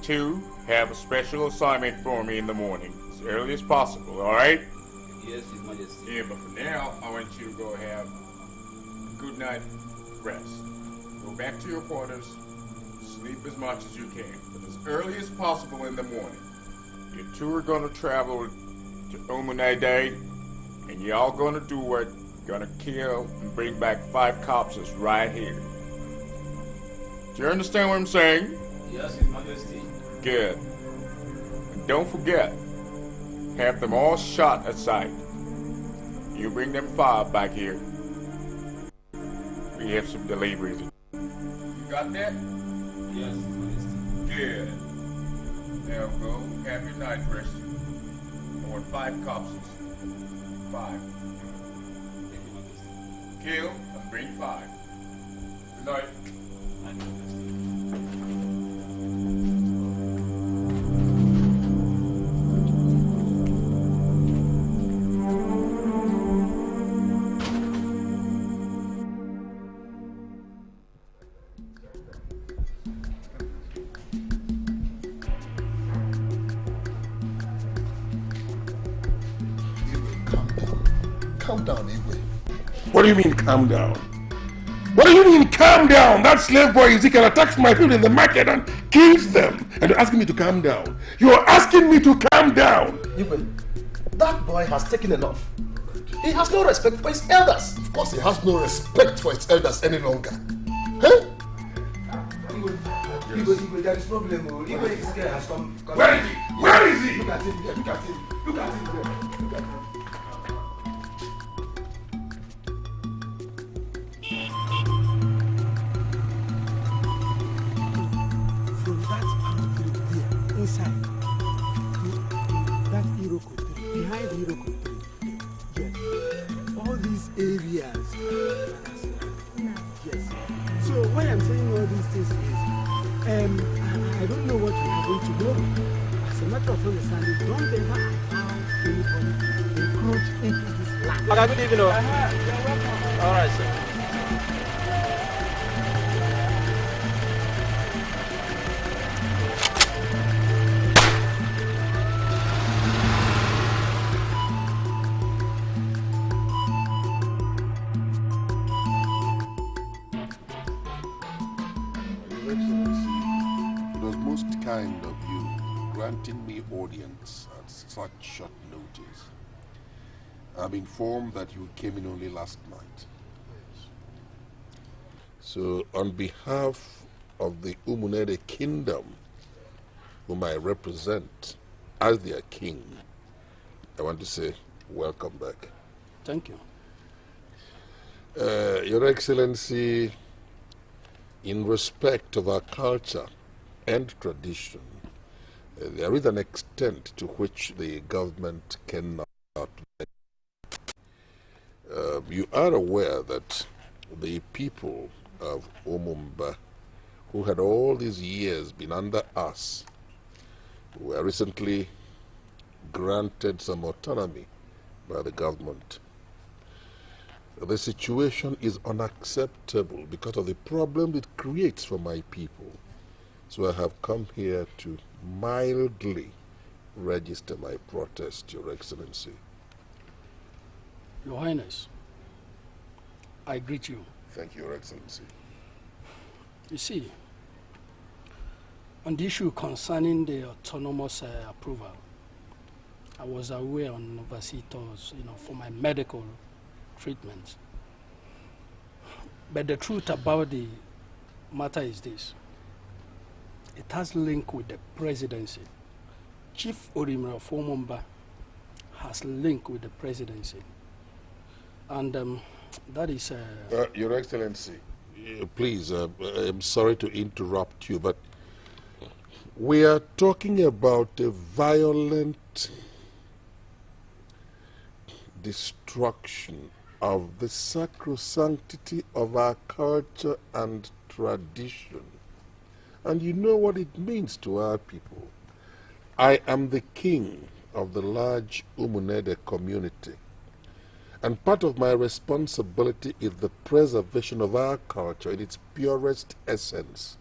two have a special assignment for me in the morning, as early as possible, alright? Yes, His Majesty. Yeah, but for now, I want you to go have a good night rest. Go back to your quarters, sleep as much as you can, but as early as possible in the morning. You two are gonna travel to Umunade, and y'all gonna do what? Gonna kill and bring back 5 corpses right here. Do you understand what I'm saying? Yes, His Majesty. Good. And don't forget, have them all shot at sight. You bring them 5 back here. We have some deliveries. You got that? Yes, His Majesty. Good. Now go have your night rest. I want 5 corpses. 5. Thank you, Majesty. Kill and bring 5. Good night. Thank you, Majesty. Calm down, Igwe. What do you mean, calm down? What do you mean, calm down? That slave boy Ezekiel attacks my people in the market and kills them. And you're asking me to calm down. You're asking me to calm down. Igwe, that boy has taken enough. He has no respect for his elders. Of course, he has no respect for his elders any longer. Huh? Igwe, there is problem. Igwe Ezekiel has come. Where is he? Where is he? Look at him there, look at him. Look at him there. Look at him. Inside, that Iroko tree, behind the Iroko tree, yes, all these areas, yes. So why I'm saying all these things is, I don't know what will happen tomorrow. As a matter of understanding, don't ever allow anybody to encroach into this land. Okay, good evening. All right, sir. Kind of you granting me audience at such short notice. I'm informed that you came in only last night. So on behalf of the Umunede kingdom, whom I represent as their king, I want to say welcome back. Thank you. Your Excellency, in respect of our culture and tradition, there is an extent to which the government cannot. You are aware that the people of Umumba, who had all these years been under us, were recently granted some autonomy by the government. The situation is unacceptable because of the problem it creates for my people. So I have come here to mildly register my protest, Your Excellency. Your Highness, I greet you. Thank you, Your Excellency. You see, on the issue concerning the autonomous approval, I was aware on Novasitos, for my medical treatment. But the truth about the matter is this. It has link with the presidency. Chief Orimra of Omumba has link with the presidency. And that is... Your Excellency, please, I'm sorry to interrupt you, but we are talking about a violent destruction of the sacrosanctity of our culture and tradition. And you know what it means to our people. I am the king of the large Umunede community. And part of my responsibility is the preservation of our culture in its purest essence.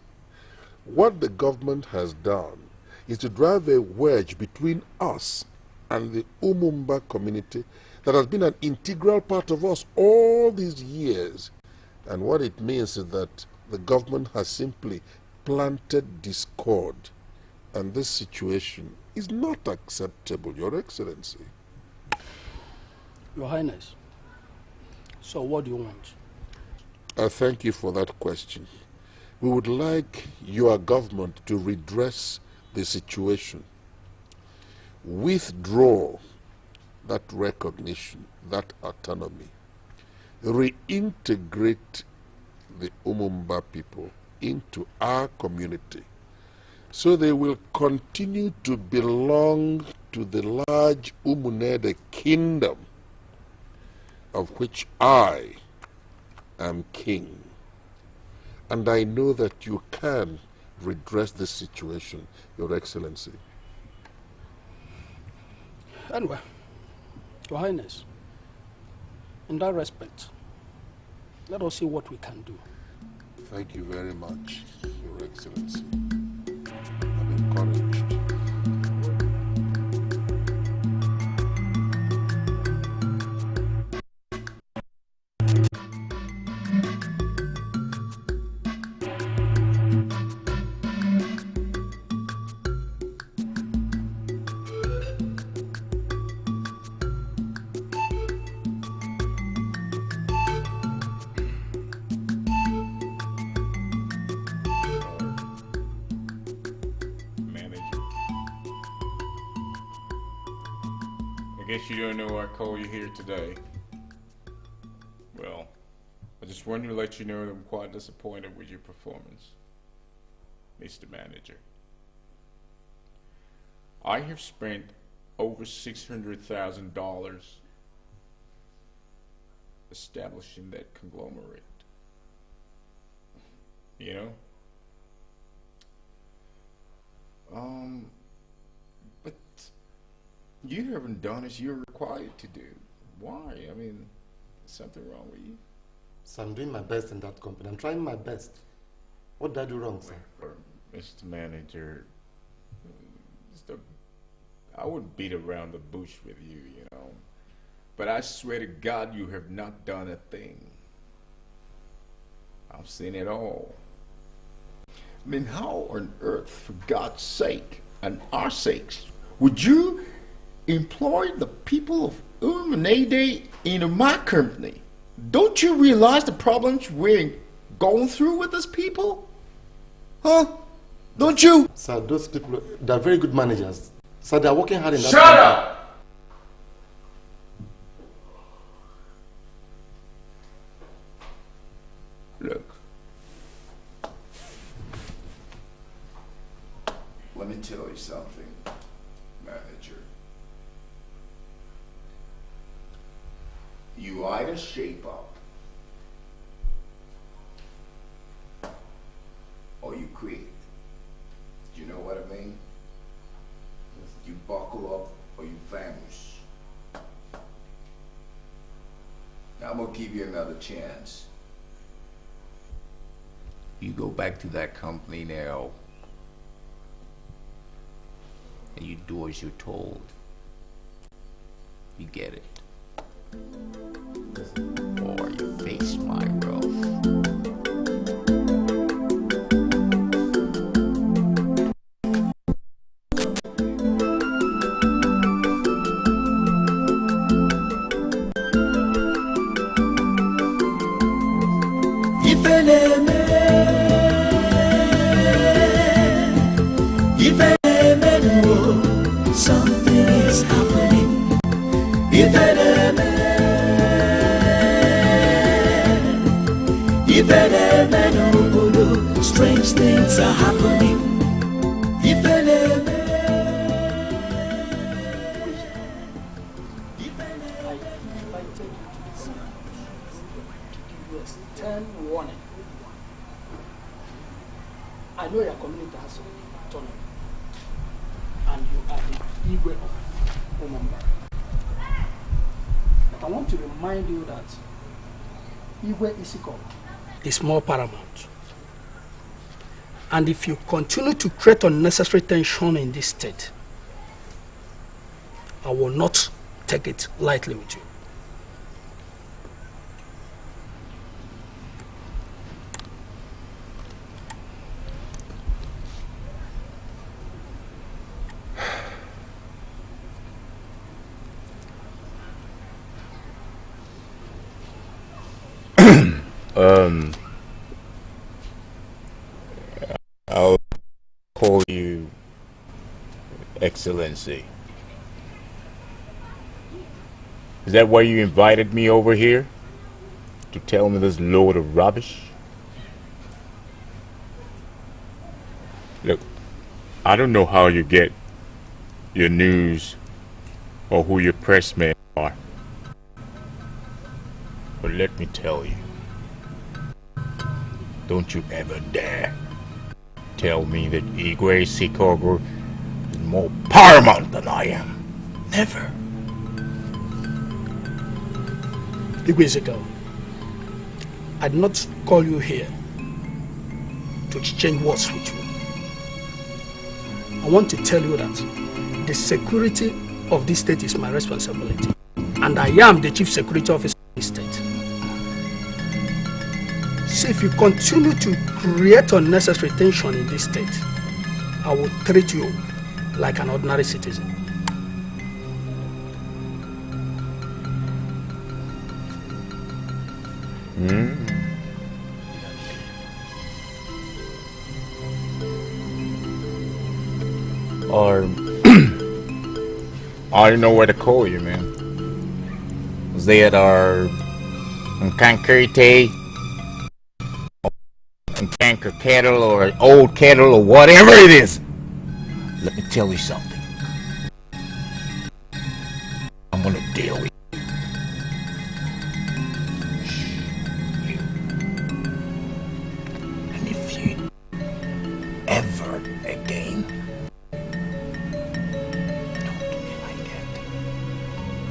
What the government has done is to drive a wedge between us and the Umumba community that has been an integral part of us all these years. And what it means is that the government has simply planted discord. And this situation is not acceptable, Your Excellency. Your Highness, so what do you want? I thank you for that question. We would like your government to redress the situation, withdraw that recognition, that autonomy, reintegrate the Umumba people into our community so they will continue to belong to the large Umunede kingdom of which I am king. And I know that you can redress this situation, Your Excellency. Anyway, Your Highness, in that respect, let us see what we can do. Thank you very much, Your Excellency. I'm encouraged. I guess you don't know I called you here today. Well, I just wanted to let you know that I'm quite disappointed with your performance, Mr. Manager. I have spent over $600,000 establishing that conglomerate. You know? But you haven't done as you're required to do. Why? I mean, is something wrong with you? So I'm doing my best in that company. I'm trying my best. What did I do wrong, sir? Mr. Manager, I wouldn't beat around the bush with you, you know. But I swear to God, you have not done a thing. I've seen it all. I mean, how on earth, for God's sake, and our sakes, would you employ the people of Umunede in my company? Don't you realize the problems we're going through with these people? Huh? Don't you? Sir, those people, they're very good managers. Sir, they're working hard in that Shut company. up! Look. Let me tell you something, manager. You either shape up or you quit. You know what I mean? You buckle up or you vanish. Now I'm gonna give you another chance. You go back to that company now and you do as you're told. You get it. Or you face my wrath. Something is happening. Strange things are happening. Warning. I know your community has autonomy, and you are the Igwe of Umumba. But I want to remind you that Igwe Isiko is more paramount. And if you continue to create unnecessary tension in this state, I will not take it lightly with you. I'll call you Excellency. Is that why you invited me over here? To tell me this load of rubbish? Look, I don't know how you get your news or who your pressmen are. But let me tell you, don't you ever dare tell me that Igwe Sikogo is more paramount than I am. Never. Ugezu, I did not call you here to exchange words with you. I want to tell you that the security of this state is my responsibility, and I am the chief security officer of this state. So if you continue to create unnecessary tension in this state, I will treat you like an ordinary citizen. Or I don't know where to call you, man. That are Kankerite, Kanker Kettle, or Old Kettle, or whatever it is. Let me tell you something. I'm gonna deal with you. You. And if you ever again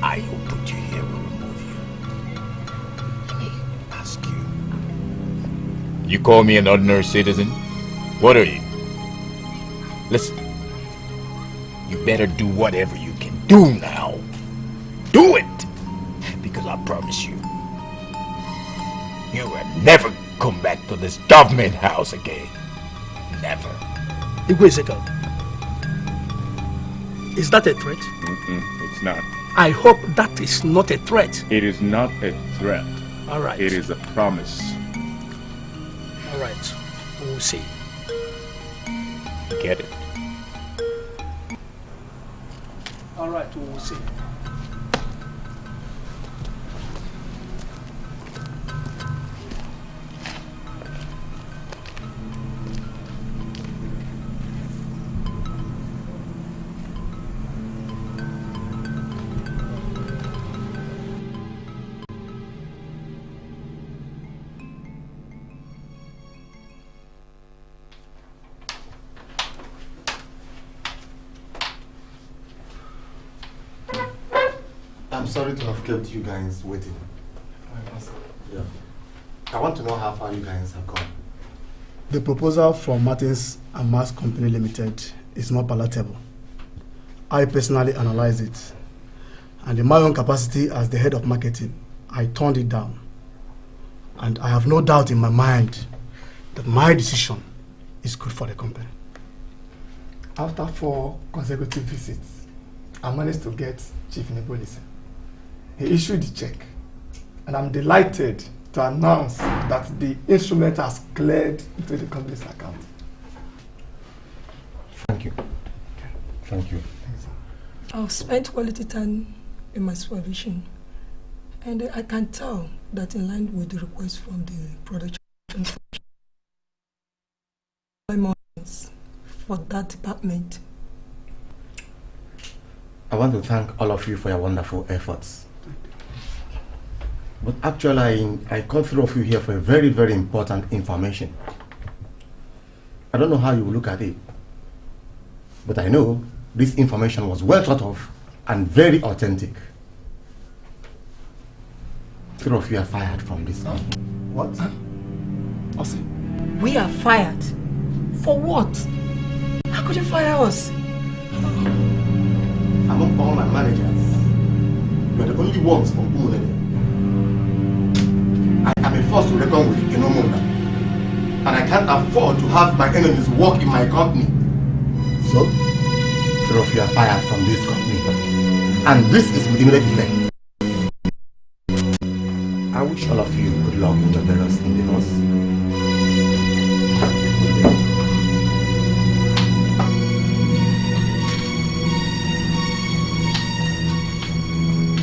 I will put you here and remove you. Let me ask you. You call me an ordinary citizen? What are you? Listen. You better do whatever you can do now. Do it! Because I promise you, you will never come back to this government house again. Never. Ugezu, is that a threat? It's not. I hope that is not a threat. It is not a threat. All right. It is a promise. All right. We'll see. Get it? All right. We'll see. I'm sorry to have kept you guys waiting. Yeah. I want to know how far you guys have gone. The proposal from Martins and Mass Company Limited is not palatable. I personally analyzed it, and in my own capacity as the head of marketing, I turned it down. And I have no doubt in my mind that my decision is good for the company. After 4 consecutive visits, I managed to get Chief Nebolise. He issued the check, and I'm delighted to announce that the instrument has cleared into the company's account. Thank you. Thank you. I've spent quality time in my supervision, and I can tell that in line with the request from the production for that department. I want to thank all of you for your wonderful efforts. But actually, I called 3 of you here for a very, very important information. I don't know how you will look at it, but I know this information was well thought of and very authentic. 3 of you are fired from this. What? We are fired. For what? How could you fire us? Among all my managers, you are the only ones from Umunede. I am a force to reckon with in Omunda. And I can't afford to have my enemies work in my company. So, three of you are fired from this company. And this is with immediate effect. I wish all of you good luck in your various endeavors.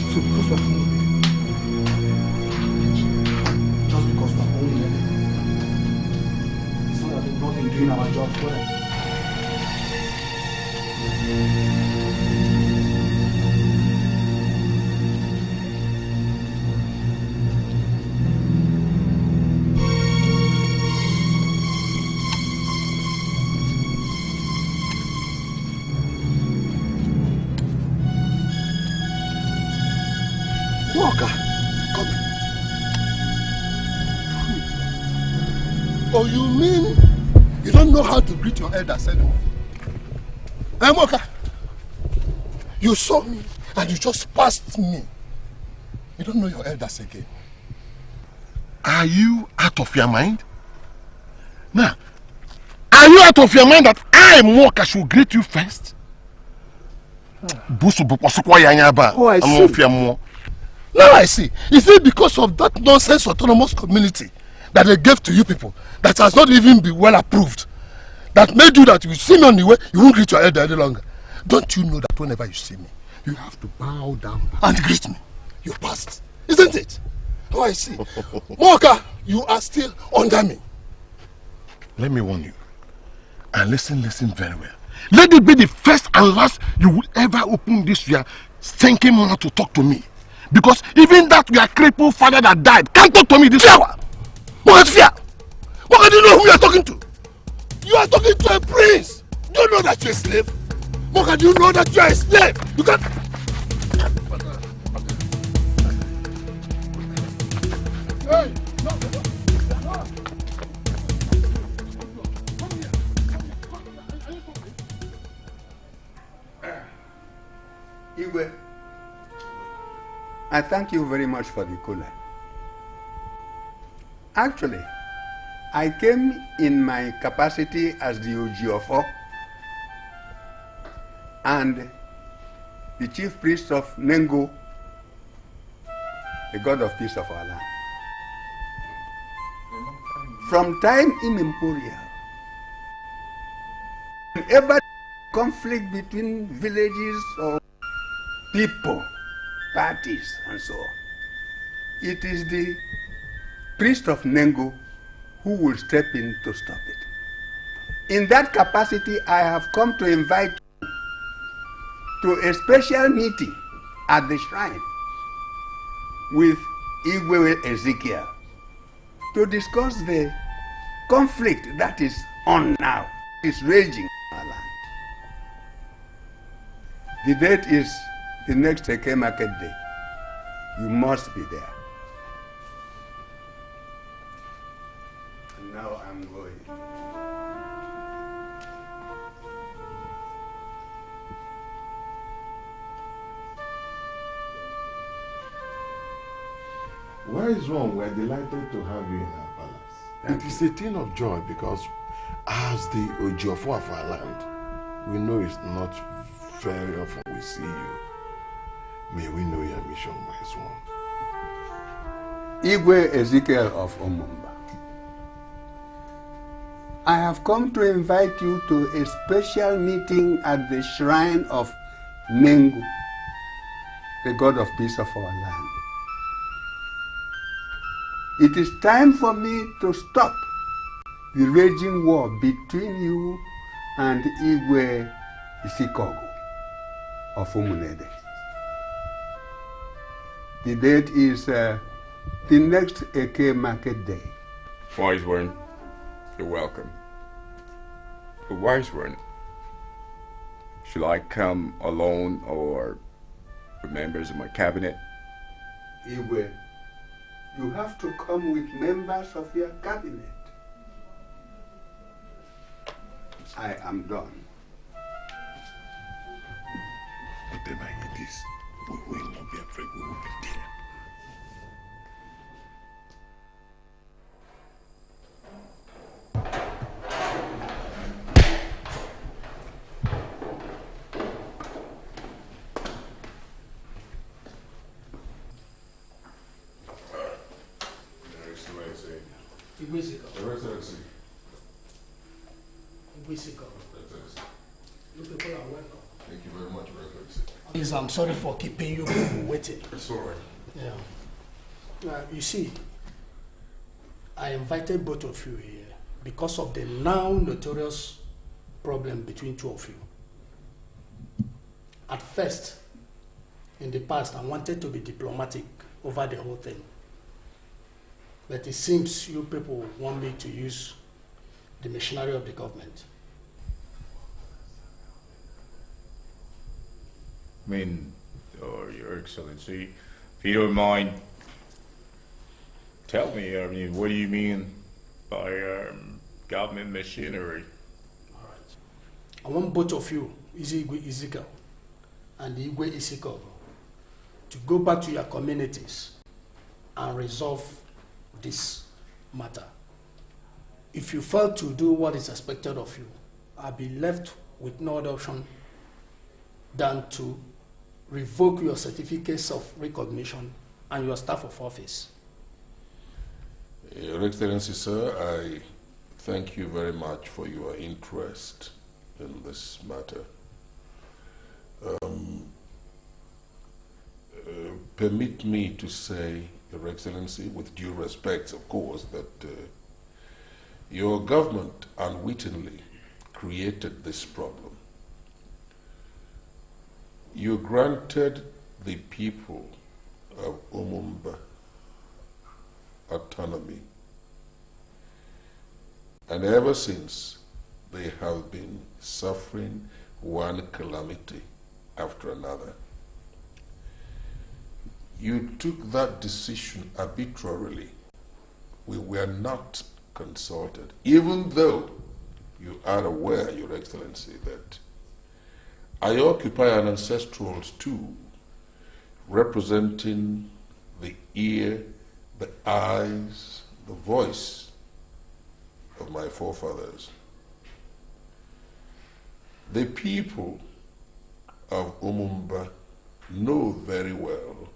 So because we're home, just because we're home, it's not that we've not been doing our jobs well. Oh, you mean you don't know how to greet your elders anymore? Hey, Moka, you saw me and you just passed me. You don't know your elders again. Are you out of your mind? Now, are you out of your mind that I, Moka, should greet you first? Oh, I see. Now I see. Is it because of that nonsense autonomous community that they gave to you people that has not even been well approved, that made you that you see me on the way, you won't greet your elder any longer? Don't you know that whenever you see me, you have to bow down and greet me? You passed, isn't it? Oh, I see. Moka, you are still under me. Let me warn you, and listen very well. Let it be the first and last you will ever open this your stinking mouth to talk to me. Because even that your crippled father that died can't talk to me this hour. Moka, do you know who you are talking to? You are talking to a prince. Do you know that you're a slave? Moka, do you know that you are a slave? You can't... Hey, no. Igwe, I thank you very much for the cooler. Actually, I came in my capacity as the Ugezu and the chief priest of Nengo, the god of peace of our land. From time immemorial, whenever conflict between villages or people, parties, and so on, it is the priest of Nengo who will step in to stop it. In that capacity, I have come to invite you to a special meeting at the shrine with Igwe Ezekiel to discuss the conflict that is on now, is raging in our land. The date is the next Eke Market Day. You must be there. And now I'm going. Wise one, we're delighted to have you in our palace. It is a thing of joy because as the Ugezu of our land, we know it's not very often we see you. May we know your mission, wise one. Igwe Ezekiel of Omumba, I have come to invite you to a special meeting at the shrine of Nengu, the god of peace of our land. It is time for me to stop the raging war between you and Igwe Isikogo of Umunede. The date is the next Eke Market Day. Wise one, you're welcome. But wise one, should I come alone or with members of my cabinet? Igwe, you have to come with members of your cabinet. I am done. Whatever it is, we will not be afraid. We will be there. Your Excellency. You people are welcome. Thank you very much, Your Excellency. Please, I'm sorry for keeping you waiting. It's all right. Yeah. You see, I invited both of you here because of the now notorious problem between two of you. At first, in the past, I wanted to be diplomatic over the whole thing. But it seems you people want me to use the machinery of the government. I mean, Your Excellency, if you don't mind, tell me, I mean, what do you mean by government machinery? All right. I want both of you, Igwe Ezekiel and Igwe Isikov, to go back to your communities and resolve this matter. If you fail to do what is expected of you, I'll be left with no other option than to revoke your certificates of recognition and your staff of office. Your Excellency, sir, I thank you very much for your interest in this matter. Permit me to say, Your Excellency, with due respect, of course, that your government unwittingly created this problem. You granted the people of Umumba autonomy, and ever since they have been suffering one calamity after another. You took that decision arbitrarily. We were not consulted, even though you are aware, Your Excellency, that I occupy an ancestral stool representing the ear, the eyes, the voice of my forefathers. The people of Umumba know very well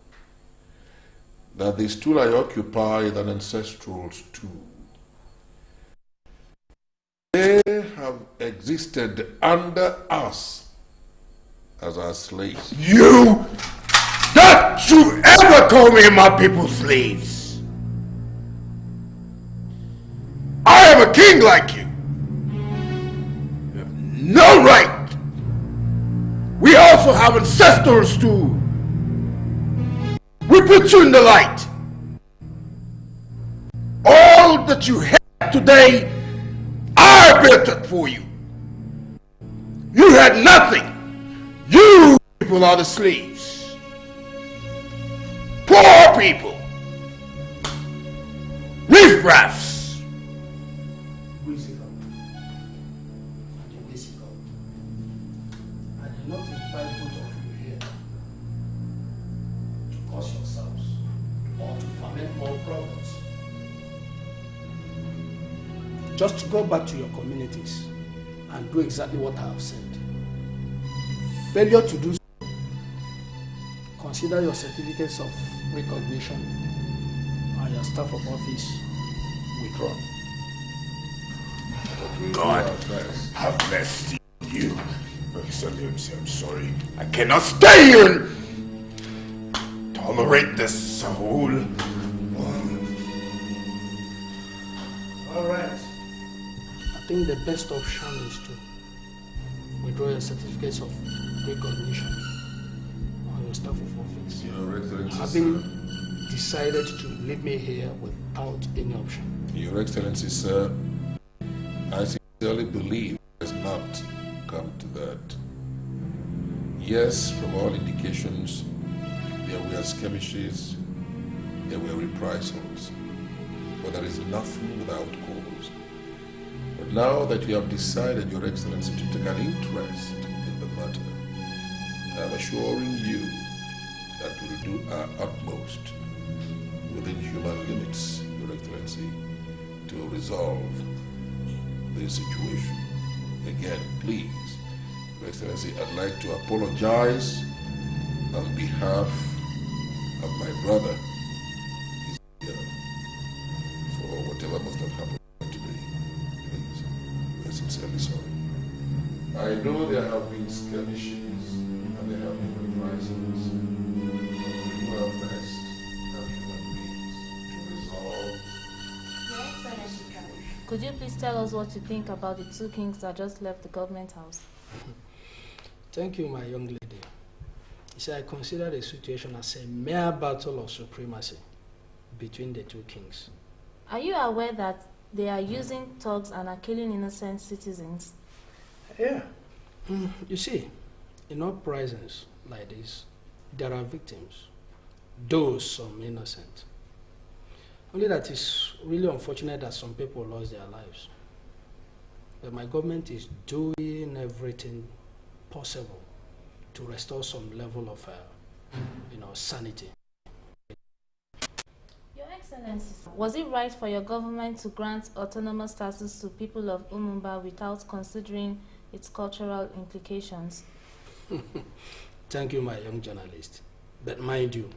that the stool I occupy is an ancestral stool. They have existed under us as our slaves. You! Don't you ever call me and my people slaves! I am a king like you! You have no right! We also have ancestors too! We put you in the light! All that you have today, I built it for you! You had nothing! You people are the slaves. Poor people. Riffraffs. I did not invite both of you here to cause yourselves or to ferment more problems. Just to go back to your communities and do exactly what I have said. Failure to do so, consider your certificates of recognition and your staff of office withdrawn. God have mercy on you. Excellency, I'm sorry. I cannot stay here and tolerate this whole... All right. I think the best option is to withdraw your certificates of recognition on your staff of office. Your Excellency, having decided to leave me here without any option. Your Excellency, sir, I sincerely believe it has not come to that. Yes, from all indications, there were skirmishes, there were reprisals, but there is nothing without cause. But Now that you have decided, Your Excellency, to take an interest in the matter, I am assuring you that we will do our utmost within human limits, Your Excellency, to resolve this situation. Again, please, Your Excellency, I'd like to apologize on behalf of my brother for whatever must have happened today. Please, we are sincerely sorry. I know there have been skirmishes and there have been reprisals. We do our best as human beings to resolve. Your Excellency, could you please tell us what you think about the two kings that just left the government house? Thank you, my young lady. You see, I consider the situation as a mere battle of supremacy between the two kings. Are you aware that they are using thugs and are killing innocent citizens? Yeah. You see, in uprisings like this, there are victims, though some innocent. Only that it's really unfortunate that some people lost their lives. But my government is doing everything possible to restore some level of, sanity. Your Excellency, was it right for your government to grant autonomous status to people of Umumba without considering its cultural implications? Thank you, my young journalist. But mind you,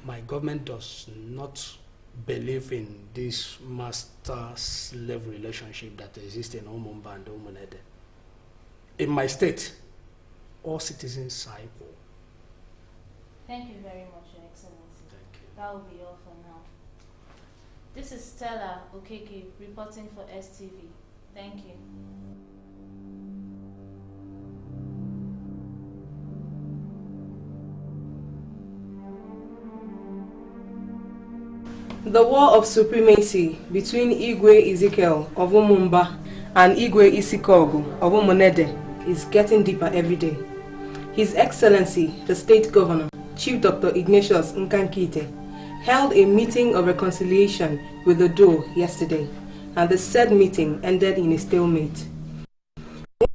my government does not believe in this master-slave relationship that exists in Umumba and Umunede. In my state, all citizens are equal. Thank you very much, Your Excellency. Thank you. That will be all for now. This is Stella Okeke reporting for STV. Thank you. The war of supremacy between Igwe Ezekiel of Umumba and Igwe Isikogu of Umunede is getting deeper every day. His Excellency, the State Governor, Chief Dr. Ignatius Nkankite, held a meeting of reconciliation with the Dole yesterday, and the said meeting ended in a stalemate. The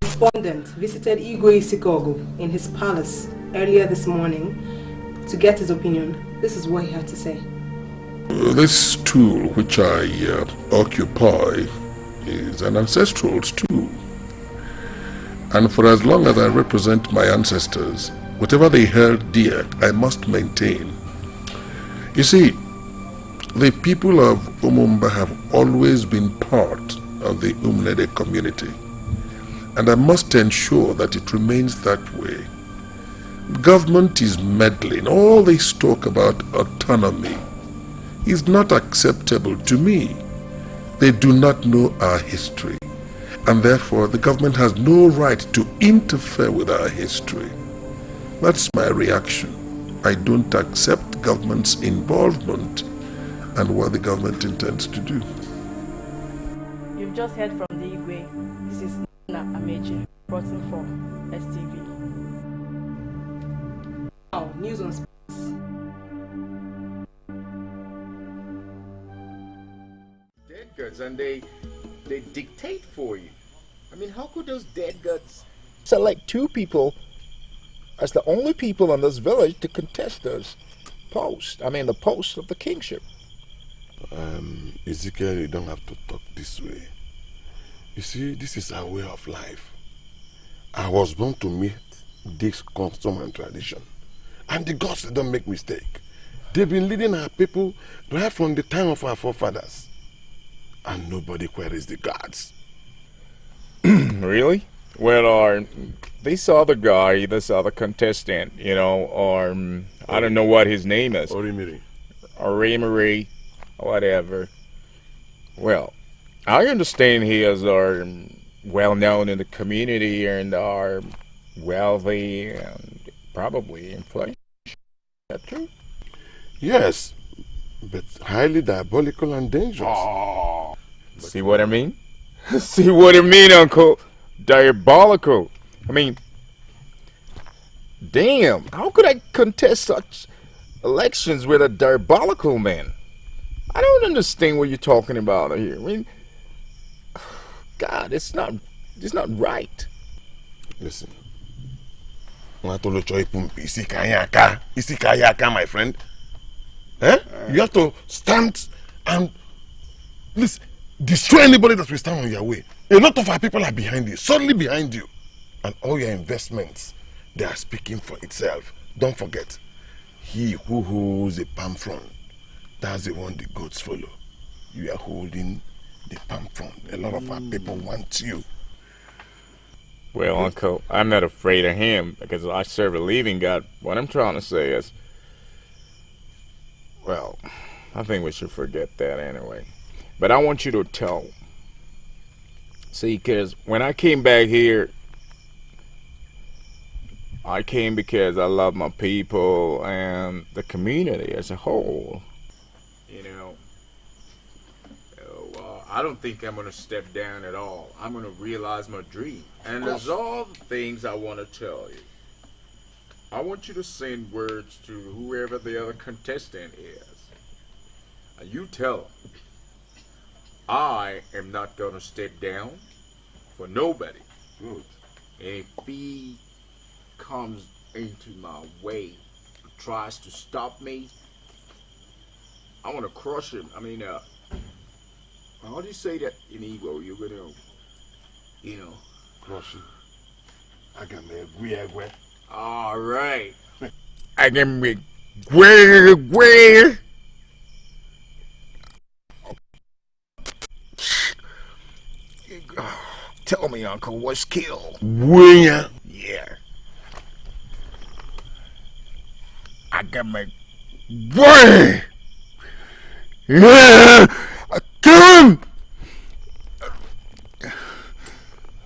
respondent visited Igwe Isikogu in his palace earlier this morning to get his opinion. This is what he had to say. This stool which I occupy is an ancestral stool. And for as long as I represent my ancestors, whatever they held dear, I must maintain. You see, the people of Umumba have always been part of the Umunede community, and I must ensure that it remains that way. Government is meddling. All this talk about autonomy is not acceptable to me. They do not know our history, and therefore the government has no right to interfere with our history. That's my reaction. I don't accept government's involvement and what the government intends to do. You've just heard from the Igwe. This is Nana Ameche, reporting for STV. Now, news on space. Dead guts, and they dictate for you. I mean, how could those dead guts select two people as the only people in this village to contest this post? I mean, the post of the kingship. Ezekiel, you don't have to talk this way. You see, this is our way of life. I was born to meet this custom and tradition. And the gods, they don't make mistake. They've been leading our people right from the time of our forefathers. And nobody queries the gods. Really? Well, this other guy, this other contestant, or I don't know what his name is. Orimiri, whatever. Well, I understand he is well known in the community and are wealthy and probably influential. Is that true? Yes, but highly diabolical and dangerous. Oh, see what I mean? See what I mean, Uncle? Diabolical. I mean, damn, how could I contest such elections with a diabolical man? I don't understand what you're talking about here. I mean, God, it's not right. Listen. My friend. Eh? You have to stand and destroy anybody that will stand on your way. A lot of our people are behind you, solely behind you. And all your investments, they are speaking for itself. Don't forget, he who holds a palm frond, that's the one the goats follow. You are holding the palm frond. A lot of our people want you. Well, Uncle, I'm not afraid of him because I serve a living God. What I'm trying to say is, well, I think we should forget that anyway. But I want you to tell. See, because when I came back here, I came because I love my people and the community as a whole. You know, I don't think I'm going to step down at all. I'm going to realize my dream. And there's all the things I want to tell you. I want you to send words to whoever the other contestant is. And you tell them, I am not going to step down for nobody. Good. And if he comes into my way and tries to stop me, I want to crush him. I mean, how do you say that in Igbo? You're going to, you know. Crush him. I can make all right. I can make way. Tell me, Uncle, what's kill? Where? Yeah. I can make way. Yeah. I kill him.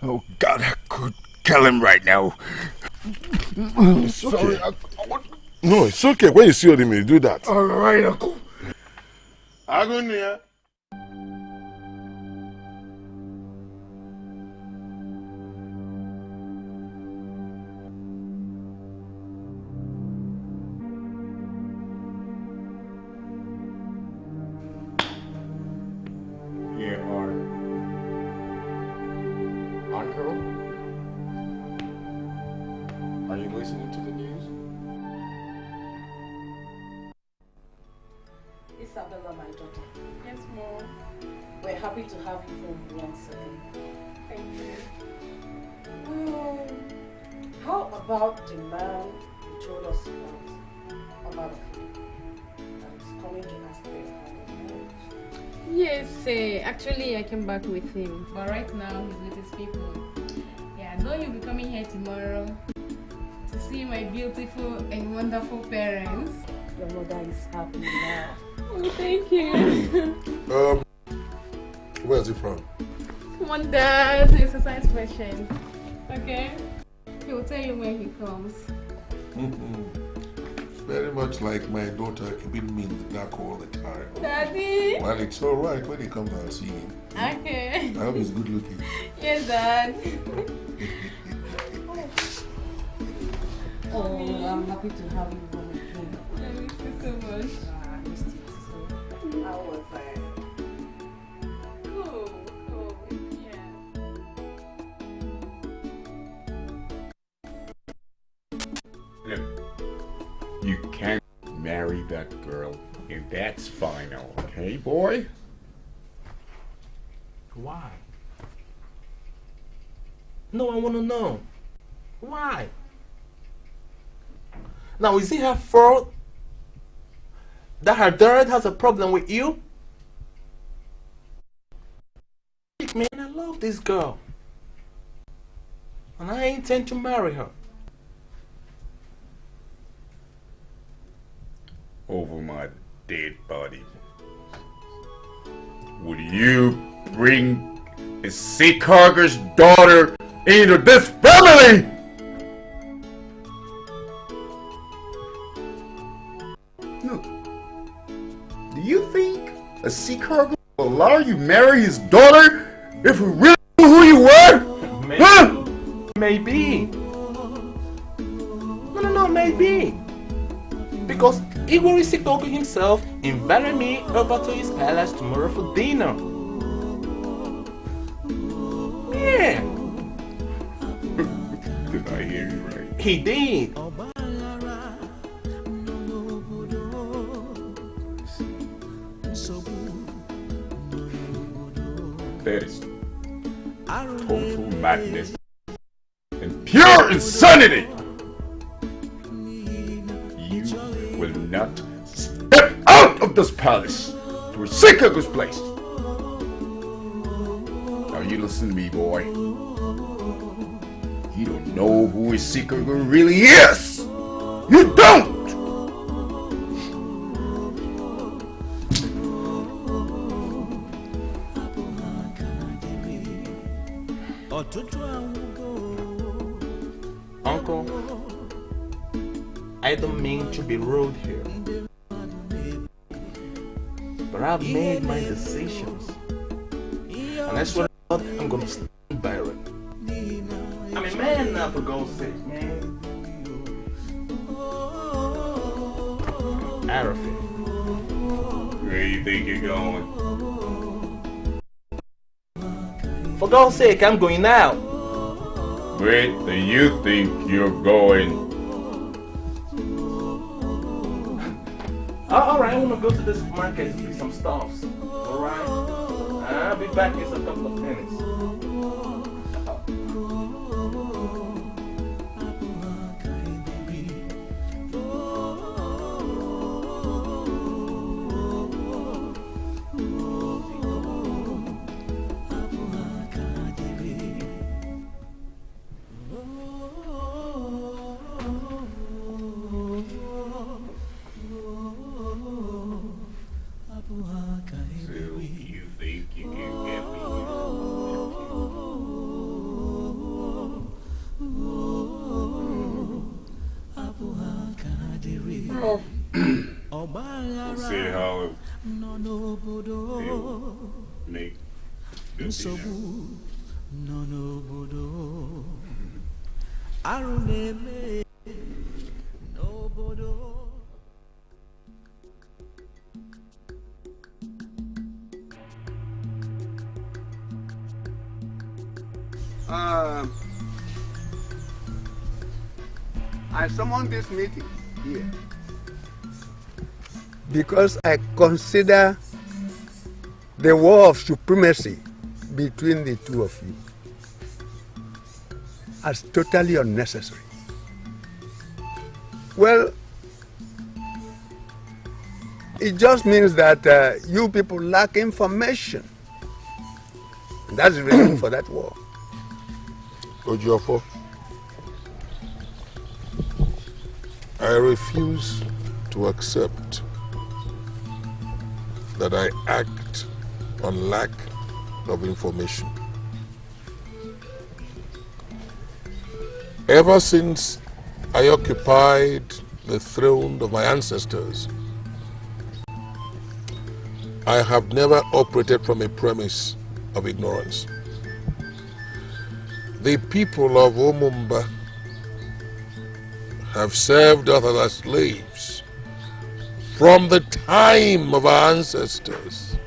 Oh God, I could kill him right now. It's okay. No, it's okay. When you see him, you do that. All right, Uncle. Agonia. Uncle? Are you listening to the news? Isabella, my daughter. Yes, Mom. We're happy to have you home once again. Thank you. How about the man you told us about the food? That's coming to ask for your hand in marriage. Yes, actually I came back with him, but right now he's with his people. Yeah, I know you'll be coming here tomorrow to see my beautiful and wonderful parents. Your mother is happy now. Oh, thank you. Where's he from? Come on, Dad, it's an exercise question. Okay? He will tell you when he comes. Very much like my daughter keeping me in the dark all the time. Daddy? Well, it's alright when he comes, I'll see him. Okay. I hope he's good looking. Yes, Dad. Oh, I'm happy to have you home again. I miss you so much. I missed it so. How was I? Cool, yeah. Look, you can't marry that girl, and that's final, okay, boy? Why? No, I want to know. Why? Now, is it her fault that her dad has a problem with you? Man, I love this girl. And I intend to marry her. Over my dead body. Would you bring a seacarger's daughter into this family? Look, do you think a seacarger will allow you to marry his daughter if we really knew who you were? Maybe. Huh? Maybe. No, maybe. Because Igor Isikoku himself invited me over to his palace tomorrow for dinner. He did. That is total madness and pure insanity. You will not step out of this palace to where Sikago's placed. Now you listen to me, boy. You don't know who Sikago really is. You don't. Uncle, I don't mean to be rude here, but I've made my decisions, and I swear to God, I'm gonna stand by it. I'm a man now, for God's sake, man. Arafin. Where do you think you're going? For God's sake, I'm going now. Where do you think you're going? Alright, I'm gonna go to this market and get some stuffs. Alright? I'll be back in a couple of minutes. See how it make good decisions. I summoned this meeting here because I consider the war of supremacy between the two of you as totally unnecessary. Well, it just means that you people lack information. That's the reason for that war. Ojiofo, I refuse to accept that I act on lack of information. Ever since I occupied the throne of my ancestors, I have never operated from a premise of ignorance. The people of Umumba have served us as slaves from the time of our ancestors.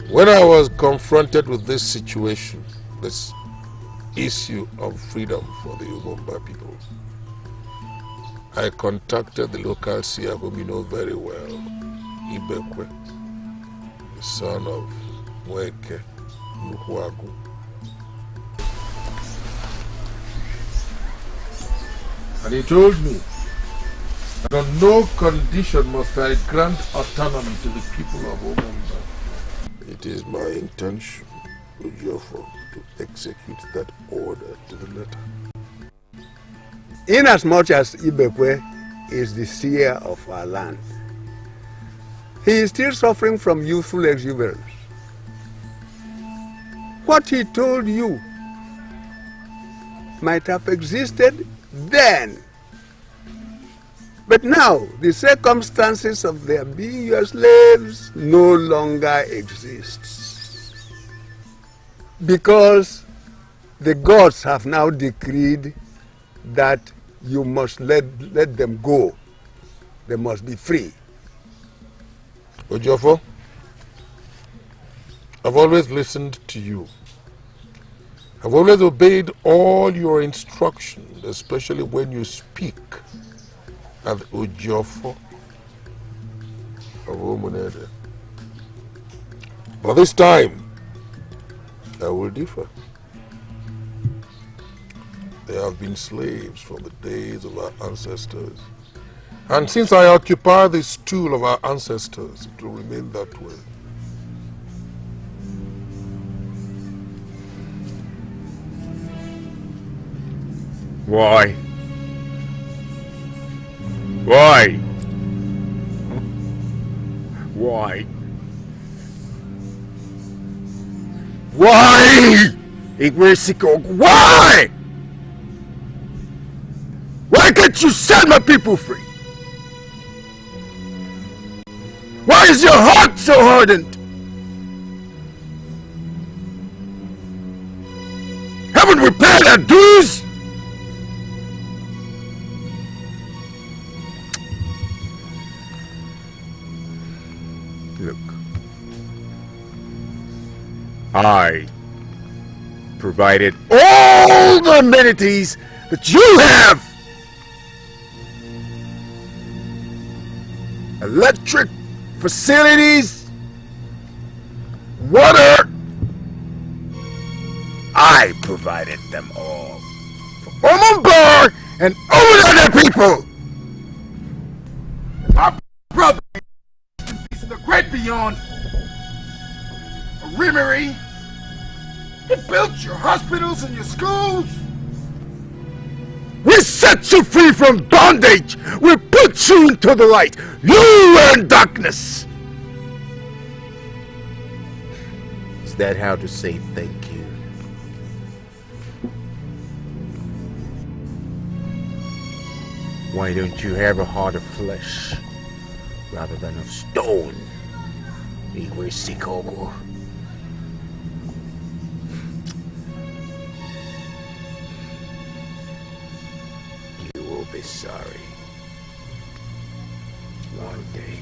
When I was confronted with this situation, this issue of freedom for the Umumba people, I contacted the local seer whom you know very well, Ibekwe, the son of Mweke Nuhuagu. And he told me that on no condition must I grant autonomy to the people of Umumba. It is my intention, Ugezu, to execute that order to the letter. Inasmuch as Ibekwe is the seer of our land, he is still suffering from youthful exuberance. What he told you might have existed then. But now, the circumstances of their being your slaves no longer exists. Because the gods have now decreed that you must let them go. They must be free. Ojiofo, I've always listened to you. I've always obeyed all your instructions, especially when you speak at the Ujofo of Omunede. But this time, I will differ. They have been slaves from the days of our ancestors. And since I occupy the stool of our ancestors, it will remain that way. Why? Why? Why? Why? Igwesikog, why? Why can't you set my people free? Why is your heart so hardened? Haven't we paid our dues? Look, I provided all the amenities that you have. Electric facilities, water. I provided them all for Omumbar and all other people. Our brother is the great beyond. Rimmery. He built your hospitals and your schools. We set you free from bondage. We put you into the light. You were in darkness. Is that how to say thank you? Why don't you have a heart of flesh rather than of stone? Igwesikog. You will be sorry one day.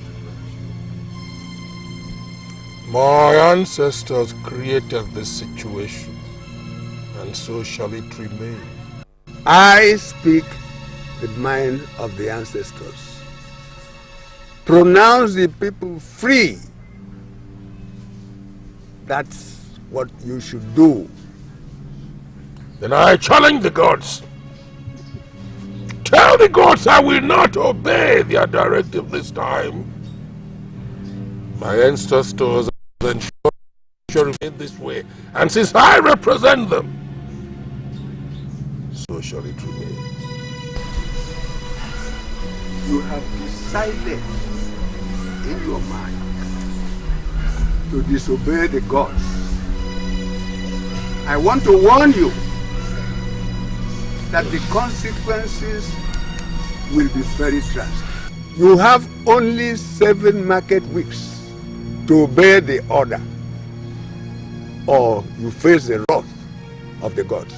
My ancestors created this situation, and so shall it remain. I speak the mind of the ancestors. Pronounce the people free. That's what you should do. Then I challenge the gods. Tell the gods I will not obey their directive this time. My ancestors shall remain this way, and since I represent them, so shall it remain. You have decided in your mind to disobey the gods. I want to warn you that the consequences will be very drastic. You have only 7 market weeks to obey the order, or you face the wrath of the gods.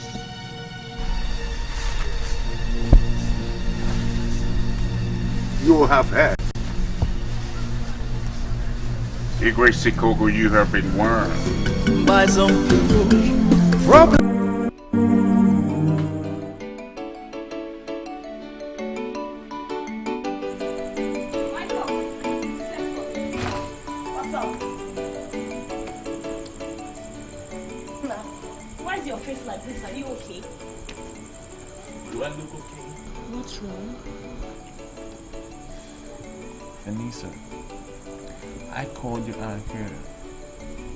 You have heard. Igwesikog, you have been warned. By some people from Why is your face like this? Are you okay? Do I look okay? What's wrong? Anissa, I called you out here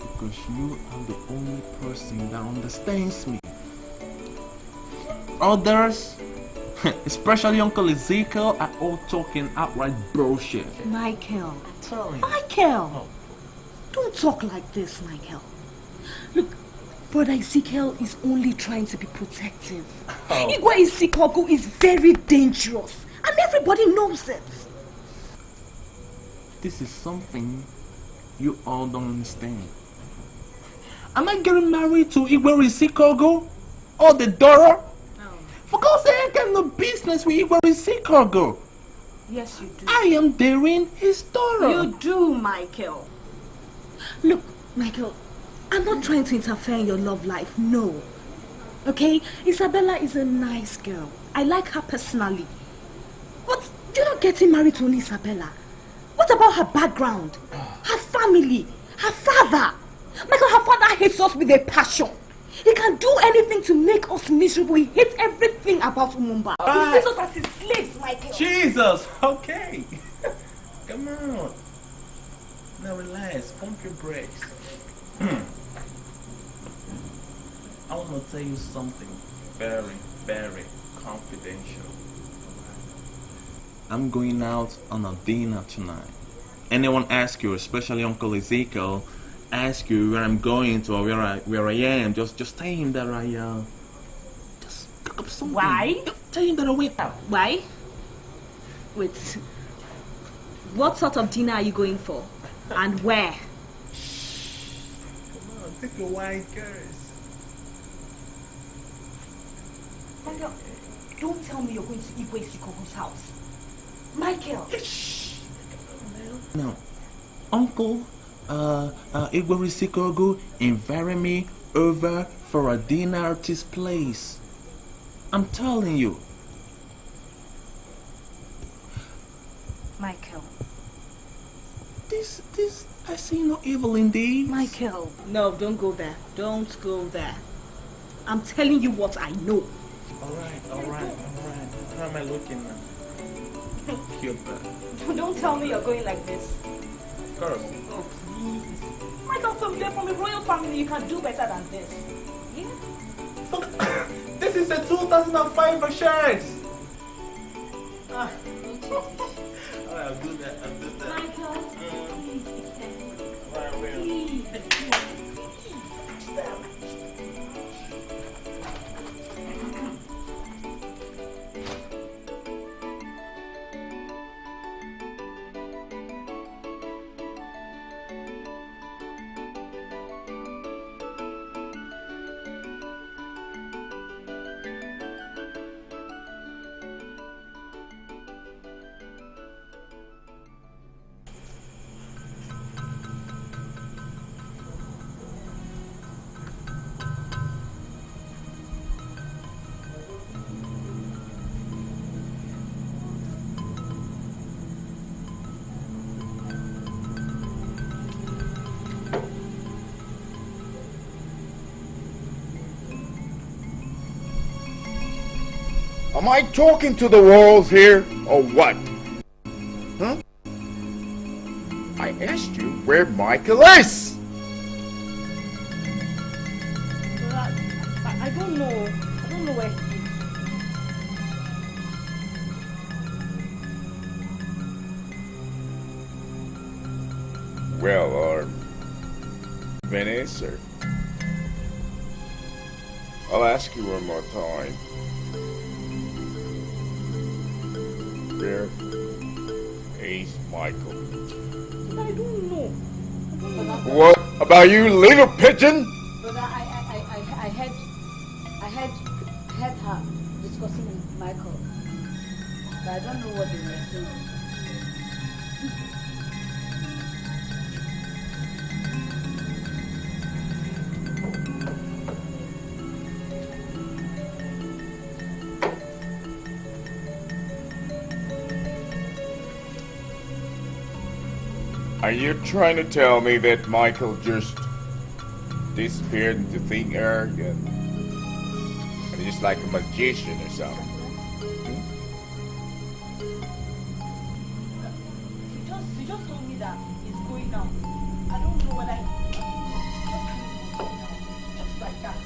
because you are the only person that understands me. Others, especially Uncle Ezekiel, are all talking outright bullshit. Michael. Tell me. Michael! Don't talk like this, Michael. Look, Brother Ezekiel is only trying to be protective. Igwe Isikogu is very dangerous, and everybody knows it. This is something you all don't understand. Am I getting married to Igwe Isikogu or the daughter? No. For God's sake, I got no business with Igwe Isikogu. Yes, you do. I am dating his daughter. You do, Michael. Look, Michael, I'm not trying to interfere in your love life, no. Okay? Isabella is a nice girl. I like her personally. But you're not getting married to only Isabella. What about her background? Her family? Her father? Michael, her father hates us with a passion. He can do anything to make us miserable. He hates everything about Umumba. He sees us as his slaves, Michael. Jesus! Okay. Come on. Now relax. Pump your brakes. I want to tell you something very, very confidential. I'm going out on a dinner tonight. Anyone ask you, especially Uncle Ezekiel, ask you where I'm going to or where I am, just tell him that I just cook up something. Why? Tell him that I went out. Why? Wait. What sort of dinner are you going for? And where? Come on, take your wine, girls. Michael, don't tell me you're going to Igwe Sikogu's house. Michael! No. Uncle Igwe Sikogu invited me over for a dinner at his place. I'm telling you. Michael. This, I see no evil indeed. Michael. No, don't go there. Don't go there. I'm telling you what I know. Alright. How am I looking now? Cute. Don't tell me you're going like this. Of course. Oh, please. Michael, from a royal family, you can do better than this. Yeah? This is a 2005 shirt. Alright, I'll do that. Michael, please be careful. I will. Please. Am I talking to the walls here, or what? Huh? I asked you where Michael is! I don't know. I don't know where he is. Well, Vanessa, I'll ask you one more time. Where is Michael? I don't know. What about you, little pigeon? But I heard her discussing with Michael. But I don't know what they were saying. Are you trying to tell me that Michael just disappeared into thin air and just like a magician or something? He just told me that he's going out. I don't know whether just like that.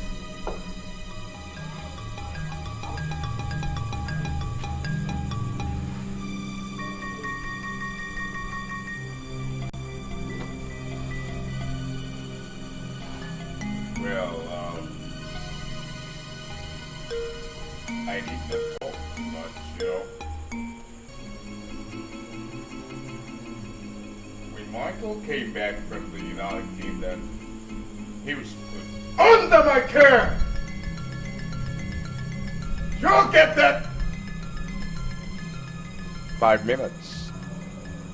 I need not talk too much, you know. When Michael came back from the United Kingdom, he was put under my care! You'll get that! 5 minutes,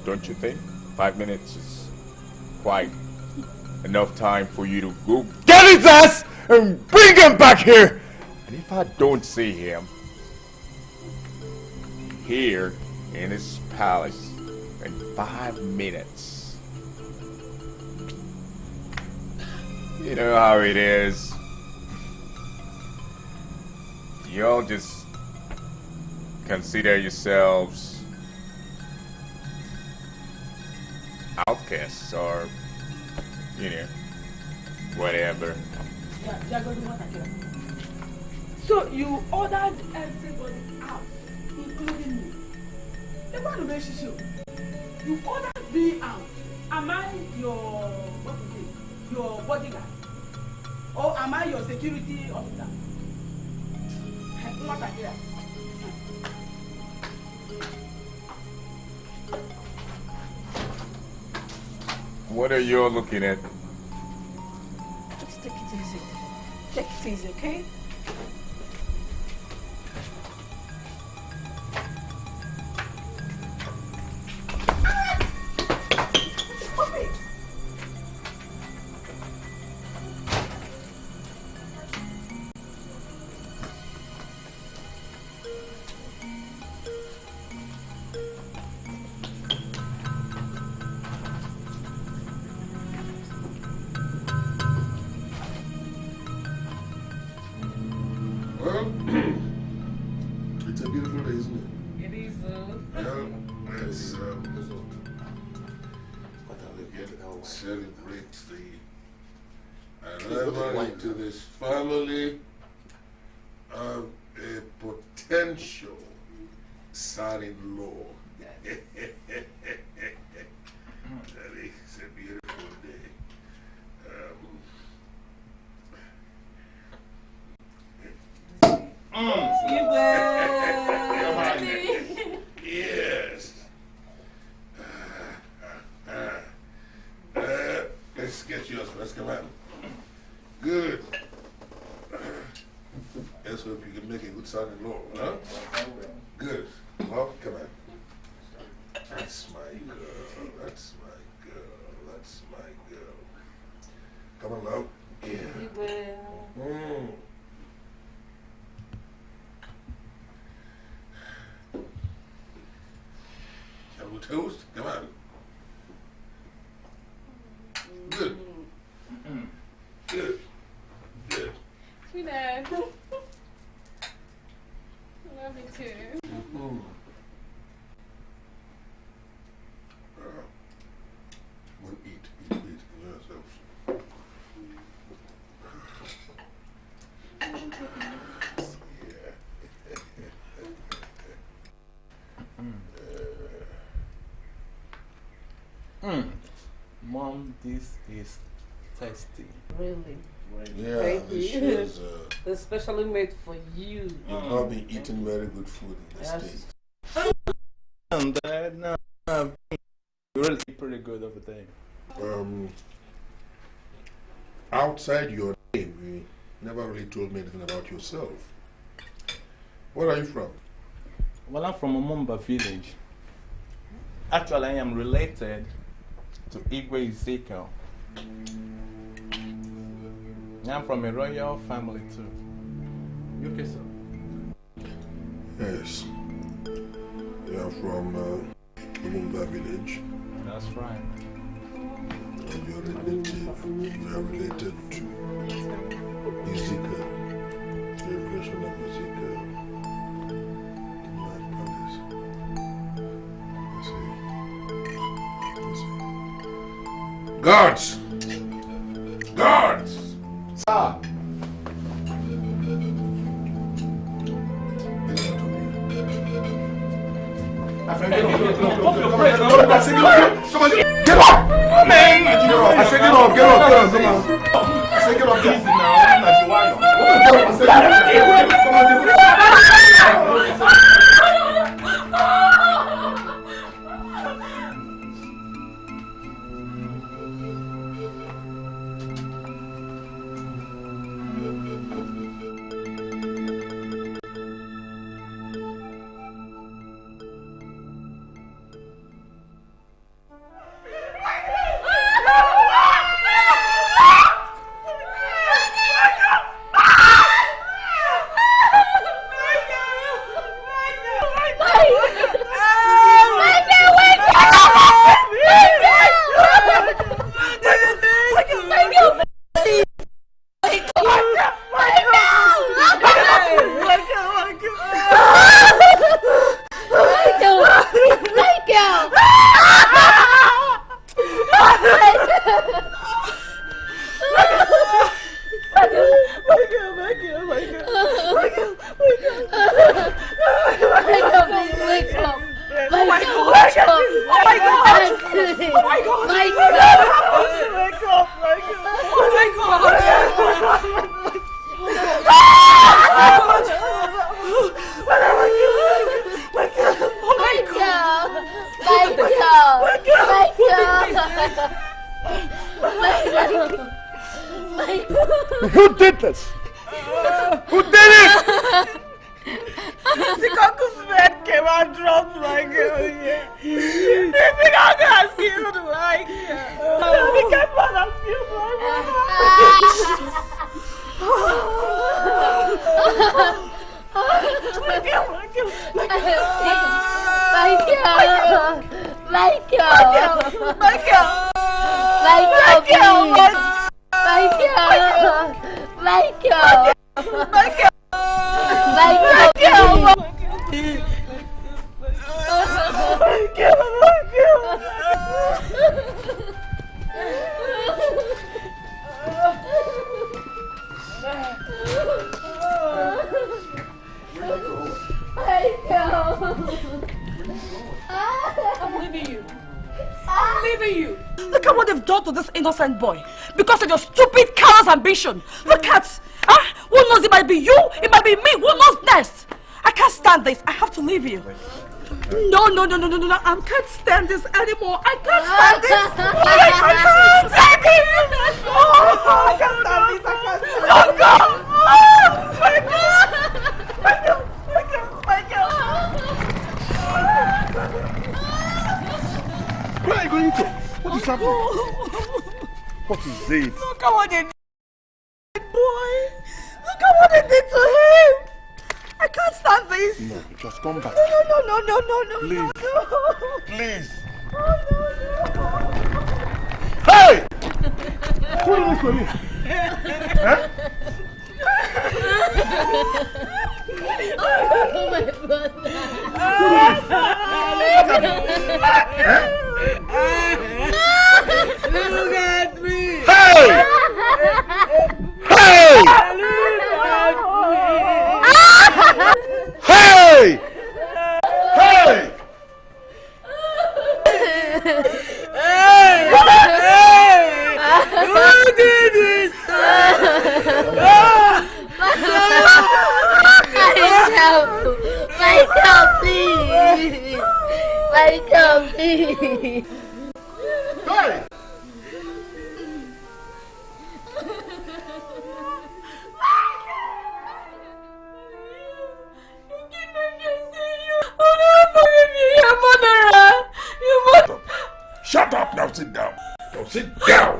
don't you think? 5 minutes is quite enough time for you to go get his ass and bring him back here! And if I don't see him here in his palace in 5 minutes, you know how it is. Y'all just consider yourselves outcasts or, you know, whatever. So you ordered everybody out, including me. The one who makes you. You ordered me out. Am I your, what is it, your bodyguard? Or am I your security officer? What are you? What are you looking at? Just take it easy. Take it easy, okay? Stop it! Well, it's a beautiful day, isn't it? It is. Well, let's celebrate the arrival into this family of a potential son-in-law. It's a beautiful day. Yes. Let's get yours first. Come on. Good. Let's hope you can make a good son-in-law, huh? Good. Well, come on. That's my girl. That's my girl. That's my girl. Come on now. Yeah. Shall we toast? Come on. Good. Good. Good. Sweetheart. I love you too. We'll eat yourselves. Mom, this is tasty. Really? Yeah, Thank this you. is Especially made for you. you've not been eating very good food in the States. And no, really pretty good over there. Outside your name, you never really told me anything about yourself. Where are you from? Well, I'm from Umumba village. Actually, I am related to Igwe Ezekiel. I'm from a royal family too. You okay, sir? Yes. You are from Umumba village. That's right. And you're related to Ezekiel, the creation of Ezekiel in that palace. Let's see. Guards! Guards! Sir! Get up! Man! I said get up, come on. I said get up, easy now. Oh my God! Oh my God! Oh my God! Oh my God! My God! Oh my God! Who did this? Who did it? Sikoku's man came and dropped my girl here. Sikoku has killed my girl. The captain has killed my girl. I'm leaving you. I'm leaving you. Look at what they've done to this innocent boy because of your stupid, callous ambition. Look at, who knows? It might be you, it might be me. Who knows next? I can't stand this. I have to leave you. No. I can't stand this anymore. I can't stand this. I can't stand this. I can't stand this. Don't go. Oh my God. Where are you going to? What is happening? What is it? Look at what they did, boy. Look at what they did to him. I can't stand this. No, just come back. No. Please. No. Please. Oh, no. Hey! Who is this for me? Huh? Oh my God. Look at me. Hey! Hey! Hey! Hey! Who did this? Michael, please. Michael, please. Hey! Shut up! Now sit down. Now sit down.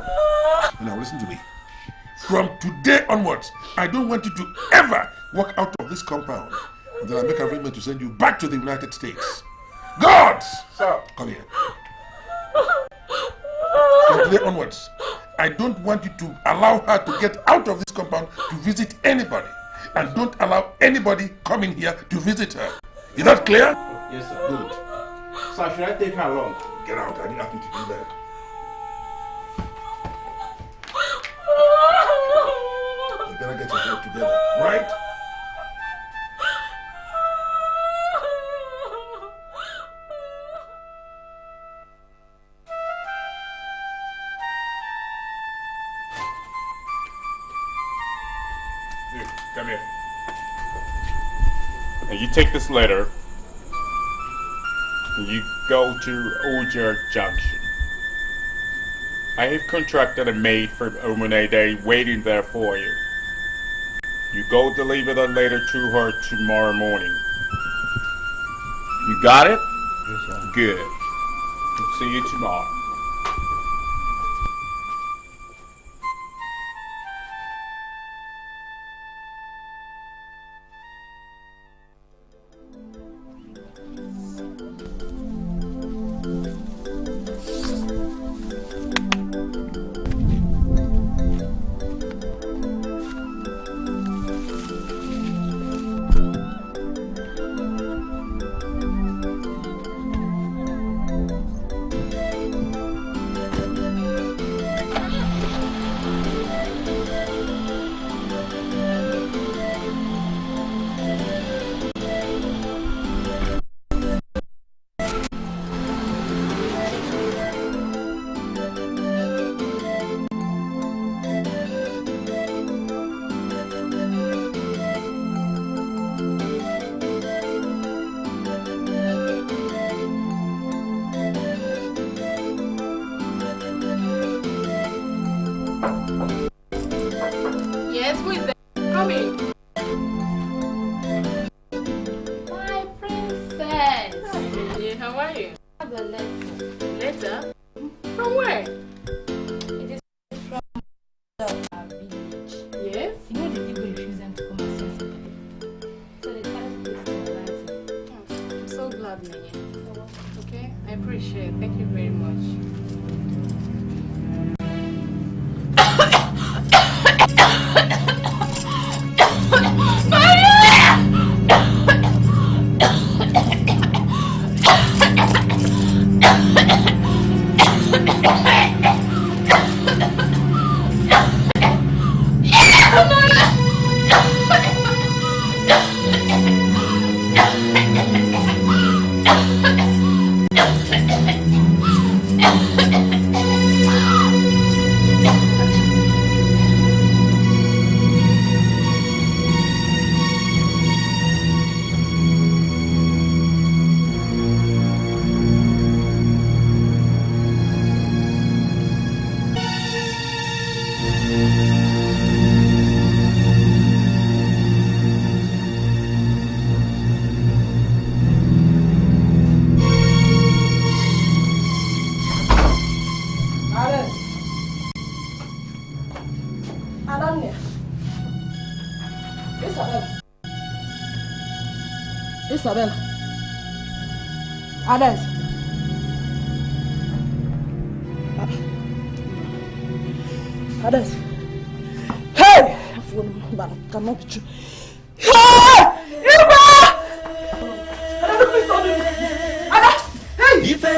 Now listen to me. From today onwards, I don't want you to ever walk out of this compound until I make an arrangement to send you back to the United States. Guards! Sir, come here. From today onwards, I don't want you to allow her to get out of this compound to visit anybody. And don't allow anybody coming here to visit her. Is that clear? Yes, sir. Good. Sir, should I take her along? Get out. I didn't ask you to do that. You better get yourself together, right? Here, come here. And you take this letter and you go to Ugezu Junction. I have contracted a maid from Omunede waiting there for you. You go deliver that letter to her tomorrow morning. You got it? Yes, sir. Good. See you tomorrow. have a letter. Letter? From where? It is from our village. Yes? You know the people refuse them to come and see somebody. So they tried to put it in writing. I'm so glad, Nene. Okay? I appreciate it. Thank you very much. Isabella. Others. Others. Hey! That cannot be true. Hey! Iba! Please don't do this. Ada! Hey! Iba!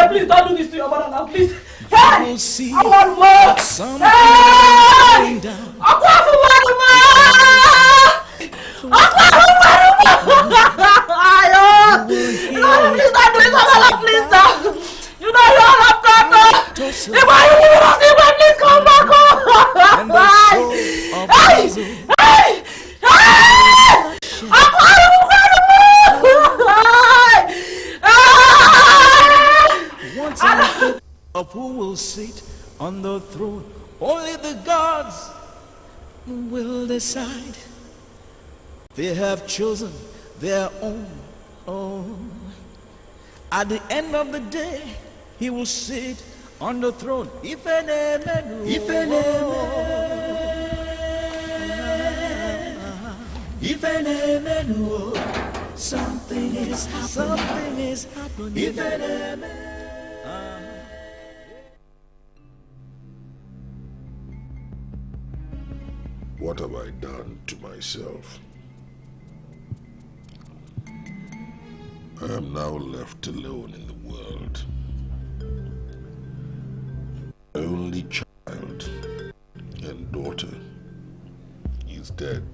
Please don't do this to your mother now, please. Hey! I want more! Hey! Please don't do this, mother, please don't. You know you all have got to. If I even see when please come back home. Hey! Hey! Hey! Once in a hope of who will sit on the throne, only the gods will decide. They have chosen their own. At the end of the day, he will sit on the throne. If an something is happening. If an What have I done to myself? I am now left alone in the world. My only child and daughter is dead.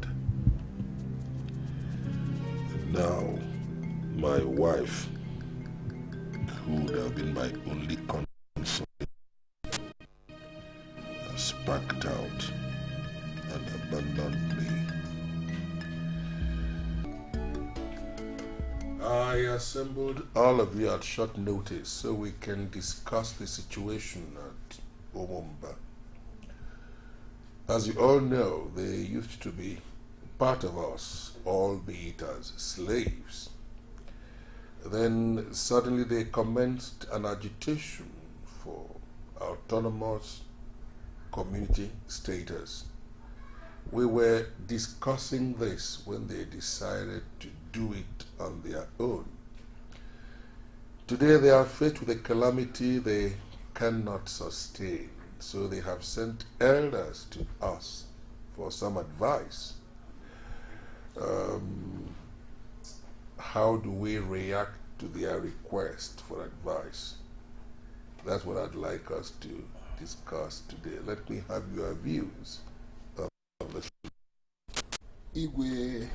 And now my wife, who would have been my only consort, has packed out and abandoned me. I assembled all of you at short notice so we can discuss the situation at Omumba. As you all know, they used to be part of us, albeit as slaves. Then suddenly they commenced an agitation for autonomous community status. We were discussing this when they decided to do it on their own. Today they are faced with a calamity they cannot sustain, so they have sent elders to us for some advice. How do we react to their request for advice? That's what I'd like us to discuss today. Let me have your views on this. Igwe,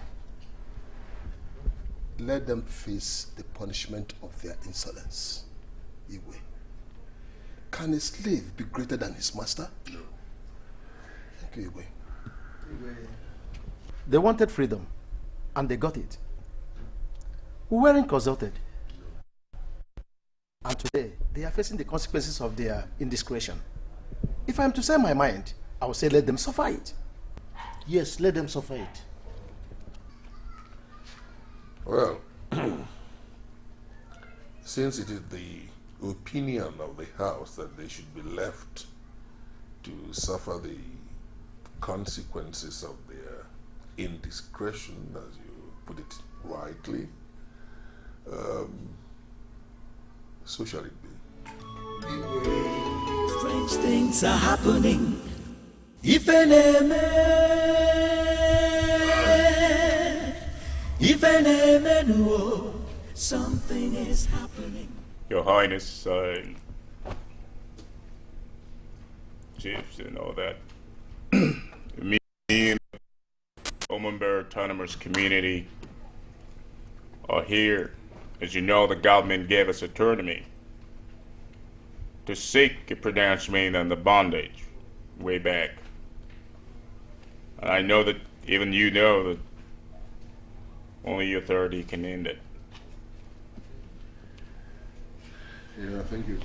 let them face the punishment of their insolence. Igwe. Can a slave be greater than his master? No. Thank you, Igwe. They wanted freedom, and they got it. We weren't consulted. And today, they are facing the consequences of their indiscretion. If I'm to say my mind, I would say let them suffer it. Yes, let them suffer it. Well, since it is the opinion of the House that they should be left to suffer the consequences of their indiscretion, as you put it rightly, so shall it be. Strange things are happening. If an something is happening. Your Highness, chiefs and all that. Me and the Omumba Autonomous Community are here. As you know, the government gave us autonomy to seek a pronouncement on the bondage way back. And I know that even you know that only authority can end it. Yeah, thank you.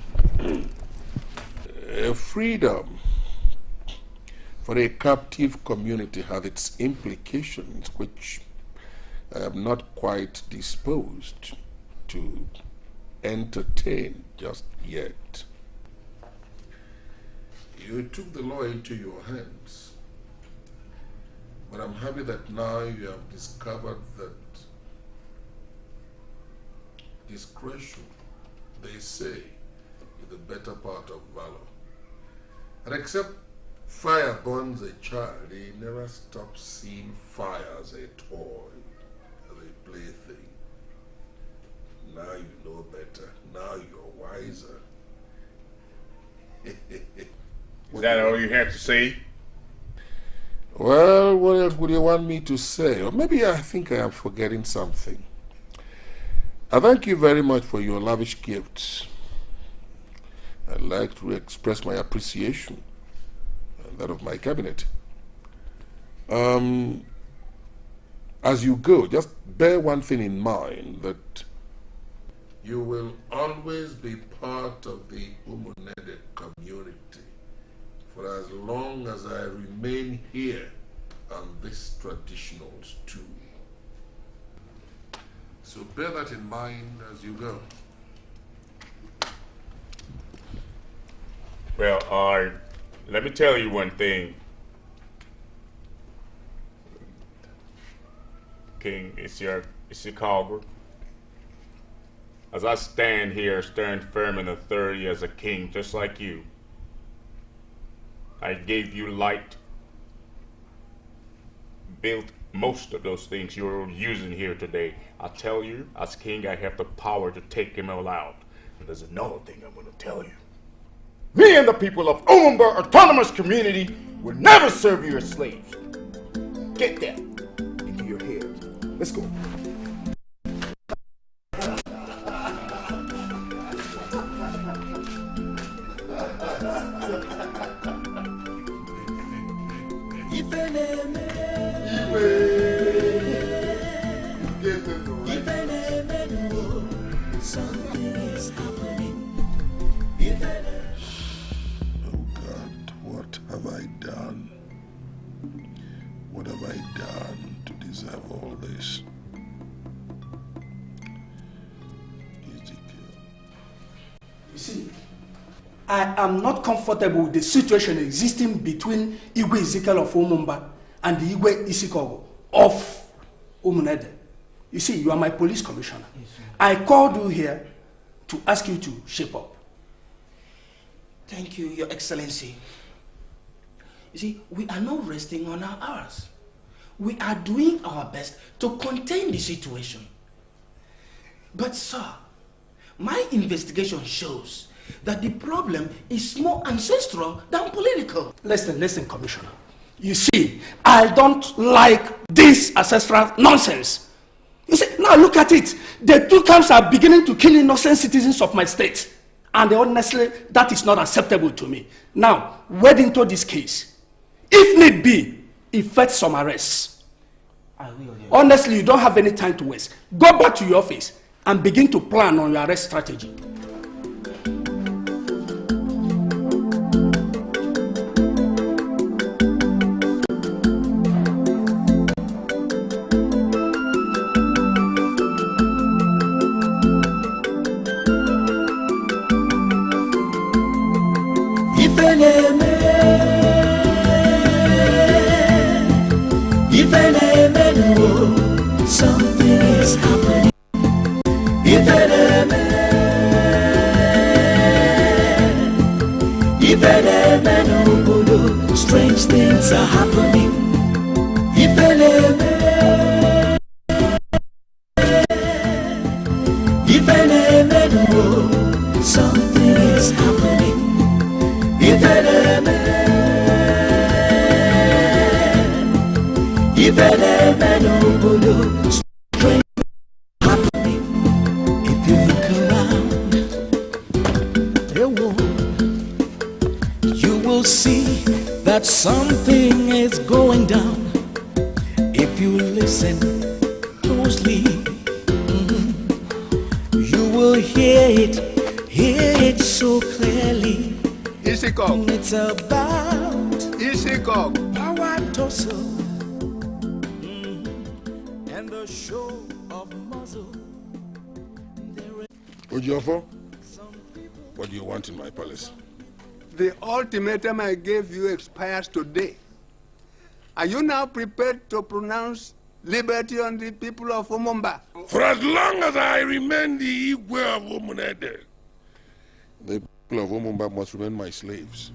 Freedom for a captive community has its implications, which I am not quite disposed to entertain just yet. You took the law into your hands, but I'm happy that now you have discovered that discretion, they say, is the better part of valor. And except fire burns a child, he never stops seeing fire as a toy, as a plaything. Now you know better. Now you're wiser. Is that all you have to say? Well, what else would you want me to say? Or maybe I think I am forgetting something. I thank you very much for your lavish gifts. I'd like to express my appreciation and that of my cabinet. As you go, just bear one thing in mind, that you will always be part of the Umunede community for as long as I remain here on this traditional stool. So bear that in mind as you go. Well, let me tell you one thing. King, it's your Chicago. As I stand here, stand firm in authority as a king, just like you. I gave you light, built most of those things you're using here today. I tell you, as king, I have the power to take them all out. And there's another thing I'm going to tell you. Me and the people of Umumba Autonomous Community will never serve you as slaves. Get that into your head. Let's go. Something is happening. Oh God, what have I done? What have I done to deserve all this? You see, I am not comfortable with the situation existing between Igwe Ezekiel of Umumba and the Igwe Isikogo of Umunede. You see, you are my police commissioner. Yes, I called you here to ask you to shape up. Thank you, Your Excellency. You see, we are not resting on our hours. We are doing our best to contain the situation. But sir, my investigation shows that the problem is more ancestral than political. Listen, Commissioner. You see, I don't like this ancestral nonsense. You see, now look at it. The two camps are beginning to kill innocent citizens of my state. And honestly, that is not acceptable to me. Now, wade into this case. If need be, effect some arrests. Honestly, you don't have any time to waste. Go back to your office and begin to plan on your arrest strategy. Something is happening. Strange things are happening. Something is happening. If you look around, you will see that something is going down. If you listen closely, you will hear it so clearly. Isikog. It's about Isikog. Power tussle and the show of muzzle. Ojiofo, what do you want in my palace? The ultimatum I gave you expires today. Are you now prepared to pronounce liberty on the people of Umumba? For as long as I remain the Igwe of Umunede, the people of Umumba must remain my slaves.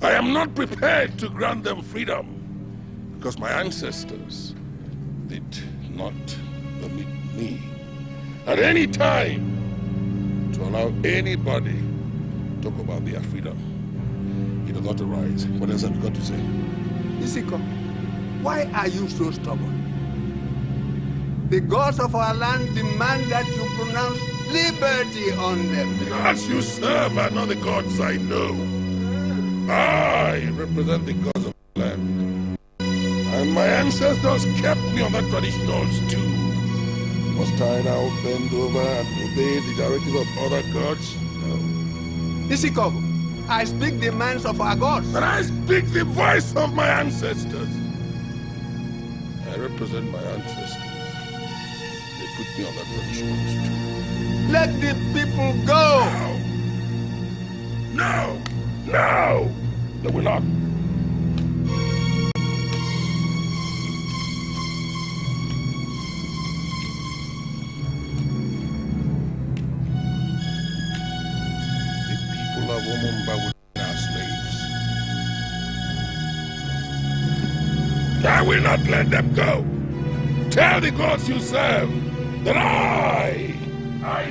I am not prepared to grant them freedom because my ancestors did not permit me at any time to allow anybody to talk about their freedom. It does not arise. What else have you got to say? Isiko, why are you so stubborn? The gods of our land demand that you pronounce liberty on them. The gods you serve are not the gods I know. I represent the gods of the land. And my ancestors kept me on that traditional stool. Must I now bend over and obey the directives of other gods? No. Isiko, I speak the minds of our gods. And I speak the voice of my ancestors. I represent my ancestors. They put me on that traditional stool. Let the people go! No! No! They will not. Of Umumba will be our slaves. I will not let them go. Tell the gods you serve that I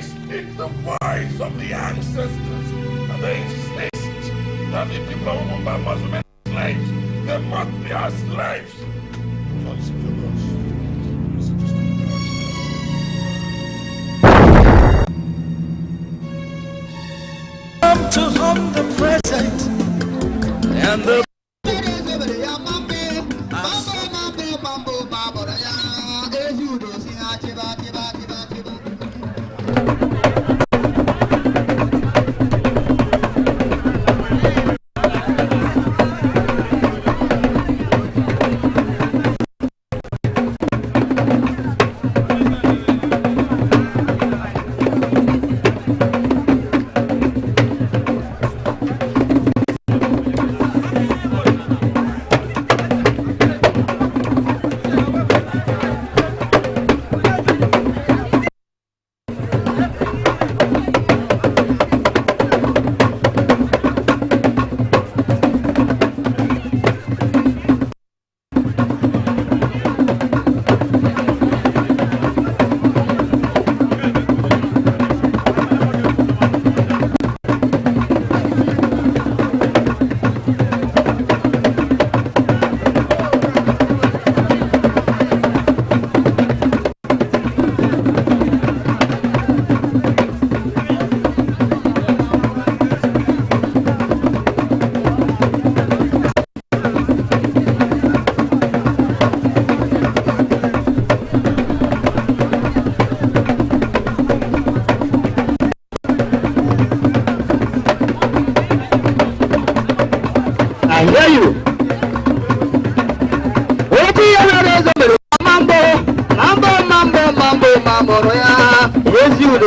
speak the voice of the ancestors, and they insist that the people of Umumba must remain slaves. They must be our slaves. To hum the present and the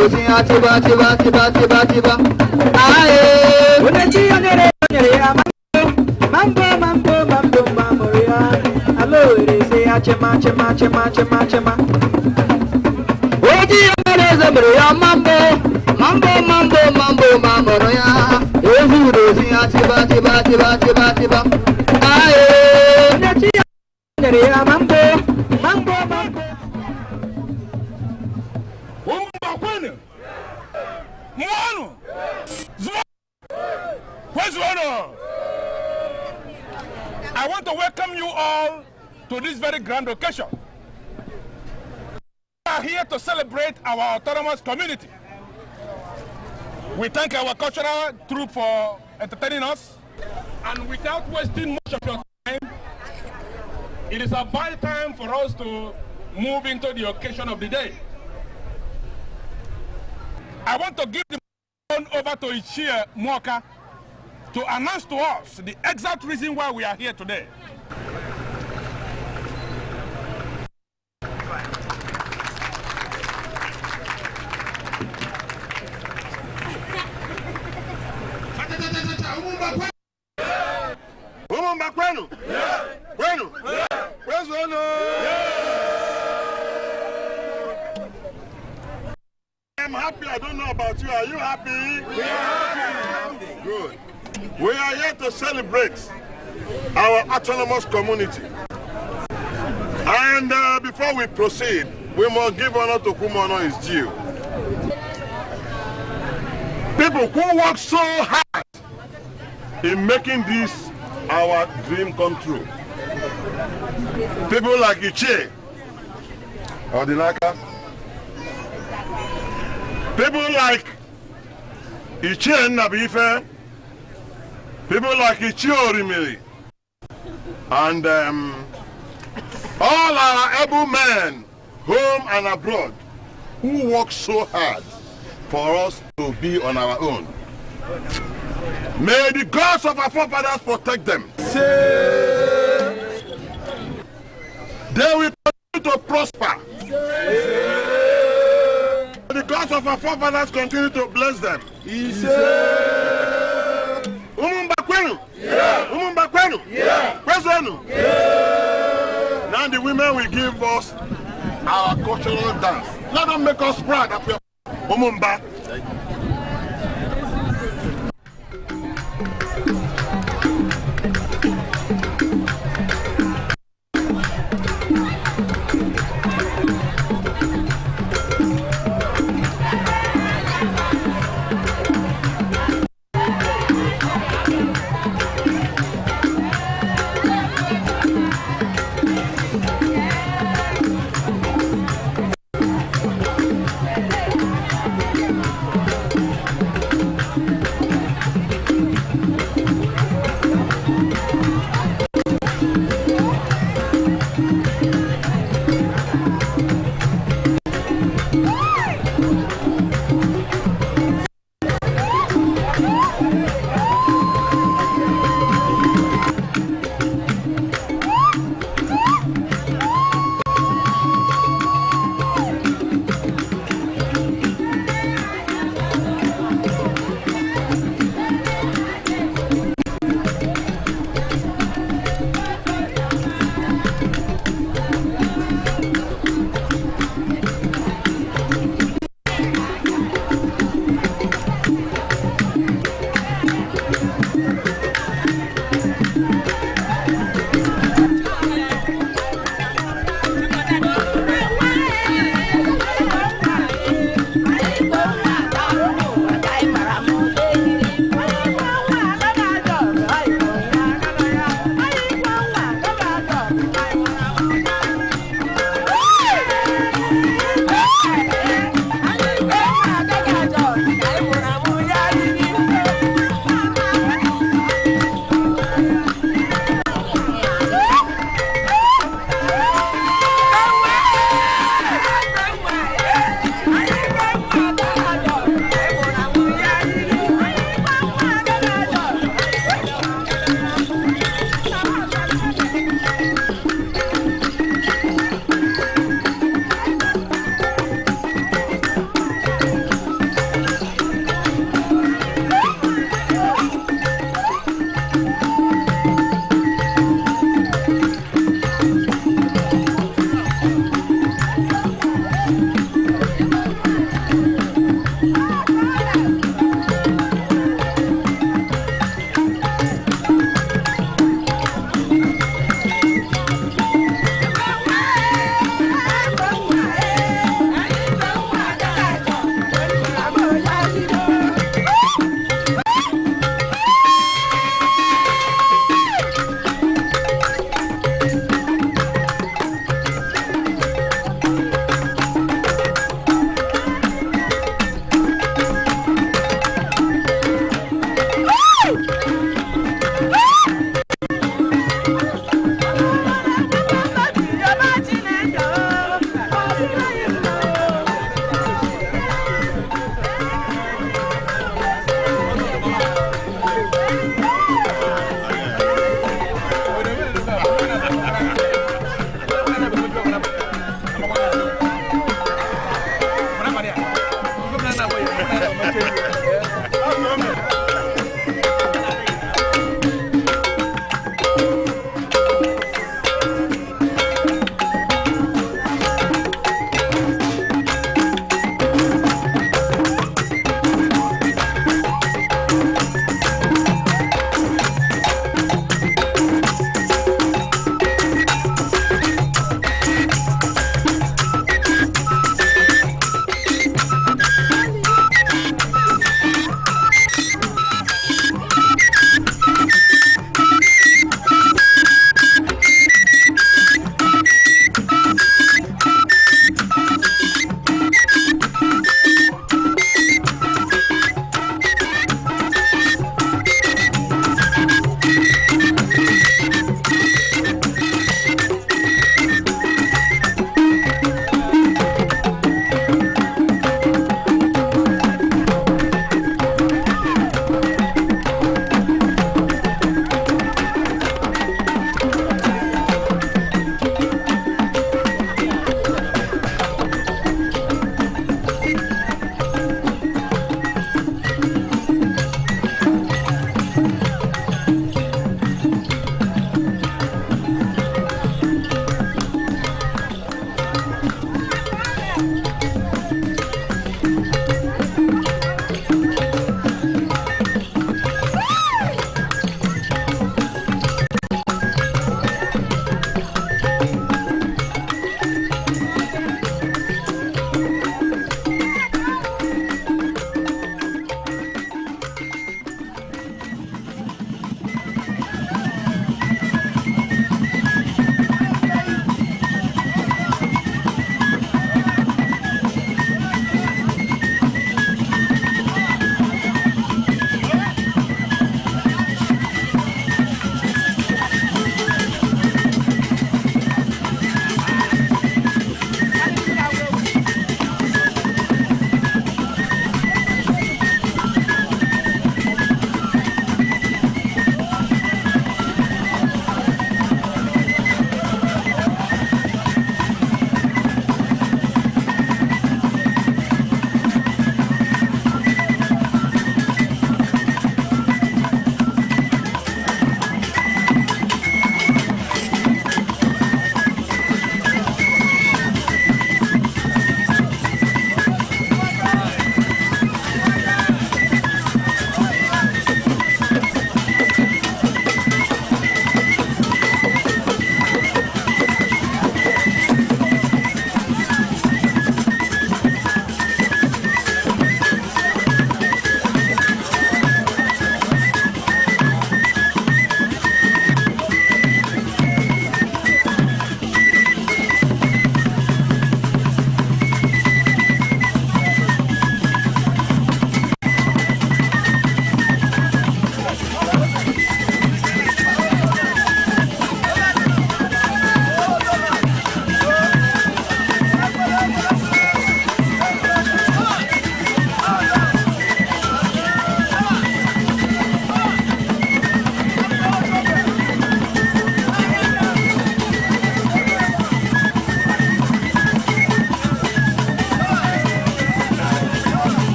dosi atiba tiba tiba tiba tiba. Aye. Unechi yonyere ya mambo mambo mambo mambo ya. Hello, it is achema chema chema chema chema. Oji yonyere zemre ya mambo mambo mambo mambo mambo ya. Ezu dosi atiba tiba tiba tiba tiba. Aye. Unechi yonyere ya mambo mambo mambo. I want to welcome you all to this very grand occasion. We are here to celebrate our autonomous community. We thank our cultural troupe for entertaining us. And without wasting much of your time, it is about time for us to move into the occasion of the day. I want to give the microphone over to Ichie Mwoka to announce to us the exact reason why we are here today. I'm happy. I don't know about you. Are you happy? We are happy. Good. We are here to celebrate our autonomous community. And before we proceed, we must give honor to whom honor is due. People who work so hard in making this our dream come true. People like Ichie, Odinaka. People like Ichie Nabife. People like Ichie Orimiri. And all our able men, home and abroad, who work so hard for us to be on our own. May the gods of our forefathers protect them. They will continue to prosper. The gods of our forefathers continue to bless them. Now the women will give us our cultural dance. Let them make us proud of your Umumba.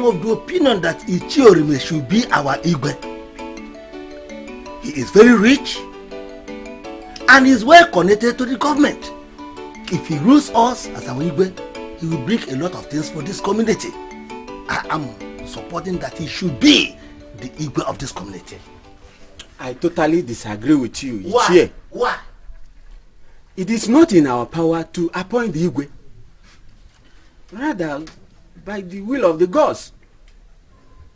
of the opinion that Ichiorime should be our Igwe. He is very rich and is well connected to the government. If he rules us as our Igwe, he will bring a lot of things for this community. I am supporting that he should be the Igwe of this community. I totally disagree with you, Why? Ichie. Why? It is not in our power to appoint the Igwe. Rather, by the will of the gods.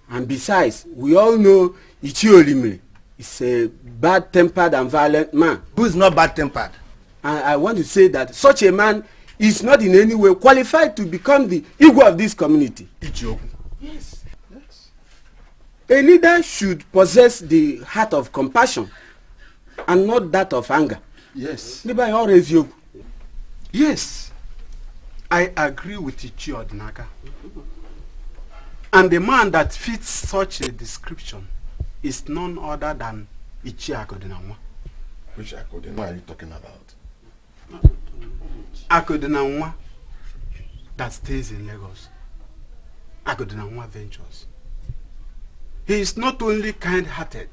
And besides, we all know Ichiorime is a bad-tempered and violent man. Who is not bad-tempered? And I want to say that such a man is not in any way qualified to become the Igwe of this community. Yes. A leader should possess the heart of compassion and not that of anger. Yes. Yes. Yes. I agree with Ichi Odinaka. And the man that fits such a description is none other than Ichi Akodinanwa. Which Akodinanwa are you talking about? Akodinanwa that stays in Lagos. Akodinanwa Ventures. He is not only kind-hearted,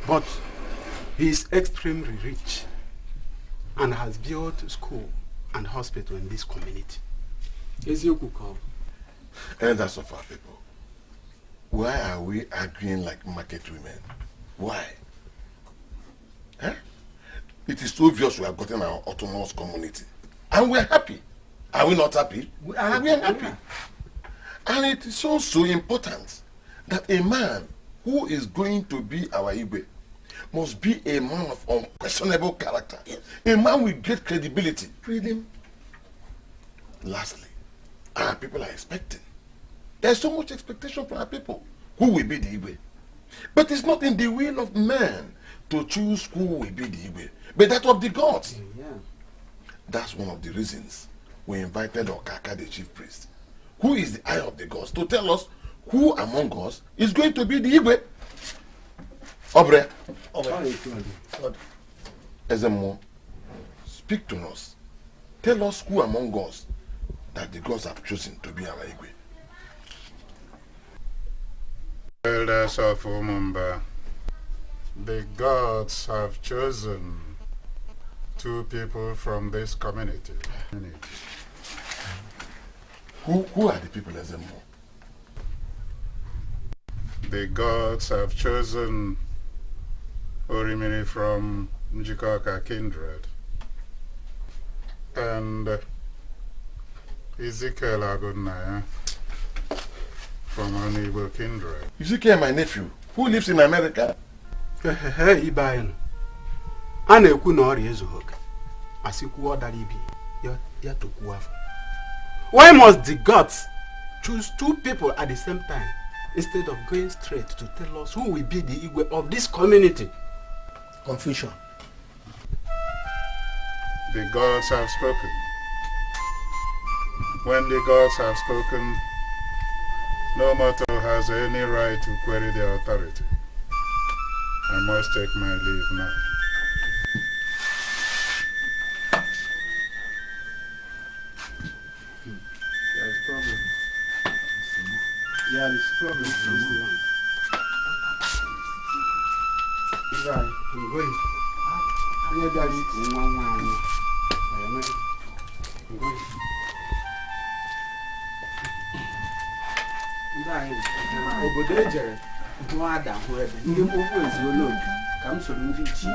but he is extremely rich and has built school and hospital in this community. Elders of our people, why are we arguing like market women? Why? Eh? It is obvious we have gotten our autonomous community. And we are happy. Are we not happy? We are happy. And it is also important that a man who is going to be our Igwe must be a man of unquestionable character. Yes. A man with great credibility. Freedom. Lastly, our people are expecting. There's so much expectation from our people. Who will be the Igwe? But it's not in the will of man to choose who will be the Igwe, but that of the gods. Yeah. That's one of the reasons we invited Okaka, the chief priest, who is the eye of the gods, to tell us who among us is going to be the Igwe. Obre. Ezemo, speak to us. Tell us who among us that the gods have chosen to be our Igwe. Elders of Umumba, the gods have chosen 2 people from this community. Who are the people, Ezemo? The gods have chosen Orimiri from Njikoka kindred and Ezekiel Agunaya from Anibo kindred. Ezekiel, my nephew, who lives in America? Hey, Ibayan. I know who know is hook. As you go that you to why must the gods choose 2 people at the same time instead of going straight to tell us who will be the Igwe of this community? Confusion. The gods have spoken. When the gods have spoken, no mortal has any right to query their authority. I must take my leave now. There's a problem. Yeah, there's a problem. Right, I'm going. I'm going. Obodo ejere hụ ada hụ ebe ndị mkpụkpụ ezuola obi ka m soro ndị ichie.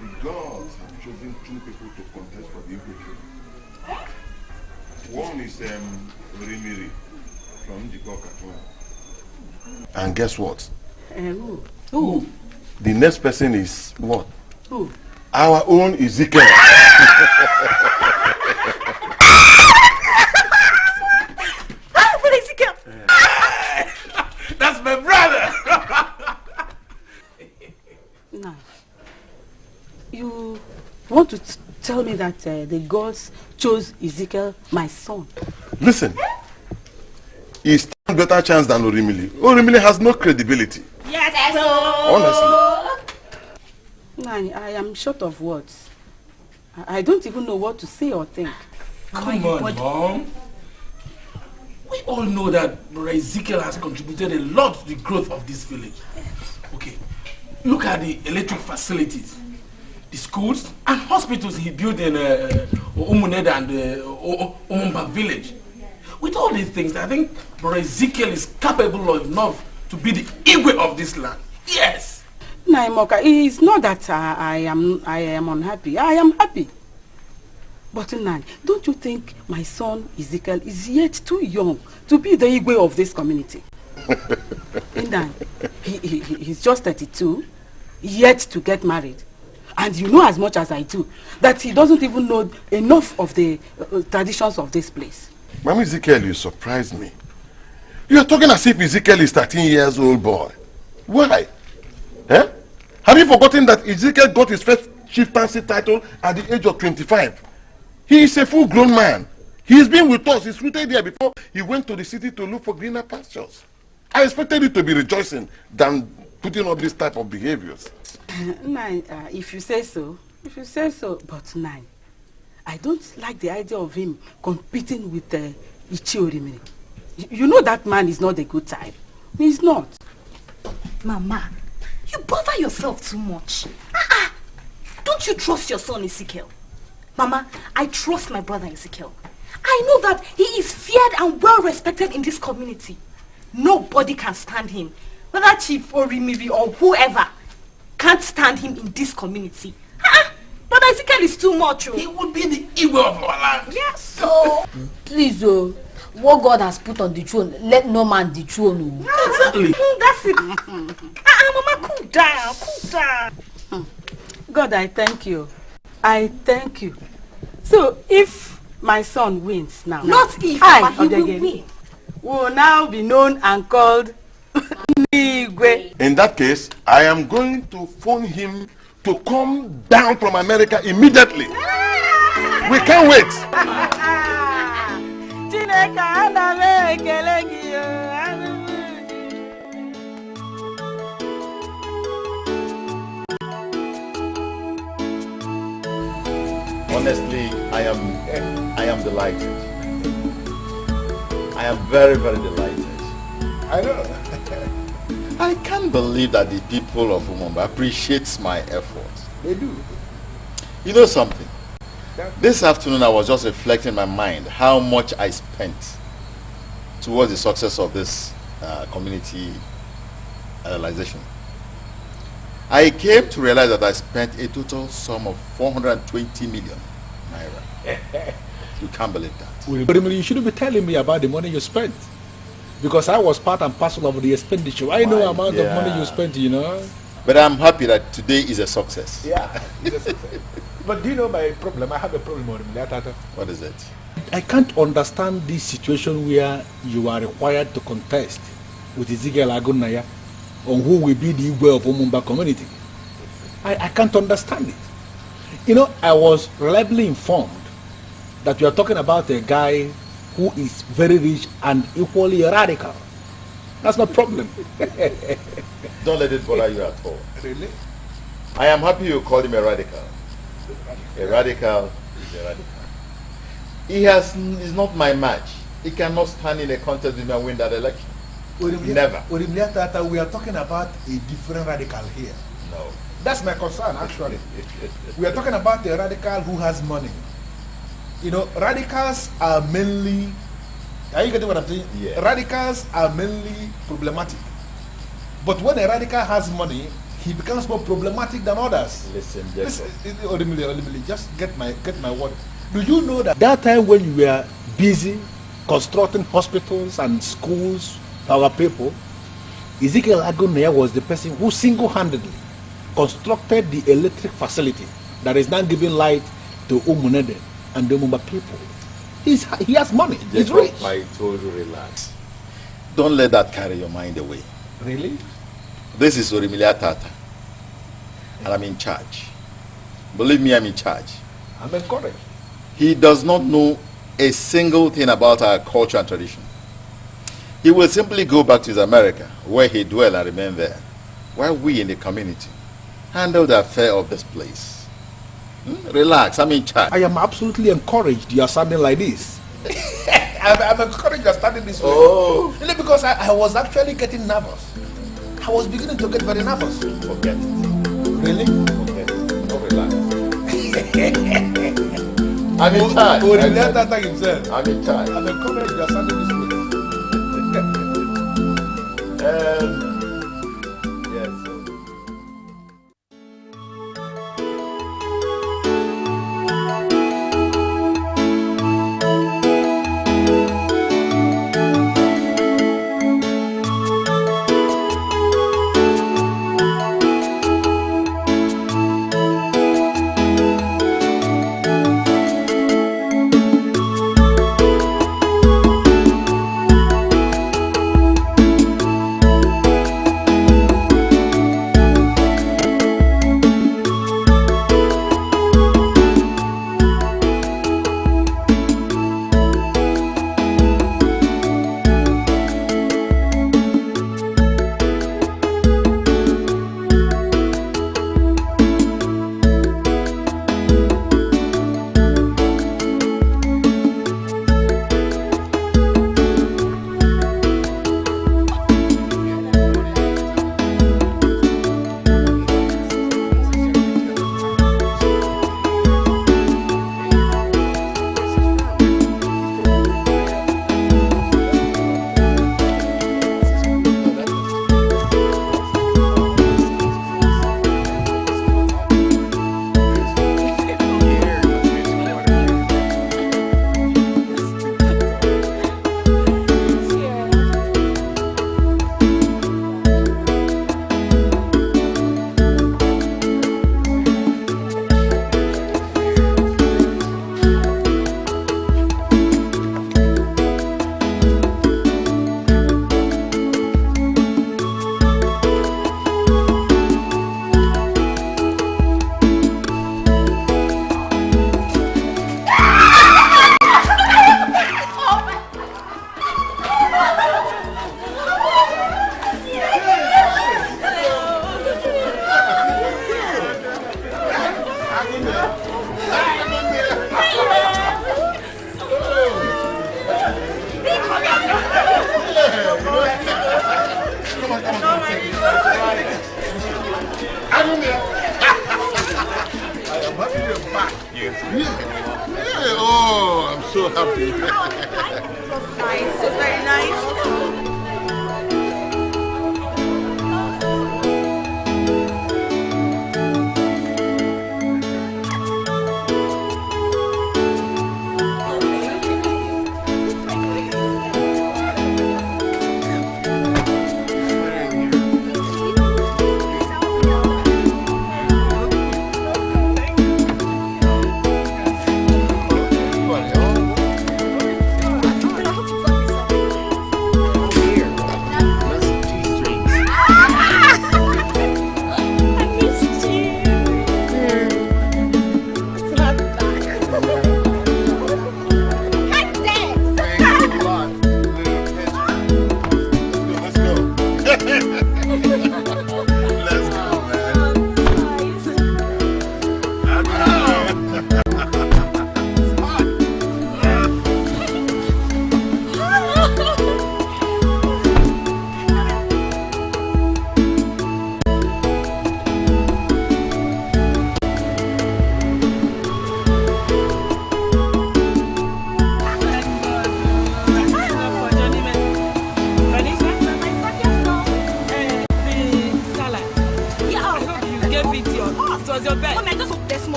The gods have chosen 2 people to contest for the Igwe throne. One is Rimiri from Njikoka. And guess what? Who? The next person is what? Who? Our own Ezekiel. Ezekiel. That's my brother. Now, you want to tell me that the gods chose Ezekiel, my son. Listen, he stands better chance than Orimili. Orimili has no credibility. Yes, sir. Honestly. Nani, I am short of words. I don't even know what to say or think. Come on, Mom. We all know that Ezekiel has contributed a lot to the growth of this village. Okay, look at the electric facilities, the schools and hospitals he built in Umuneda and Umumba village. With all these things, I think Ezekiel is capable enough to be the Igwe of this land. Yes. Naimoka, it's not that I am unhappy. I am happy. But Nan, don't you think my son Ezekiel is yet too young to be the Igwe of this community? Nan, he's just 32, yet to get married. And you know as much as I do, that he doesn't even know enough of the traditions of this place. Mama Ezekiel, you surprised me. You are talking as if Ezekiel is 13 years old boy. Why? Eh? Have you forgotten that Ezekiel got his first chieftaincy title at the age of 25? He is a full-grown man. He's been with us. He's rooted here before he went to the city to look for greener pastures. I expected you to be rejoicing than putting up this type of behaviors. Nine, if you say so. But Nine, I don't like the idea of him competing with Ichiorimiri. You know that man is not a good type. He's not. Mama, you bother yourself too much. Don't you trust your son Ezekiel? Mama, I trust my brother Ezekiel. I know that he is feared and well respected in this community. Nobody can stand him. Whether Chief or Rimiri or whoever can't stand him in this community. Brother Ezekiel is too much. He would be the evil of our land. Yes. So, please, what God has put on the throne, let no man dethrone. Exactly. That's it. Mama, cool down. God, I thank you. I thank you. So, if my son wins now, not if, but he will win, will now be known and called Igwe. In that case, I am going to phone him to come down from America immediately. We can't wait. Honestly, I am delighted. I am very, very delighted. I know. I can't believe that the people of Umumba appreciates my efforts. They do. You know something? This afternoon I was just reflecting in my mind how much I spent towards the success of this community realization. I came to realize that I spent a total sum of 420 million naira. You can't believe that. Well, you shouldn't be telling me about the money you spent. Because I was part and parcel of the expenditure. I know the amount of money you spent, you know. But I'm happy that today is a success. Yeah, it's a success. But do you know my problem? I have a problem with Tata. What is it? I can't understand this situation where you are required to contest with Ezekiel Agunaya on who will be the Igwe of Umumba community. I can't understand it. You know, I was reliably informed that you are talking about a guy who is very rich and equally radical. That's no problem. Don't let it bother you at all. Really? I am happy you called him a radical. A radical is a radical. He's not my match. He cannot stand in a contest with me and win that election. Never. We are talking about a different radical here. No. That's my concern, actually. We are talking about a radical who has money. You know, radicals are mainly, are you getting what I'm saying? Yeah. Radicals are mainly problematic. But when a radical has money, he becomes more problematic than others. Listen, just get my word. Do you know that time when you were busy constructing hospitals and schools for our people, Ezekiel Agunaya was the person who single-handedly constructed the electric facility that is now giving light to Umunede and the Umumba people. He has money. He's rich. I told you, relax. Don't let that carry your mind away. Really? This is Orimilia Tata, and I'm in charge. Believe me, I'm in charge. I'm encouraged. he does not know a single thing about our culture and tradition. He will simply go back to his America, where he dwell and remain there, while we in the community handle the affair of this place. Relax, I'm in charge. I am absolutely encouraged you are standing like this. I'm encouraged you are standing this way. Oh. Really, because I was actually getting nervous. I was beginning to get very nervous. Forget it. Really? Forget it. Don't relax. I'm in charge. Oh, he let that thing himself. I'm in charge. I'm encouraged you are standing this way. Yes. Oh, I'm so happy. Nice. So very nice.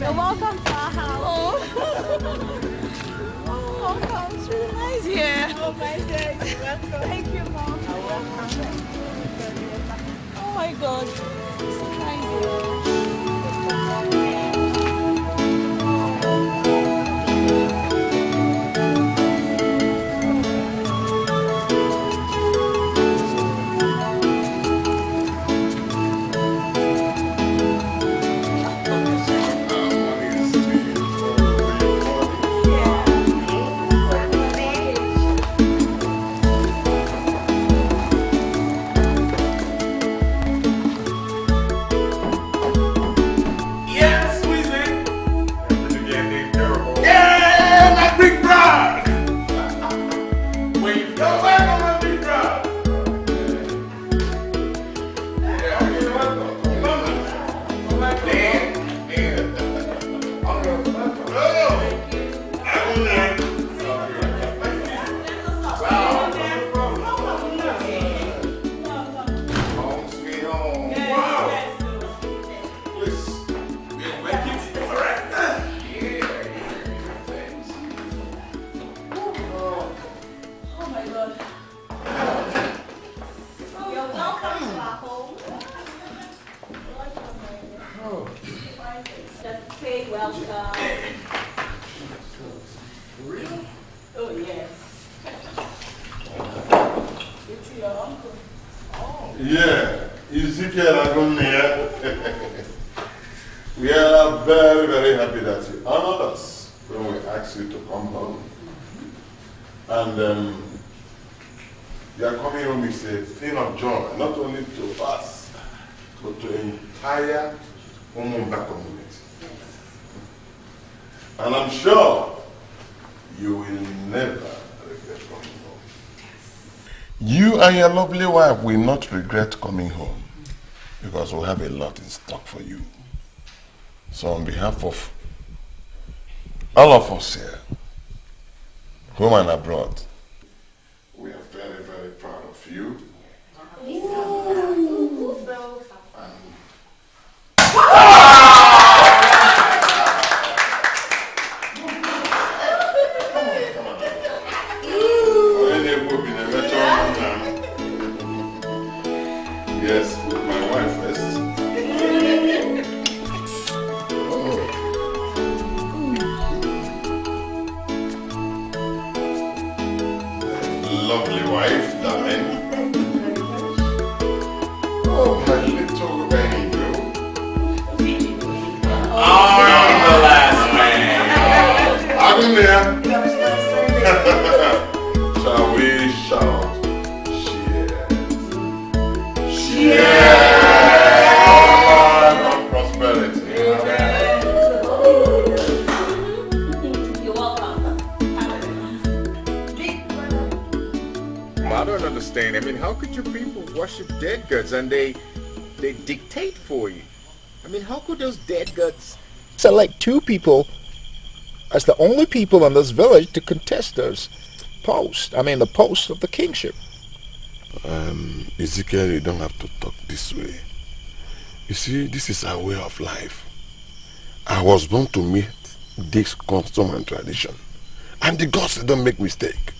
You're welcome to our house. Oh, welcome. It's really nice here. Oh, my dear. You're welcome. Thank you, Mom. You're welcome. Oh, my God. It's so nice here. Yeah, Ezekiel Agunia. We are very, very happy that you honored us when we asked you to come home. And your coming home is a thing of joy, not only to us, but to the entire Umumba community. And I'm sure you will never regret coming home. You and your lovely wife will not regret coming home because we'll have a lot in stock for you. So on behalf of all of us here, home and abroad, we are very, very proud of you. Yes, with my wife first. Lovely wife, darling. Oh, my little angel. I'm the last man. I'm there. Shall we shout? I don't understand. I mean, how could you people worship dead gods and they dictate for you? I mean, how could those dead gods select two people as the only people in this village to contest those posts? I mean, the post of the kingship. Ezekiel, you don't have to talk this way. You see, this is our way of life. I was born to meet this custom and tradition. And the gods, they don't make mistake.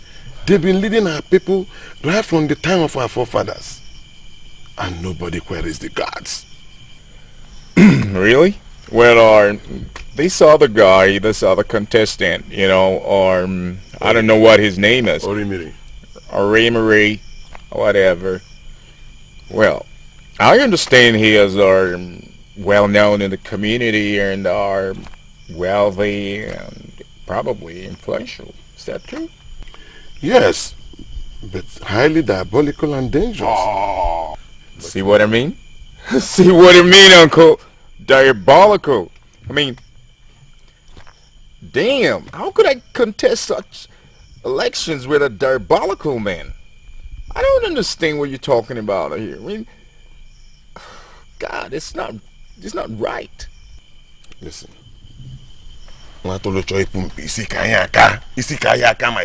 They've been leading our people right from the time of our forefathers. And nobody queries the gods. Really? Well, this other guy, this other contestant, you know, or I don't know what his name is. Orimiri. Orimiri, whatever. Well, I understand he is well known in the community and are wealthy and probably influential. Is that true? Yes, but highly diabolical and dangerous. Oh, see what I mean? See what I mean, Uncle? Diabolical. I mean, damn, how could I contest such elections with a diabolical man? I don't understand what you're talking about here. I mean, God, it's not right. Listen. My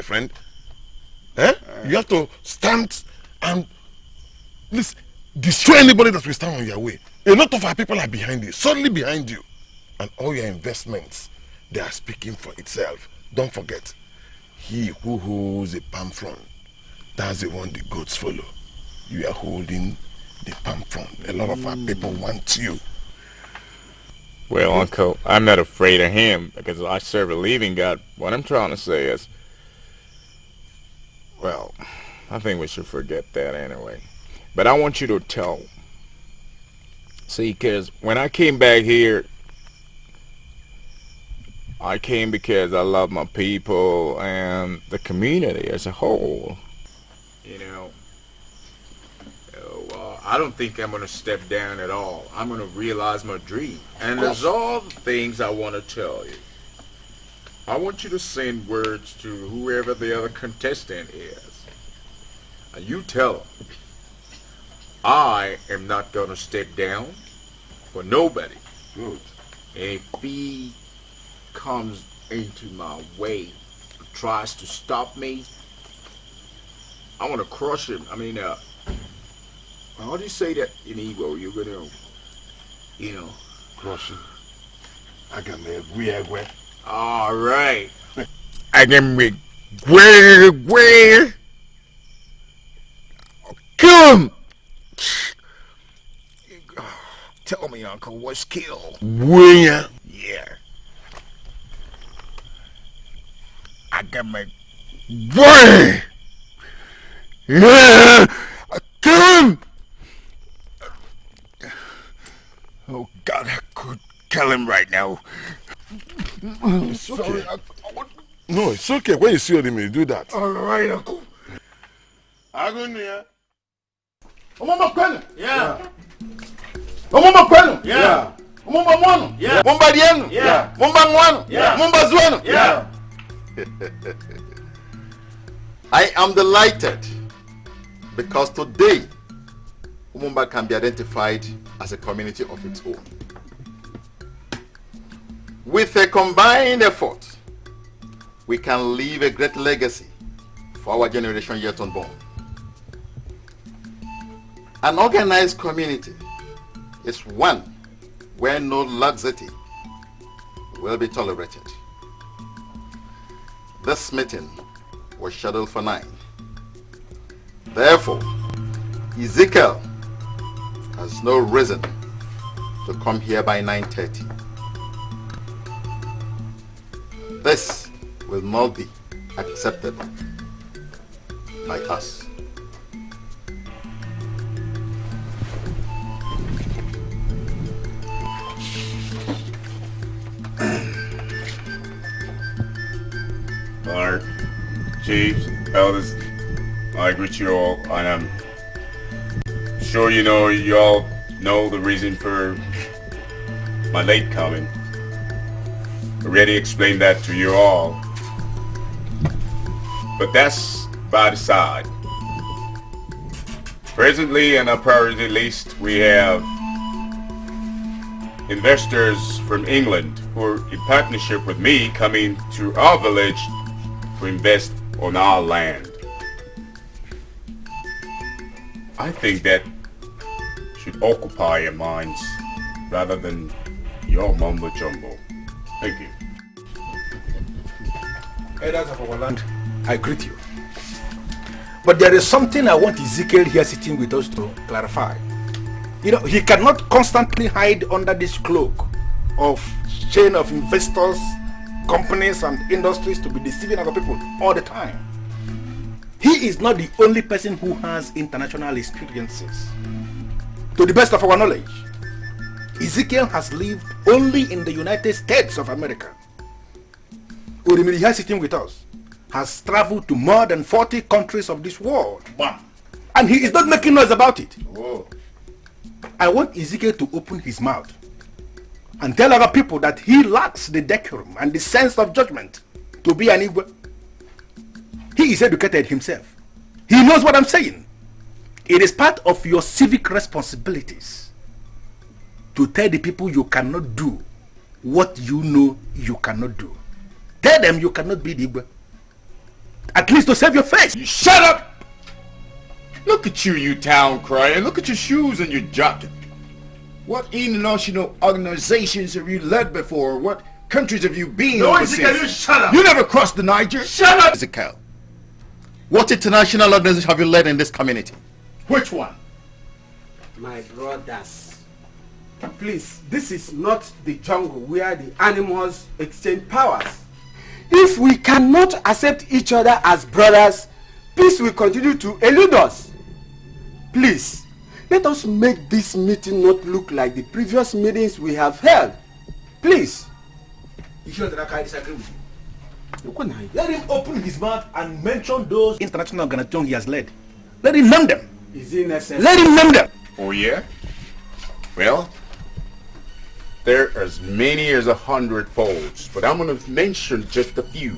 friend. Eh? You have to stand and listen, destroy anybody that will stand on your way. A lot of our people are behind you, solely behind you. and all your investments, they are speaking for itself. Don't forget, he who holds the palm frond, that's the one the goats follow. You are holding the palm frond. A lot of our people want you. Well, Uncle, I'm not afraid of him because I serve a living God. What I'm trying to say is, well, I think we should forget that anyway. But I want you to tell. See, because when I came back here, I came because I love my people and the community as a whole. You know, I don't think I'm going to step down at all. I'm going to realize my dream. And there's all the things I want to tell you. I want you to send words to whoever the other contestant is. And you tell them, I am not going to step down for nobody. Good. And if he comes into my way, tries to stop me, I want to crush him. I mean, how do you say that in Igbo? You're gonna, you know, crush him. I can make where. All right. I can make where. Kill him. Tell me, Uncle, what's kill? Where? Yeah. I can make where. Yeah. Kill him. Oh God, I could kill him right now. It's okay. No, it's okay. When you see him, you do that. All right, Uncle. Agunia. Omama kwenu? Yeah. Omama kwenu? Yeah. Omama mwanu? Yeah. Mumba dienu? Yeah. Mumba mwanu? Yeah. Mumba zwenu? Yeah. I am delighted because today Umumba can be identified as a community of its own. With a combined effort, we can leave a great legacy for our generation yet unborn. An organized community is one where no laxity will be tolerated. This meeting was scheduled for 9. Therefore, Ezekiel has no reason to come here by 9:30. This will not be accepted by us. Alright, chiefs, elders, I greet you all, and I'm sure you all know the reason for my late coming. I already explained that to you all. But that's by the side. Presently, in our priority list, we have investors from England who are in partnership with me coming to our village to invest on our land. I think that should occupy your minds rather than your mumbo jumbo. Thank you. Elders of our land, I greet you. But there is something I want Ezekiel here sitting with us to clarify. You know, he cannot constantly hide under this cloak of chain of investors, companies and industries to be deceiving other people all the time. He is not the only person who has international experiences. To the best of our knowledge, Ezekiel has lived only in the United States of America. Urimiri here sitting with us has traveled to more than 40 countries of this world. Bam. And he is not making noise about it. Whoa. I want Ezekiel to open his mouth and tell other people that he lacks the decorum and the sense of judgment to be an Igbo. He is educated himself. He knows what I'm saying. It is part of your civic responsibilities to tell the people you cannot do what you know you cannot do. Tell them you cannot be the Igbo. At least to save your face. You shut up! Look at you, you town crier. Look at your shoes and your jacket. What international organizations have you led before? What countries have you been No, overseas? Ezekiel, you shut up! You never crossed the Niger? Shut up! Ezekiel, what international organization have you led in this community? Which one? My brothers, please, this is not the jungle where the animals exchange powers. If we cannot accept each other as brothers, peace will continue to elude us. Please, let us make this meeting not look like the previous meetings we have held. Please. You sure that I disagree with you? Let him open his mouth and mention those international organizations he has led. Let him name them. Is it necessary? Let him name them. Oh yeah? Well, there are as many as 100 folds, but I'm going to mention just a few.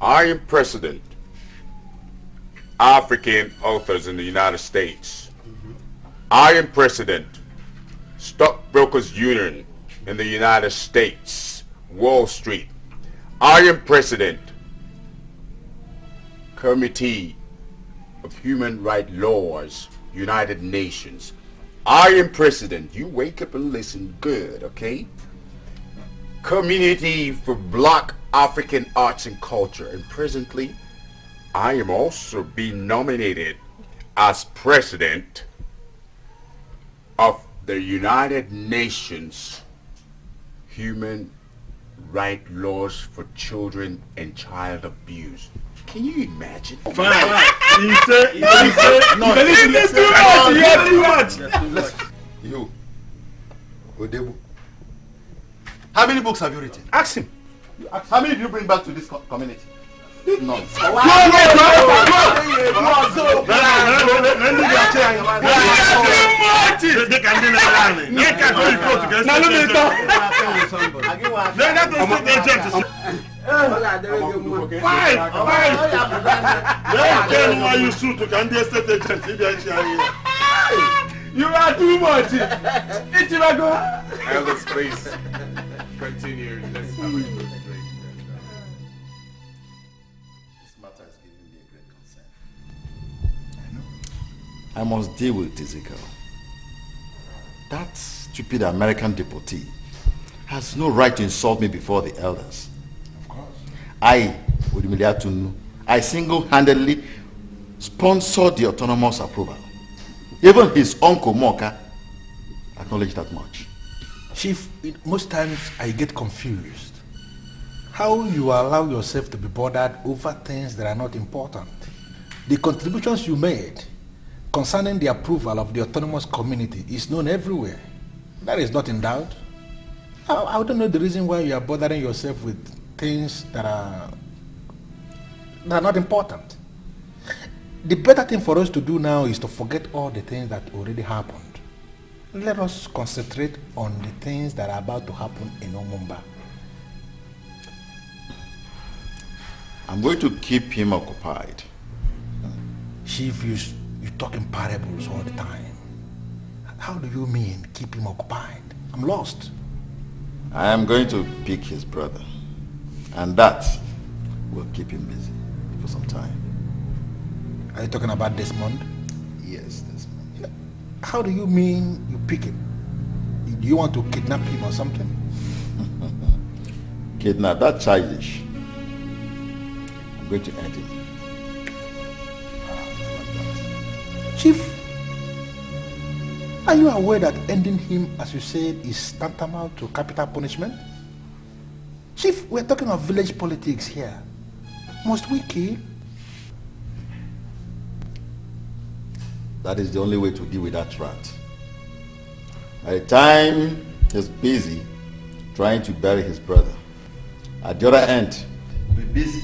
I am President, African Authors in the United States. I am President, Stockbrokers Union in the United States, Wall Street. I am President, Committee of Human Rights Laws, United Nations. I am President. You wake up and listen good, okay? Community for Black African Arts and Culture. And presently, I am also being nominated as President of the United Nations Human Rights Laws for Children and Child Abuse. Can you imagine? Fine. He said, no. This is too much. Too much. You, Odebu, how many books have you written? Ask him. How many do you bring back to this community? None. You are too much. Elders, please continue. Let's have a good drink. This matter is giving me a great concern. I must deal with Ezekiel. That stupid American devotee has no right to insult me before the elders. Of course. I single-handedly sponsored the autonomous approval. Even his uncle Moka acknowledged that much. Chief, most times I get confused. How you allow yourself to be bothered over things that are not important. The contributions you made concerning the approval of the autonomous community is known everywhere. That is not in doubt. I don't know the reason why you are bothering yourself with things that are not important. The better thing for us to do now is to forget all the things that already happened. Let us concentrate on the things that are about to happen in Omumba. I'm going to keep him occupied. Chief, you talk in parables all the time. How do you mean keep him occupied? I'm lost. I am going to pick his brother, and that will keep him busy for some time. Are you talking about Desmond? Yes, Desmond. How do you mean you pick him? Do you want to kidnap him or something? Kidnap? That's childish. I'm going to end him. Chief, are you aware that ending him, as you said, is tantamount to capital punishment? Chief, we're talking of village politics here. Must we kill? That is the only way to deal with that rat. By the time he's busy trying to bury his brother, at the other end, we'll be busy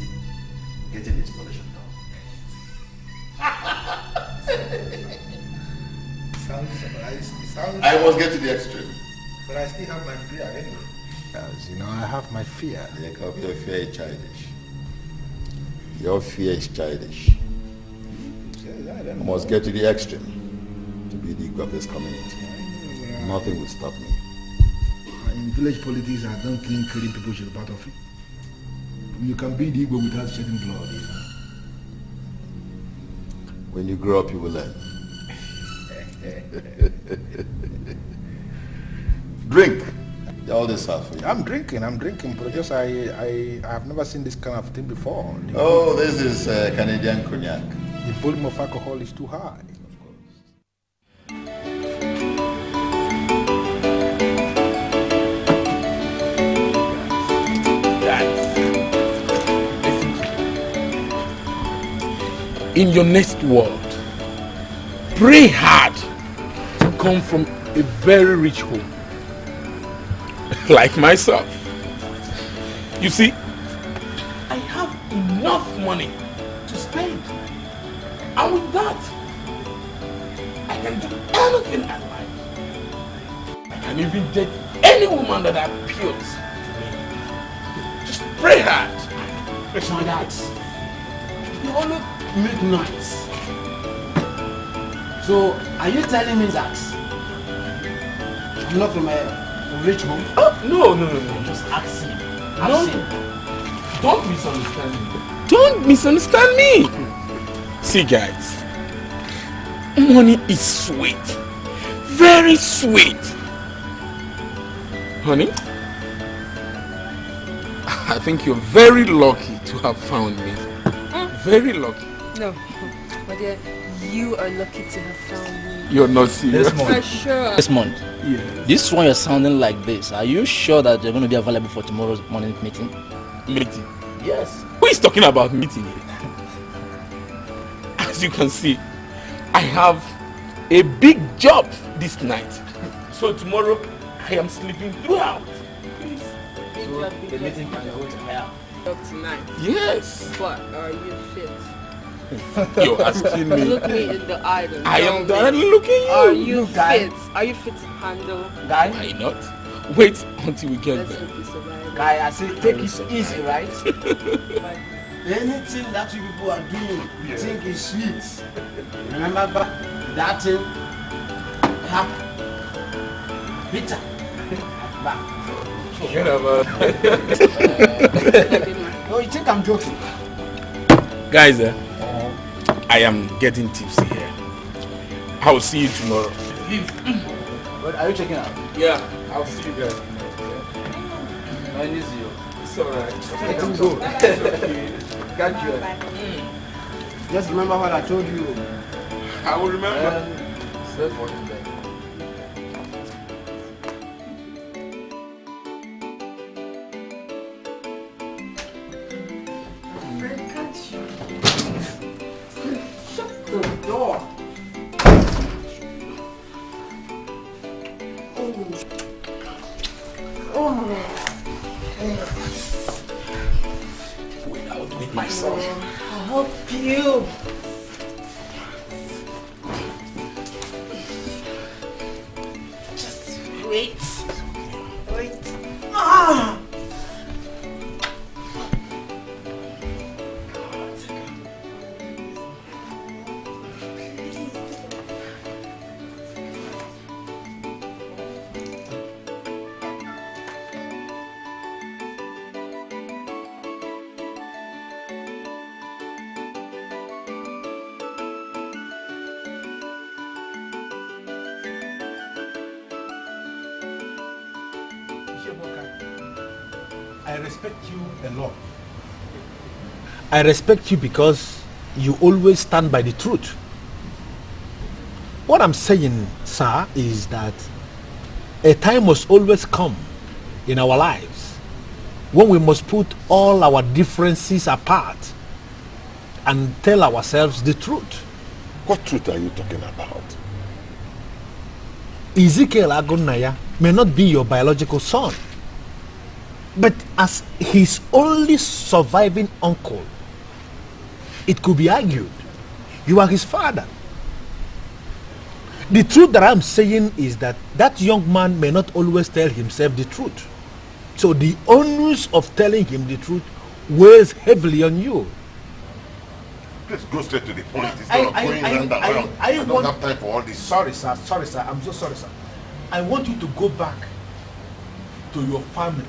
getting his installation done. I must get to the extreme. But I still have my fear anyway. As you know, I have my fear. Jacob, your fear is childish. Your fear is childish. I must get to the extreme to be the equal of this community. Nothing will stop me. In village politics, I don't think killing people should be part of it. You can be the Igbo without shedding blood. You know? When you grow up, you will learn. Drink. All this stuff for you. I'm drinking, but just I have never seen this kind of thing before. Oh, this is Canadian cognac. The volume of alcohol is too high. In your next world, pray hard to come from a very rich home, like myself. You see, I have enough money to spend, and with that, I can do anything I like. I can even date any woman that appeals to me. Just pray hard. My dad, you always make noise. So, are you telling me that I'm not from a rich home? Oh, no. Just asking. Don't misunderstand me. Don't misunderstand me. See, guys, money is sweet. Very sweet. Honey, I think you're very lucky to have found me. Very lucky. No, my dear, you are lucky to have found me. You're not serious. For sure. This month. Yeah. This one you're sounding like this. Are you sure that you're going to be available for tomorrow's morning meeting? Meeting? Yes. Who is talking about meeting? As you can see, I have a big job this night. So tomorrow, I am sleeping throughout. Please. So the meeting can go to hell. Tonight. Yes. But are you fit? You're asking me. Look me in the eye. I am directly looking at you. Are you Look, guy. fit? Are you fit to handle? Guy? Why not? Wait until we get there. Guy, I say take it easy, right? Anything that you people are doing, you think is sweet. Remember that thing have bitter. Forget about it. No, you think I'm joking? Guys, I am getting tipsy here. I will see you tomorrow. But are you checking out? Yeah, I'll see you guys. I miss you. It's alright. Let him go. Got you. Just remember what I told you. I will remember. Stay for him then. Myself. I'll help you. Just wait. Wait. Ah! I respect you a lot. I respect you because you always stand by the truth. What I'm saying, sir, is that a time must always come in our lives when we must put all our differences apart and tell ourselves the truth. What truth are you talking about? Ezekiel Agunaya may not be your biological son, but as his only surviving uncle, it could be argued you are his father. The truth that I'm saying is that that young man may not always tell himself the truth. So the onus of telling him the truth weighs heavily on you. Let's go straight to the point instead of going round and round. I don't have time for all this. Sorry, sir. I'm so sorry, sir. I want you to go back to your family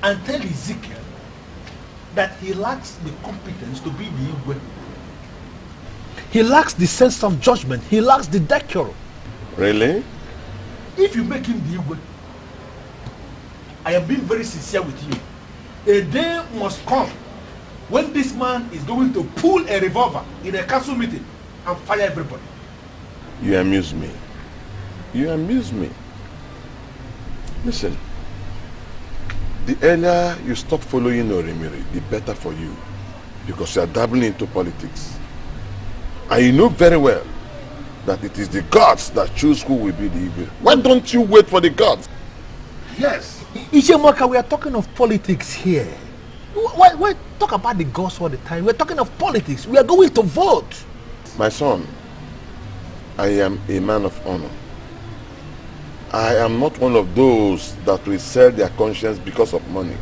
and tell Ezekiel that he lacks the competence to be the Igwe. He lacks the sense of judgment. He lacks the decorum. Really? If you make him the Igwe, I am being very sincere with you. A day must come when this man is going to pull a revolver in a council meeting and fire everybody. You amuse me. You amuse me. Listen, the earlier you stop following Orimiri, the better for you. Because you are dabbling into politics. And you know very well that it is the gods that choose who will be the evil. Why don't you wait for the gods? Yes. Ishemoka, we are talking of politics here. Why talk about the gods all the time? We're talking of politics. We are going to vote. My son, I am a man of honor. I am not one of those that will sell their conscience because of money.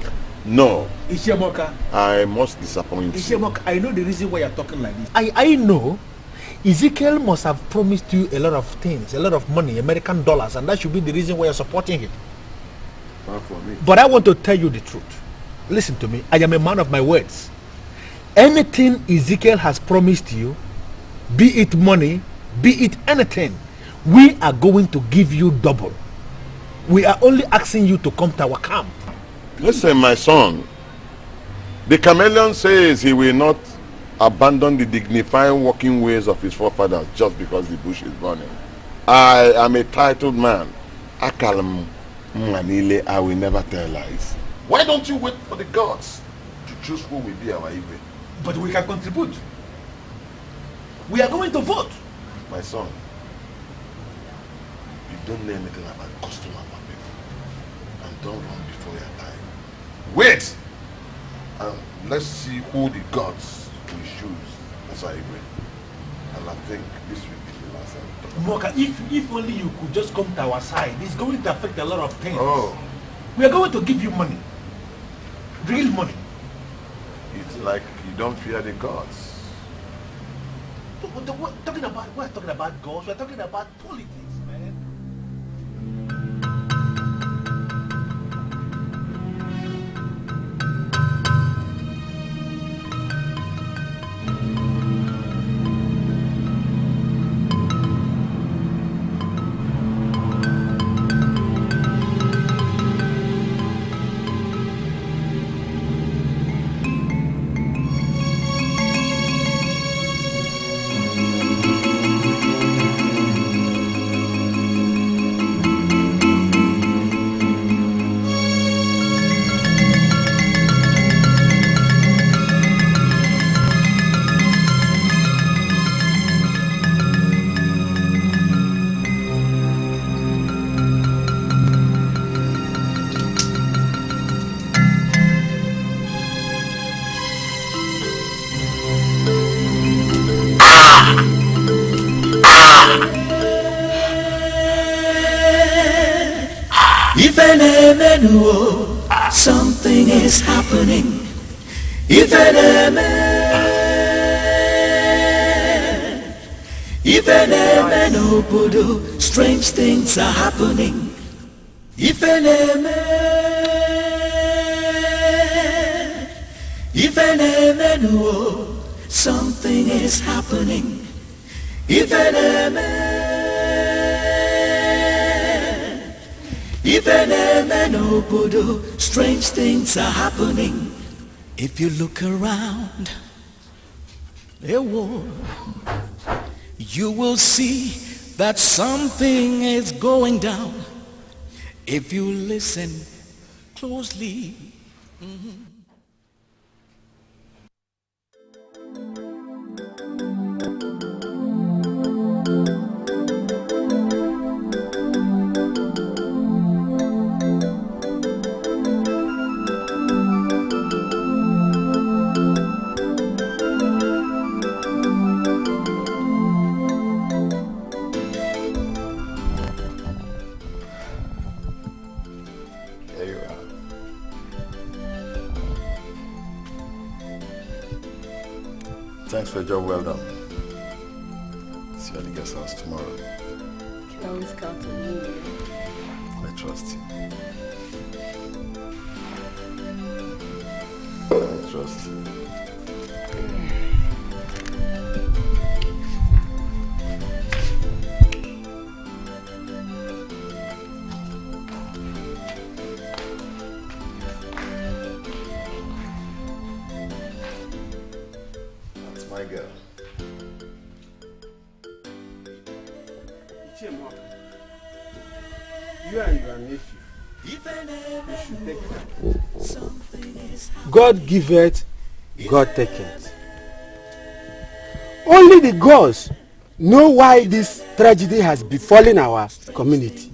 No. Ishemoka. I must disappoint you. Ishemoka, I know the reason why you're talking like this. I know Ezekiel must have promised you a lot of things, a lot of money, American dollars, and that should be the reason why you're supporting him. Not for me. But I want to tell you the truth. Listen to me. I am a man of my words. Anything Ezekiel has promised you, be it money, be it anything, we are going to give you double. We are only asking you to come to our camp. Listen, my son. The chameleon says he will not abandon the dignified working ways of his forefathers just because the bush is burning. I am a titled man. Akalam Manile, I will never tell lies. Why don't you wait for the gods to choose who will be our evil? But we can contribute. We are going to vote. My son, you don't know anything about custom of our people. And don't run before your time. Wait! And let's see who the gods will choose as our evil. And I think this will be the last time. Moka, if only you could just come to our side, it's going to affect a lot of things. Oh. We are going to give you money. Real money. It's like you don't fear the gods. We're talking about gods, we're talking about politics, man. Something is happening. If an obodo, strange things are happening. If an something is happening. If an obodo, strange things are happening. If you look around the world, you will see that something is going down. If you listen closely. Thanks for a job well done. See you at the guest house tomorrow. You can always count on me. I trust you. I trust you. You and your nephew, you should take time. God giveth, God taketh. Only the gods know why this tragedy has befallen our community.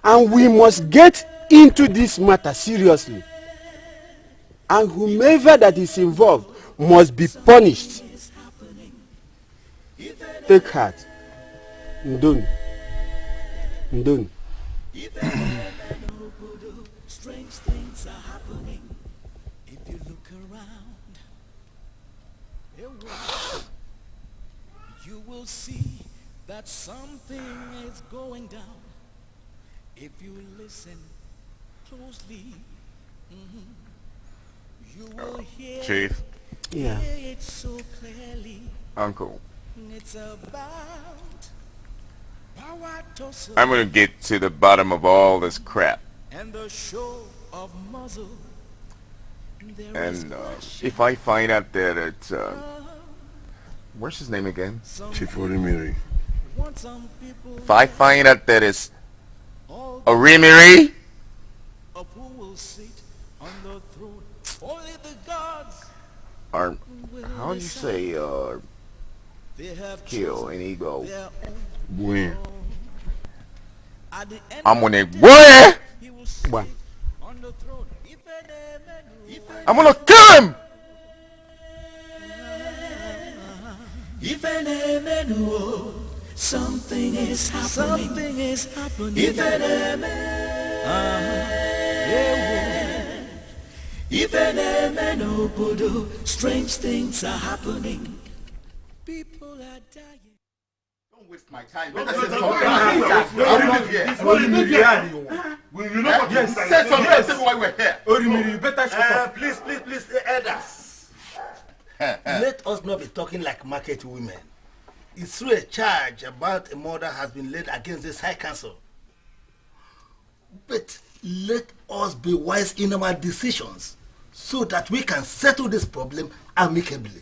And we must get into this matter seriously. And whomever that is involved must be punished. Take heart. Ndoni. Ndoni. Strange things are happening. If you look around the world, you will see that something is going down. If you listen closely, you will hear Chief. Yeah. it so clearly. Uncle. It's about power tussle I'm gonna get to the bottom of all this crap. and the show of muzzle. And if I find out that it's what's his name again? Chief Orimiri. If I find out that it's Orimiri, Of who will sit on the throne? Only the gods. or how do you say They have kill and he go? When? I'm gonna what? What? I'm gonna kill him. Something is happening. Something is happening. Strange things are happening. People are dying. Don't waste my time. No, Say no, something why we're here. Orimiri, you better shut up. Please, elders. Let us not be talking like market women. It's through a charge about a murder has been laid against this high council. But let us be wise in our decisions so that we can settle this problem amicably.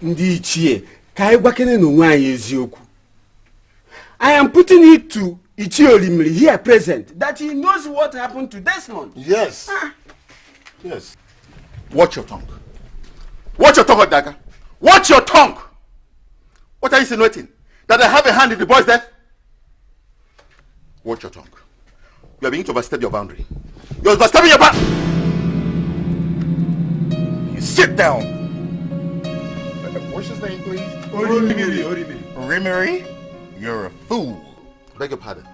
Ndi Ichie, ka anyị gwakene n'onwe anyị eziokwu. I am putting it to Ichie Orimiri here present that he knows what happened to Desmond. Yes. Yes. Watch your tongue. Watch your tongue, Odaga. Watch your tongue. What are you insinuating? That I have a hand in the boy's death? Watch your tongue. You are beginning to overstep your boundary. You are overstepping your boundary. You sit down. What's his name, please? Orimiri. You're a fool. Beg your pardon.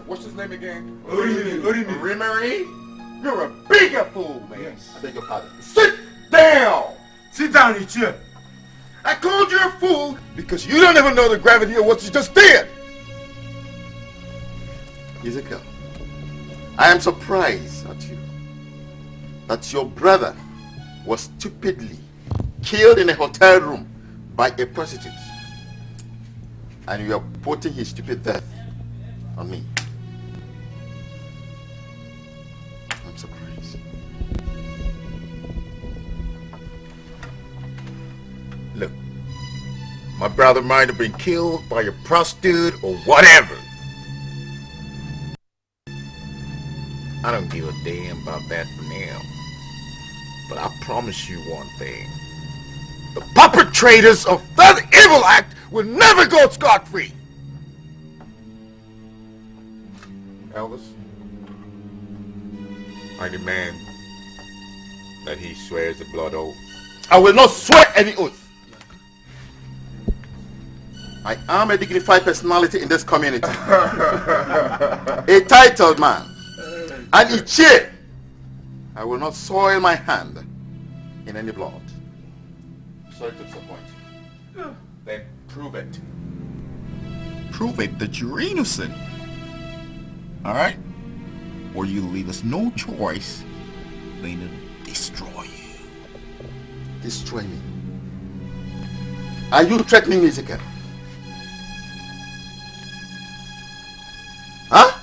What's his name again? Orimiri. You're a bigger fool, man. Yes. I beg your pardon. Sit down. Sit down, Ichie. I called you a fool because you don't even know the gravity of what you just did. Ezekiel, I am surprised at you. That your brother was stupidly killed in a hotel room by a prostitute. And you are putting his stupid death on me. I'm surprised. Look, my brother might have been killed by a prostitute or whatever. I don't give a damn about that for now. But I promise you one thing. The perpetrators of that evil act will never go scot-free. Elvis, I demand that he swears a blood oath. I will not swear any oath. I am a dignified personality in this community. A titled man. And Ichie. I will not soil my hand in any blood. Sorry to disappoint you. Then prove it. Prove it that you're innocent. Alright? Or you leave us no choice than to destroy you. Destroy me. Are you threatening me, Ezekiel? Huh?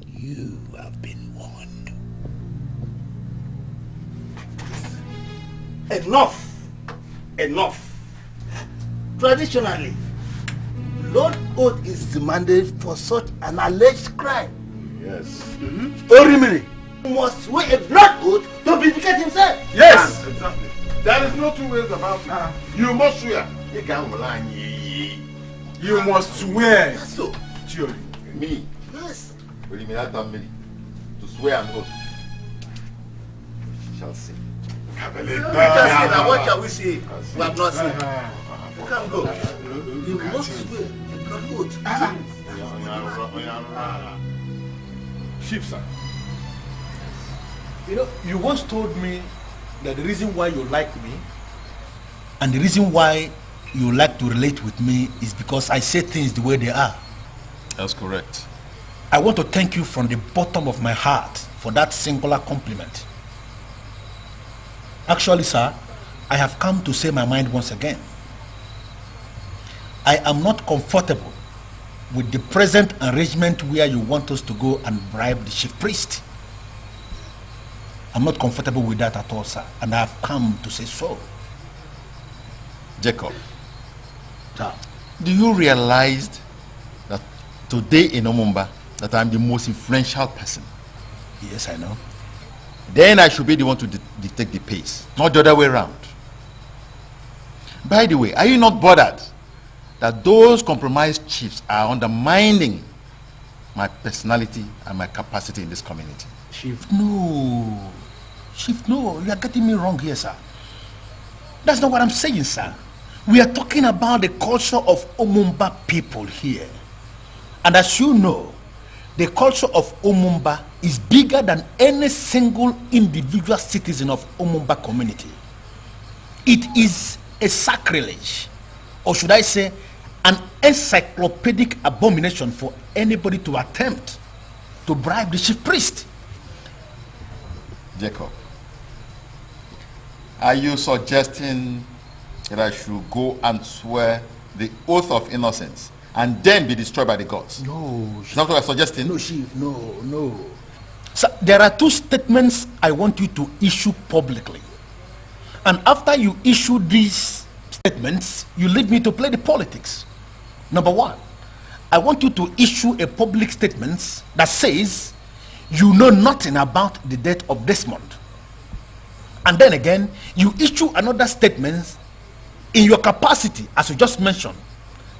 You have been warned. Enough! enough. Traditionally, blood oath is demanded for such an alleged crime. Yes. Orimiri must swear a blood oath to vindicate himself. Yes, exactly. There is no two ways about it. You must swear. You must swear. So, Theory. Me? Yes. To swear an oath. Shall see. What shall we say? We have not seen. You can't go. You must swear a blood oath. Chief, sir. You know, you once told me that the reason why you like me and the reason why you like to relate with me is because I say things the way they are. That's correct. I want to thank you from the bottom of my heart for that singular compliment. Actually, sir, I have come to say my mind once again. I am not comfortable with the present arrangement where you want us to go and bribe the chief priest. I'm not comfortable with that at all, sir, and I have come to say so. Jacob, sir, do you realize that today in Omumba that I'm the most influential person? Yes, I know. Then I should be the one to dictate the pace, not the other way around. By the way, are you not bothered that those compromised chiefs are undermining my personality and my capacity in this community? Chief, no. Chief, no. You are getting me wrong here, sir. That's not what I'm saying, sir. We are talking about the culture of Omumba people here. And as you know, the culture of Omumba is bigger than any single individual citizen of Omumba community. It is a sacrilege, or should I say, an encyclopedic abomination for anybody to attempt to bribe the chief priest. Jacob, are you suggesting that I should go and swear the oath of innocence and then be destroyed by the gods? No. Is that what I'm suggesting? No, Chief, no. So there are two statements I want you to issue publicly. And after you issue these statements, you leave me to play the politics. Number one, I want you to issue a public statement that says you know nothing about the death of Desmond. And then again, you issue another statement in your capacity, as you just mentioned,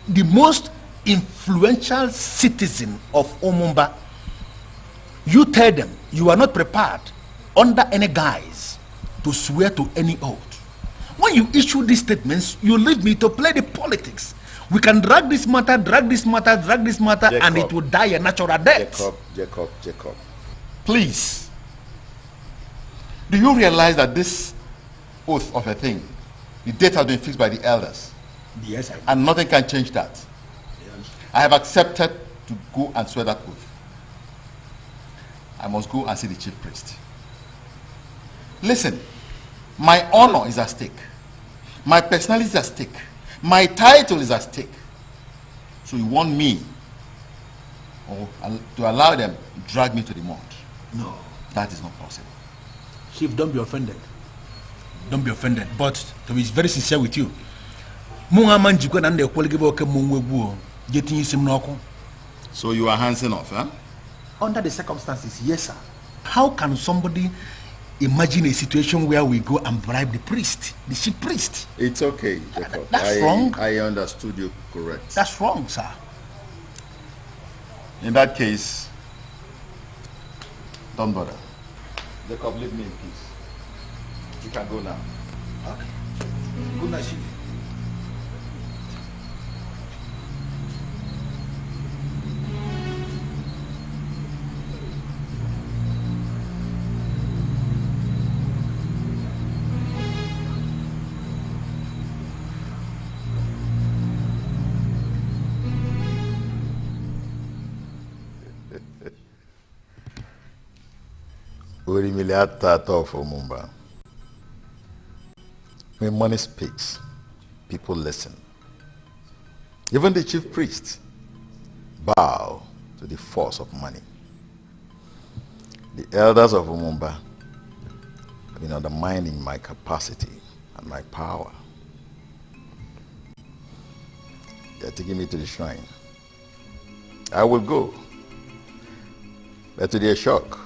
the most influential citizen of Omumba. You tell them you are not prepared under any guise to swear to any oath. When you issue these statements, you leave me to play the politics. We can drag this matter, Jacob, and it will die a natural death. Jacob. Please. Do you realize that this oath of a thing, the date has been fixed by the elders? Yes, I do. And nothing can change that. Yes. I have accepted to go and swear that oath. I must go and see the chief priest. Listen, my honor is at stake. My personality is at stake. My title is at stake. So you want me to allow them to drag me to the mud? No. That is not possible. Chief, don't be offended. Don't be offended. But to be very sincere with you, so you are handsing off, huh? Under the circumstances, yes, sir. How can somebody imagine a situation where we go and bribe the priest, the chief priest? It's okay, Jacob. That's wrong. I understood you correct. That's wrong, sir. In that case, don't bother. Jacob, leave me in peace. You can go now. Okay. Good night, Chief. Of Omumba. When money speaks, people listen. Even the chief priest bow to the force of money. The elders of Omumba have been undermining my capacity and my power. They are taking me to the shrine. I will go. But to their shock,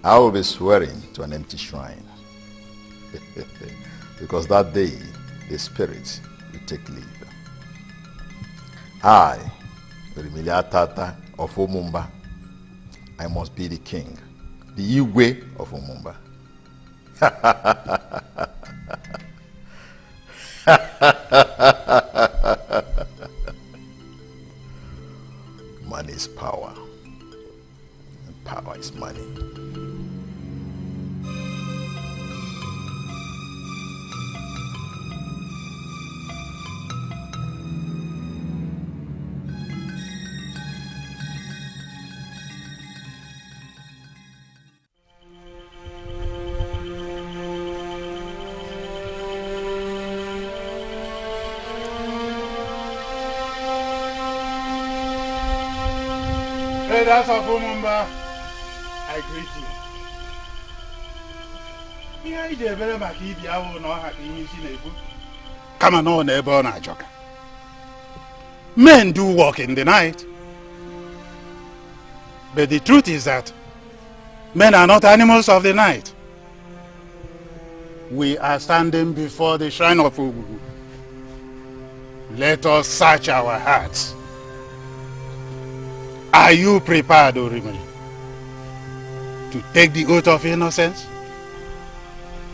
I will be swearing to an empty shrine. Because that day, the spirit will take leave. I, Rimili Tata of Umumba, I must be the king, the Igwe of Umumba. Money is power, and power is money. Traders of Umumba, I greet you. Here is a very maki biawo no happy in Sinebu. Come on, neighbor na joka. Men do walk in the night. But the truth is that men are not animals of the night. We are standing before the shrine of Ugezu. Let us search our hearts. Are you prepared, Orimiri, to take the oath of innocence?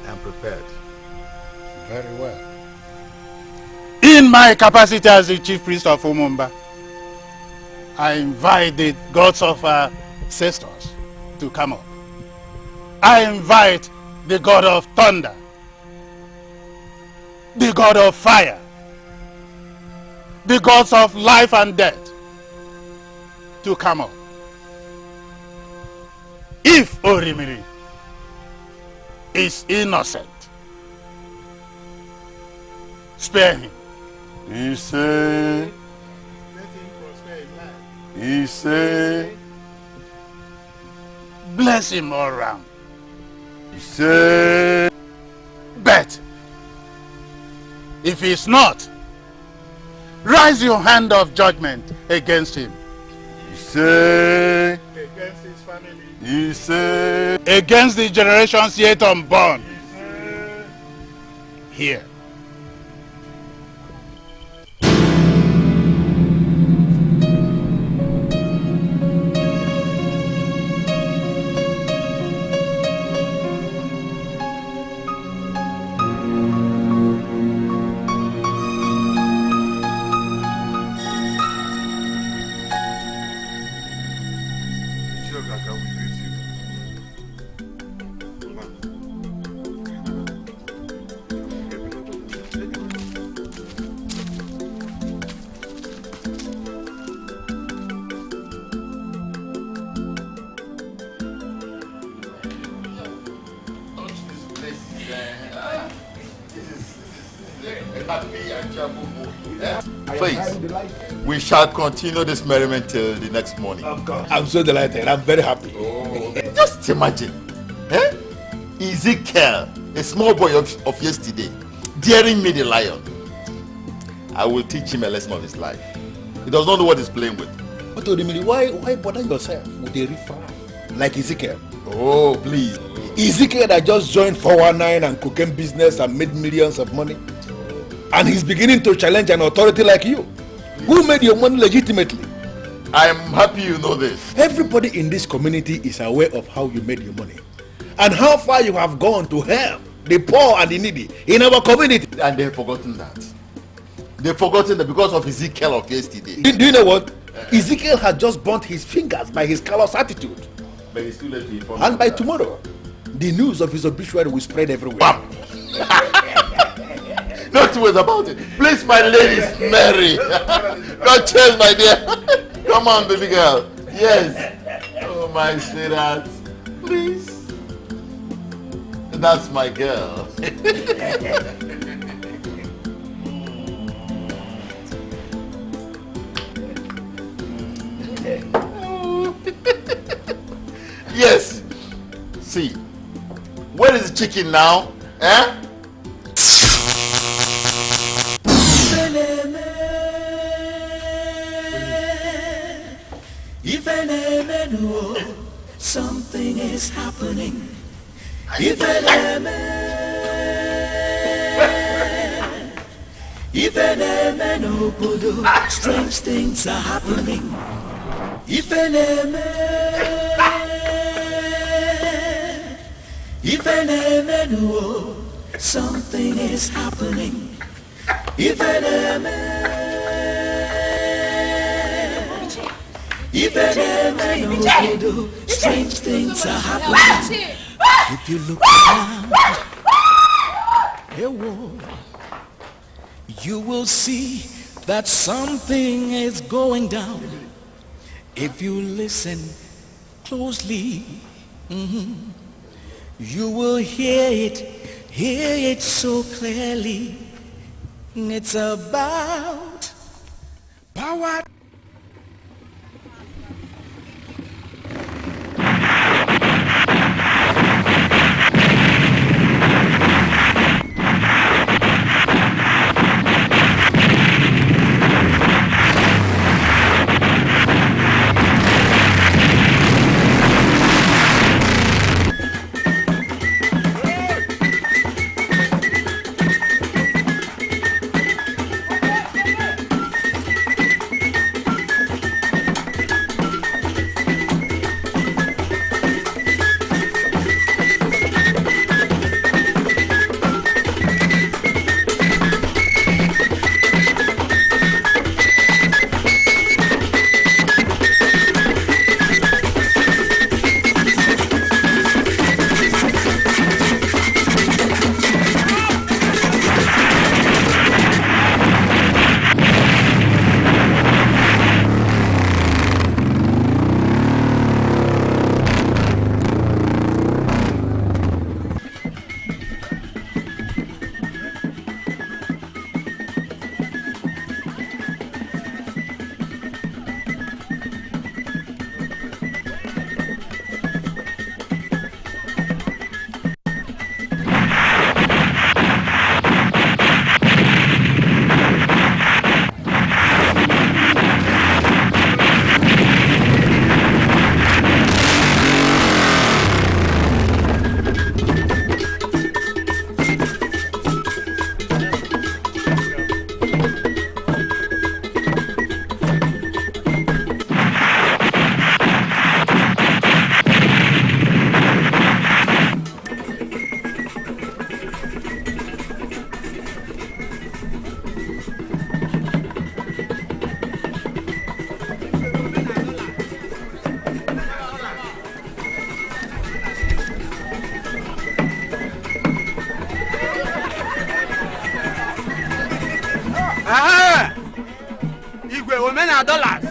I am prepared. Very well. In my capacity as the chief priest of Umumba, I invite the gods of our ancestors to come up. I invite the god of thunder, the god of fire, the gods of life and death to come up. If Orimiri is innocent, spare him. He say, bless him all round. He say, bet if he's not, raise your hand of judgment against him. He say, against his family. He say, against the generations yet unborn. Here. Please, we shall continue this merriment till the next morning. I'm so delighted. I'm very happy. Just imagine, Ezekiel, a small boy of yesterday, daring me the lion. I will teach him a lesson of his life. He does not know what he's playing with. But Odimiri, why bother yourself with a riffraff like Ezekiel? Oh, please. Ezekiel that just joined 419 and cocaine business and made millions of money. And he's beginning to challenge an authority like you. Who made your money legitimately? I am happy you know this. Everybody in this community is aware of how you made your money. And how far you have gone to help the poor and the needy in our community. And they've forgotten that. They've forgotten that because of Ezekiel of yesterday. Do you know what? Ezekiel had just burnt his fingers by his callous attitude. But it's too late to inform and by tomorrow, the news of his obituary will spread everywhere. Not too much about it. Please, my ladies, Mary. God cheers, my dear. Come on, baby girl. Yes. Oh, my sweetheart. Please. That's my girl. Yes. See, where is the chicken now? Eh? something is happening. Strange things are happening. Something is happening. Strange things are happening. If you look around the world, you will see that something is going down. If you listen closely, you will hear it so clearly. It's about power. $1,000.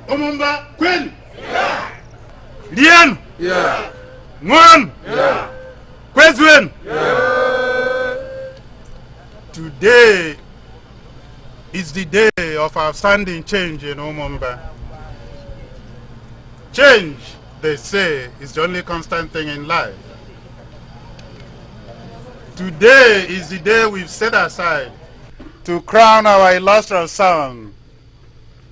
Umumba, Queen. Yeah. Lien. Yeah. Nguan. Yeah. Kwezwen. Yeah. Today is the day of outstanding change in Umumba. Change, they say, is the only constant thing in life. Today is the day we've set aside to crown our illustrious son,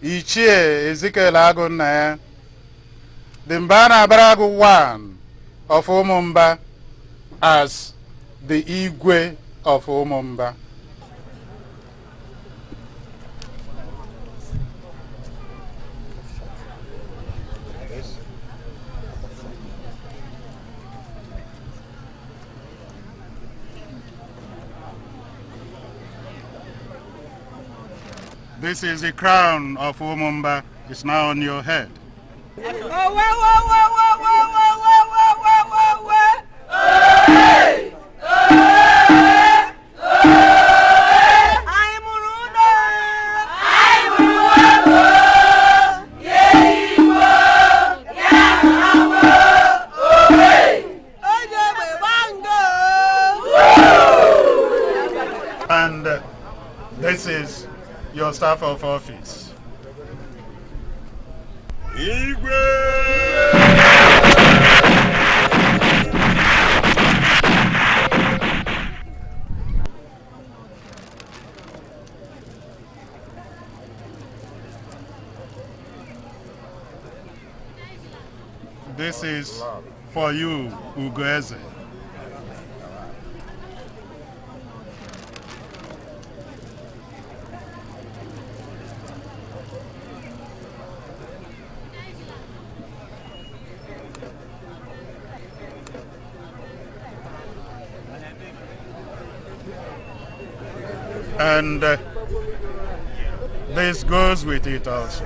Ichie Ezekiel Agunaya, the Mbana Baragu one of Umumba, as the Igwe of Umumba. This is the crown of Umumba. It's now on your head. And this is your staff of office. This is for you, Ugezu. And this goes with it also.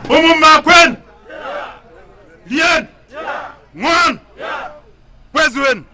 Umumba Kwen! Lien! Nguan! Kwezwen!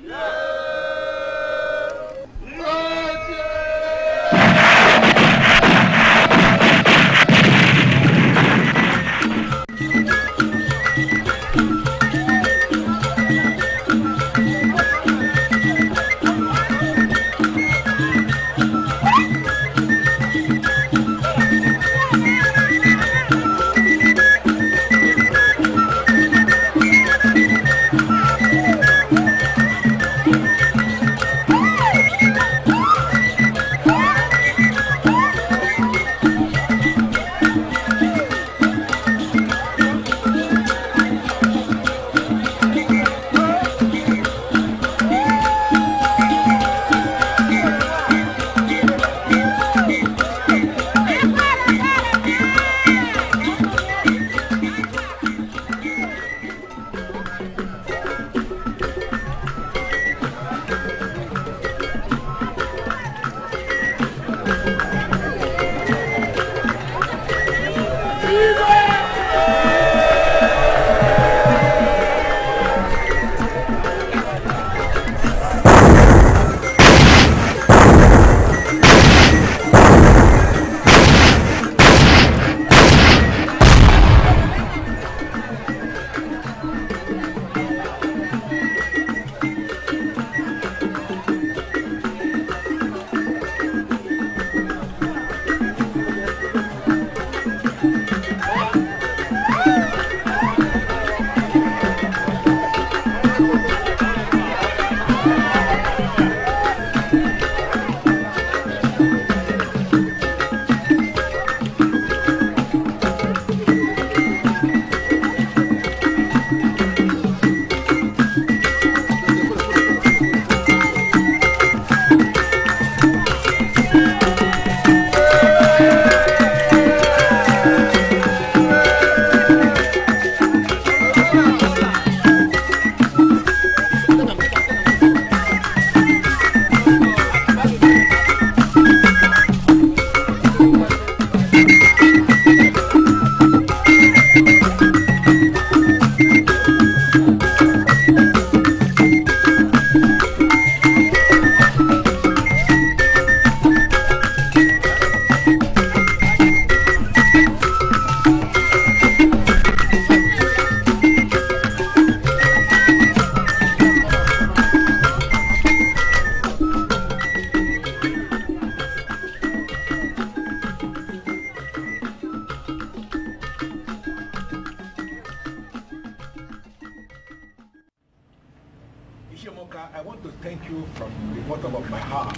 I want to thank you from the bottom of my heart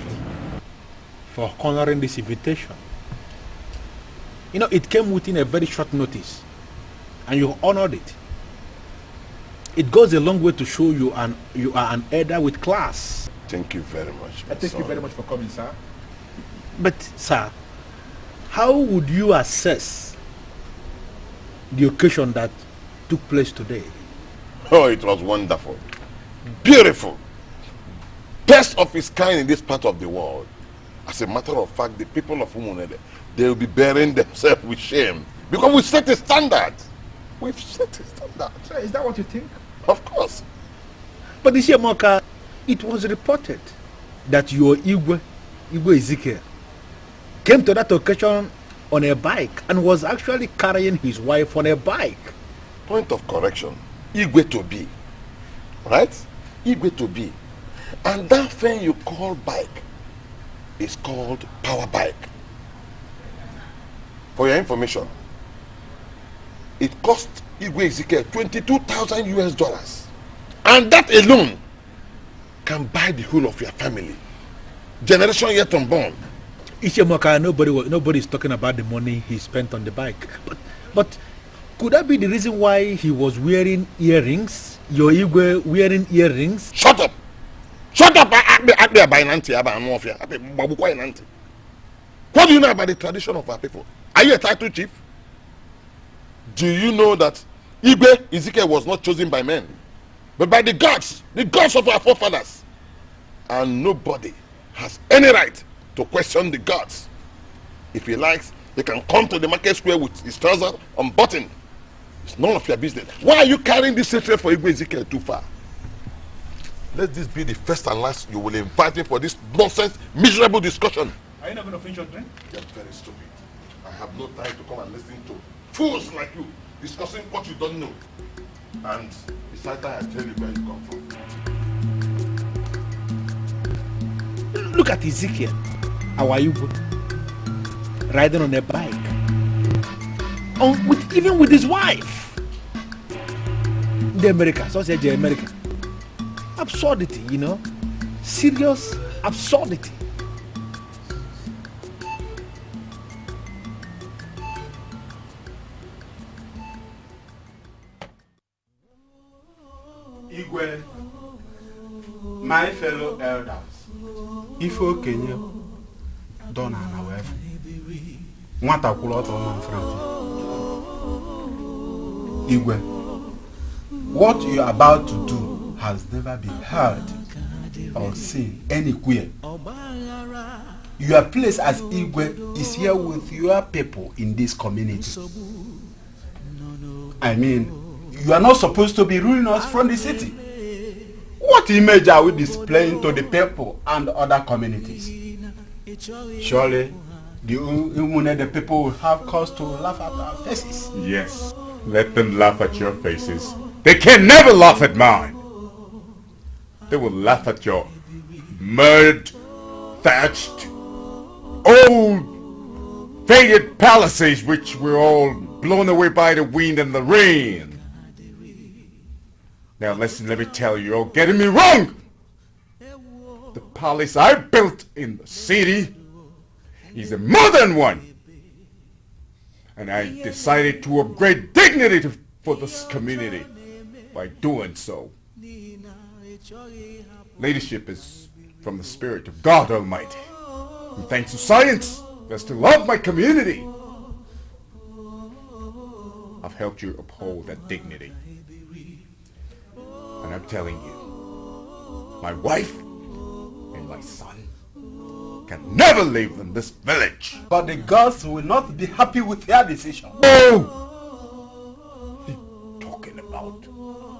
for honoring this invitation. You know, it came within a very short notice, and you honored it. It goes a long way to show you are an elder with class. Thank you very much. Thank you very much for coming, sir. But, sir, how would you assess the occasion that took place today? Oh, it was wonderful. Beautiful. Best of its kind in this part of the world. As a matter of fact, the people of Umunede, they will be burying themselves with shame. Because we set a standard. We've set a standard. Sir, is that what you think? Of course. But this year, Moka, it was reported that your Igwe Ezekiel, came to that occasion on a bike and was actually carrying his wife on a bike. Point of correction. Igwe to be. Right? Igwe to be. And that thing you call bike is called power bike. For your information, it cost Igwe Ezekiel $22,000 US. And that alone can buy the whole of your family. Generation yet unborn. Ishemoka, nobody is talking about the money he spent on the bike. But could that be the reason why he was wearing earrings? Your Igwe wearing earrings? Shut up! Shut up! What do you know about the tradition of our people? Are you a title chief? Do you know that Igwe Ezekiel was not chosen by men, but by the gods of our forefathers? And nobody has any right to question the gods. If he likes, he can come to the market square with his trousers unbuttoned. It's none of your business. Why are you carrying this hatred for Igwe Ezekiel too far? Let this be the first and last you will invite me for this nonsense, miserable discussion. Are you not going to finish your drink? You're very stupid. I have no time to come and listen to fools like you discussing what you don't know. And besides that, I tell you where you come from. Look at Ezekiel, our Igwe, riding on a bike, even with his wife. The America, so say the America. Absurdity, you know, serious absurdity. Igwe, my fellow elders, if okenye dọ n'ala wee fụ nwata kwụrụ ọtọ ọma mfrati. Igwe, what you are about to do has never been heard or seen anywhere. Your place as Igwe is here with your people in this community. I mean, you are not supposed to be ruling us from the city. What image are we displaying to the people and other communities? Surely, the people will have cause to laugh at our faces. Yes, let them laugh at your faces. They can never laugh at mine. They will laugh at your mud, thatched, old, faded palaces which were all blown away by the wind and the rain. Now listen, let me tell you, you're getting me wrong. The palace I built in the city is a modern one. And I decided to upgrade dignity for this community by doing so. Leadership is from the Spirit of God Almighty. And thanks to science, that's to love my community. I've helped you uphold that dignity. And I'm telling you, my wife and my son can never live in this village. But the gods will not be happy with their decision. Oh! What are you talking about?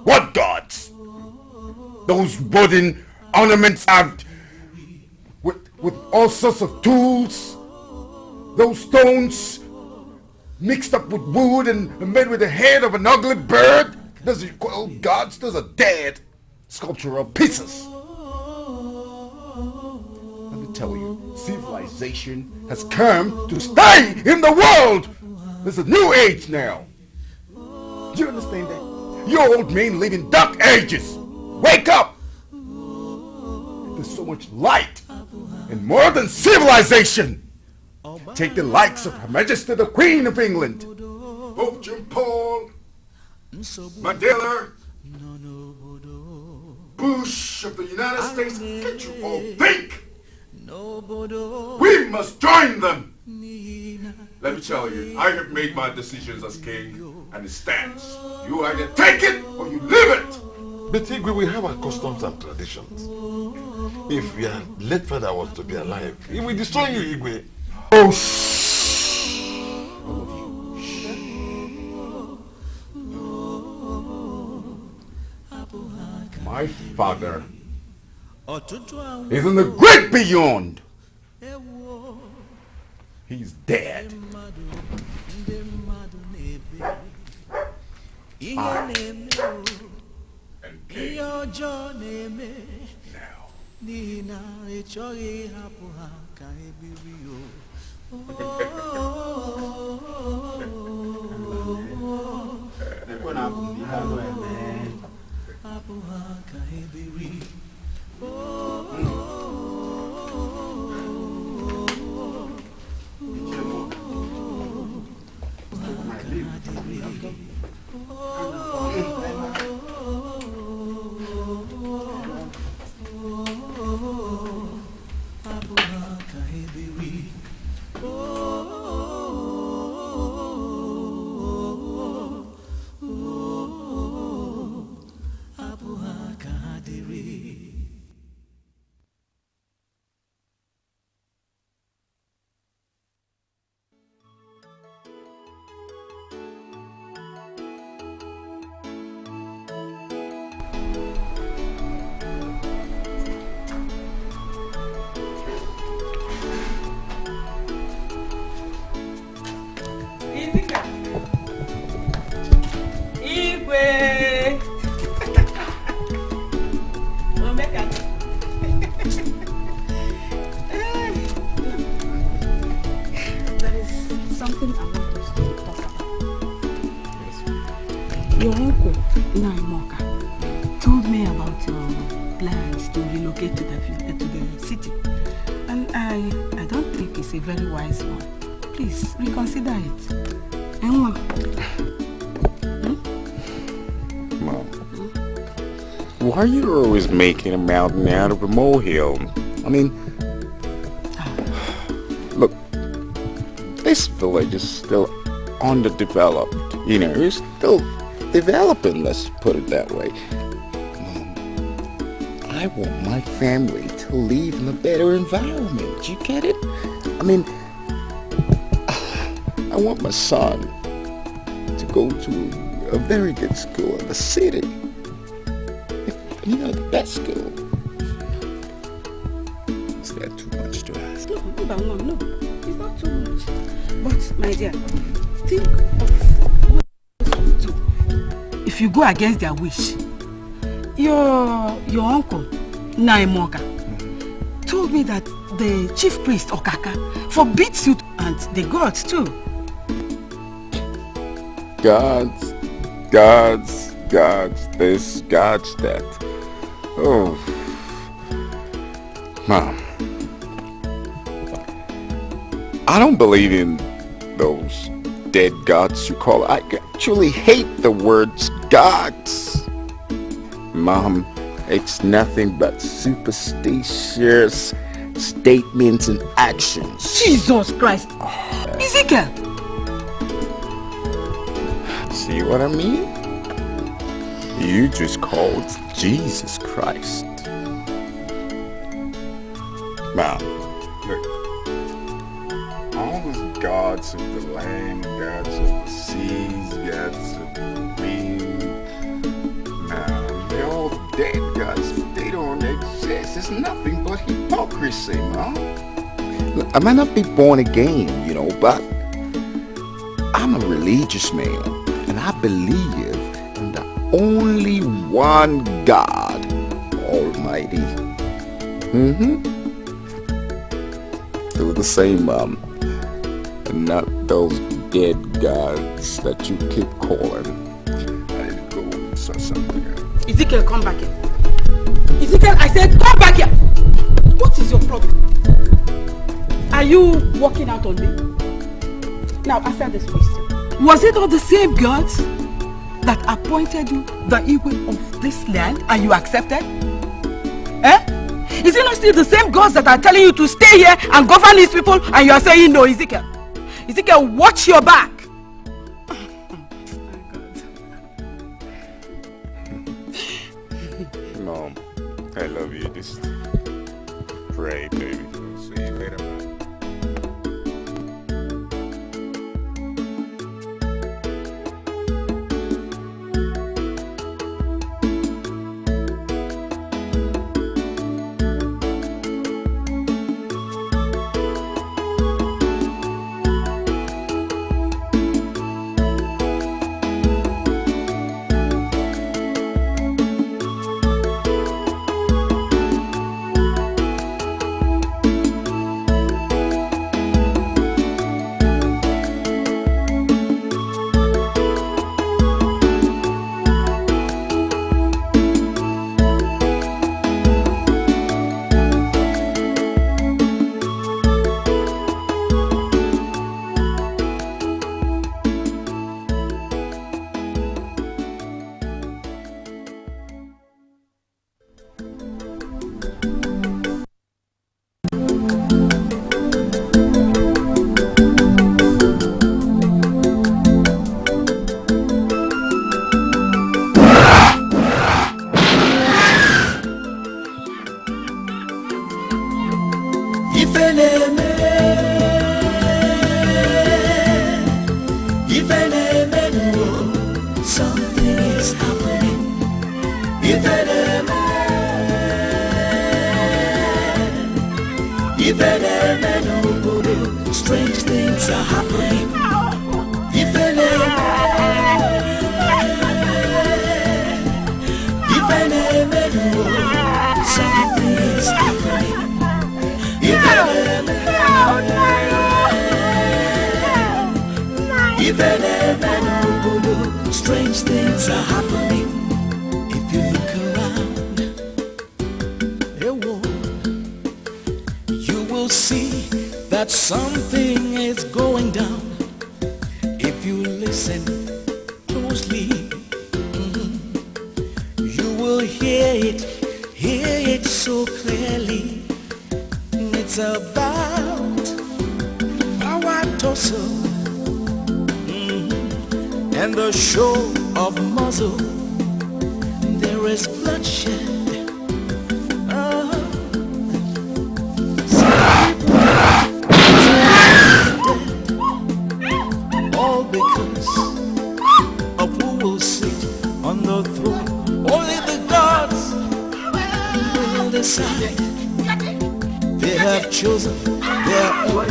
What gods? Those wooden ornaments are with all sorts of tools. Those stones mixed up with wood and made with the head of an ugly bird. Those are called gods. Those are dead sculptural pieces. Let me tell you, civilization has come to stay in the world. There's a new age now. Do you understand that? You old men live in dark ages. Wake up! there's so much light and more than civilization. Take the likes of Her Majesty the Queen of England, Pope John Paul, Mandela, Bush of the United States. Can't you all think? We must join them. Let me tell you, I have made my decisions as king, and it stands. You either take it or you leave it. But Igwe, we have our customs and traditions. If your late father was to be alive, he will destroy you, Igwe. Oh, shh! All of you. My father is in the great beyond. He's dead. I am king. Your uncle, Naimoka, told me about your plans to relocate to the city. And I don't think it's a very wise one. Please, reconsider it. Mom, why are you always making a mountain out of a molehill? I mean, look, this village is still underdeveloped. You know, it's still developing, let's put it that way. Mom, I want my family to live in a better environment. You get it? I mean, I want my son to go to a very good school in the city. You know, the best school. Is that too much to ask? No, it's not too much. But, my dear, think of what you do. If you go against their wish, your uncle, Naimoka, told me that the chief priest, Okaka, forbids you and the gods too. Gods, this, gods, that. Oh, Mom, I don't believe in those dead gods you call it. I actually hate the words gods. Mom, it's nothing but superstitious statements and actions. Jesus Christ! Ezekiel! See what I mean? You just called Jesus Christ. Mom, look. All those gods of the land, gods of the seas, gods of the wind, nah, they're all dead gods. They don't exist. It's nothing but hypocrisy, Mom. Look, I might not be born again, you know, but I'm a religious man, and I believe in the only one God, Almighty. Do the same, Mom. And not those dead gods that you keep calling. I need to go and sort something out. Ezekiel, come back here. Ezekiel, I said come back here. you walking out on me? Now answer this question. Was it not the same gods that appointed you the Igwe of this land and you accepted? Eh? Is it not still the same gods that are telling you to stay here and govern these people and you are saying no, Ezekiel? Ezekiel, watch your back. Mom, I love you. Just pray, baby. See you later, man. Strange things are happening. Something is happening. Strange things are happening. If you look around, you will see that something is going down. If you listen closely, you will hear it so clearly. It's about power tussle and the show of muzzle. There is bloodshed. All because of who will sit on the throne. Only the gods will decide. They have chosen their own.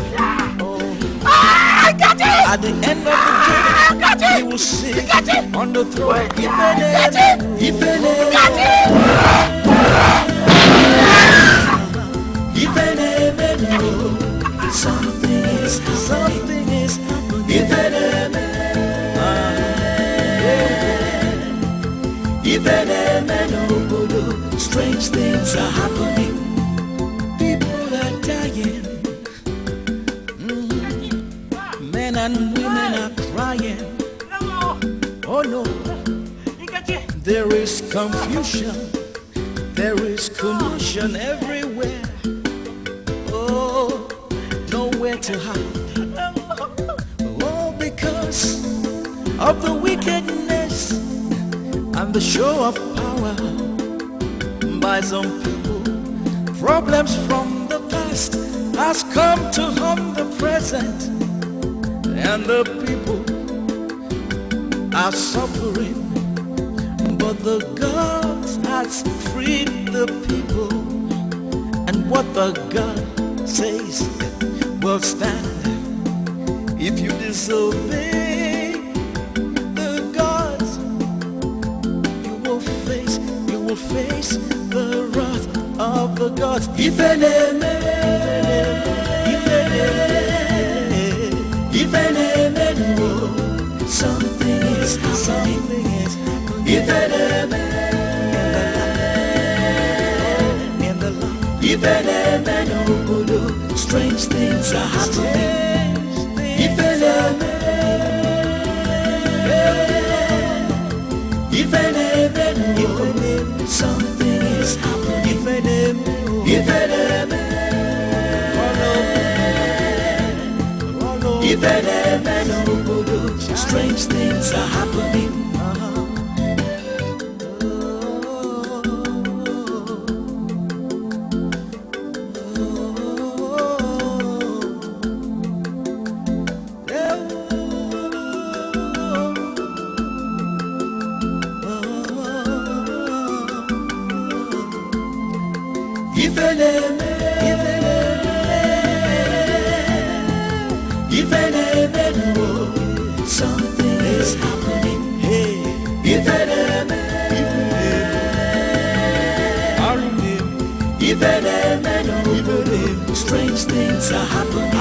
At the end of the day, he will sit on the throne. Something is happening. Strange things are happening. People are dying. Men and women are crying. Oh no. There is confusion. There is commotion everywhere. Oh, nowhere to hide. Oh, because of the wickedness and the show of power by some people. Problems from the past has come to harm the present, and the people are suffering. But the God has freed the people, and what the God says will stand. If you disobey the gods, you will face the wrath of the gods. Something is happening. strange things are happening. Ifeleme, something is happening. Ifeleme, strange things are happening. Something is happening. Strange things are happening.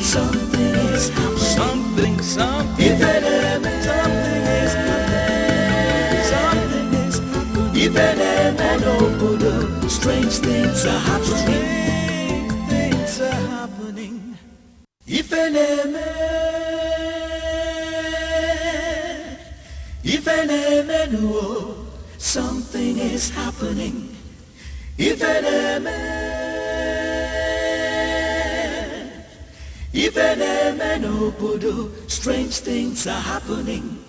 Something is happening. Something is happening. Strange things are happening. Things are happening. Something is happening. Strange things are happening.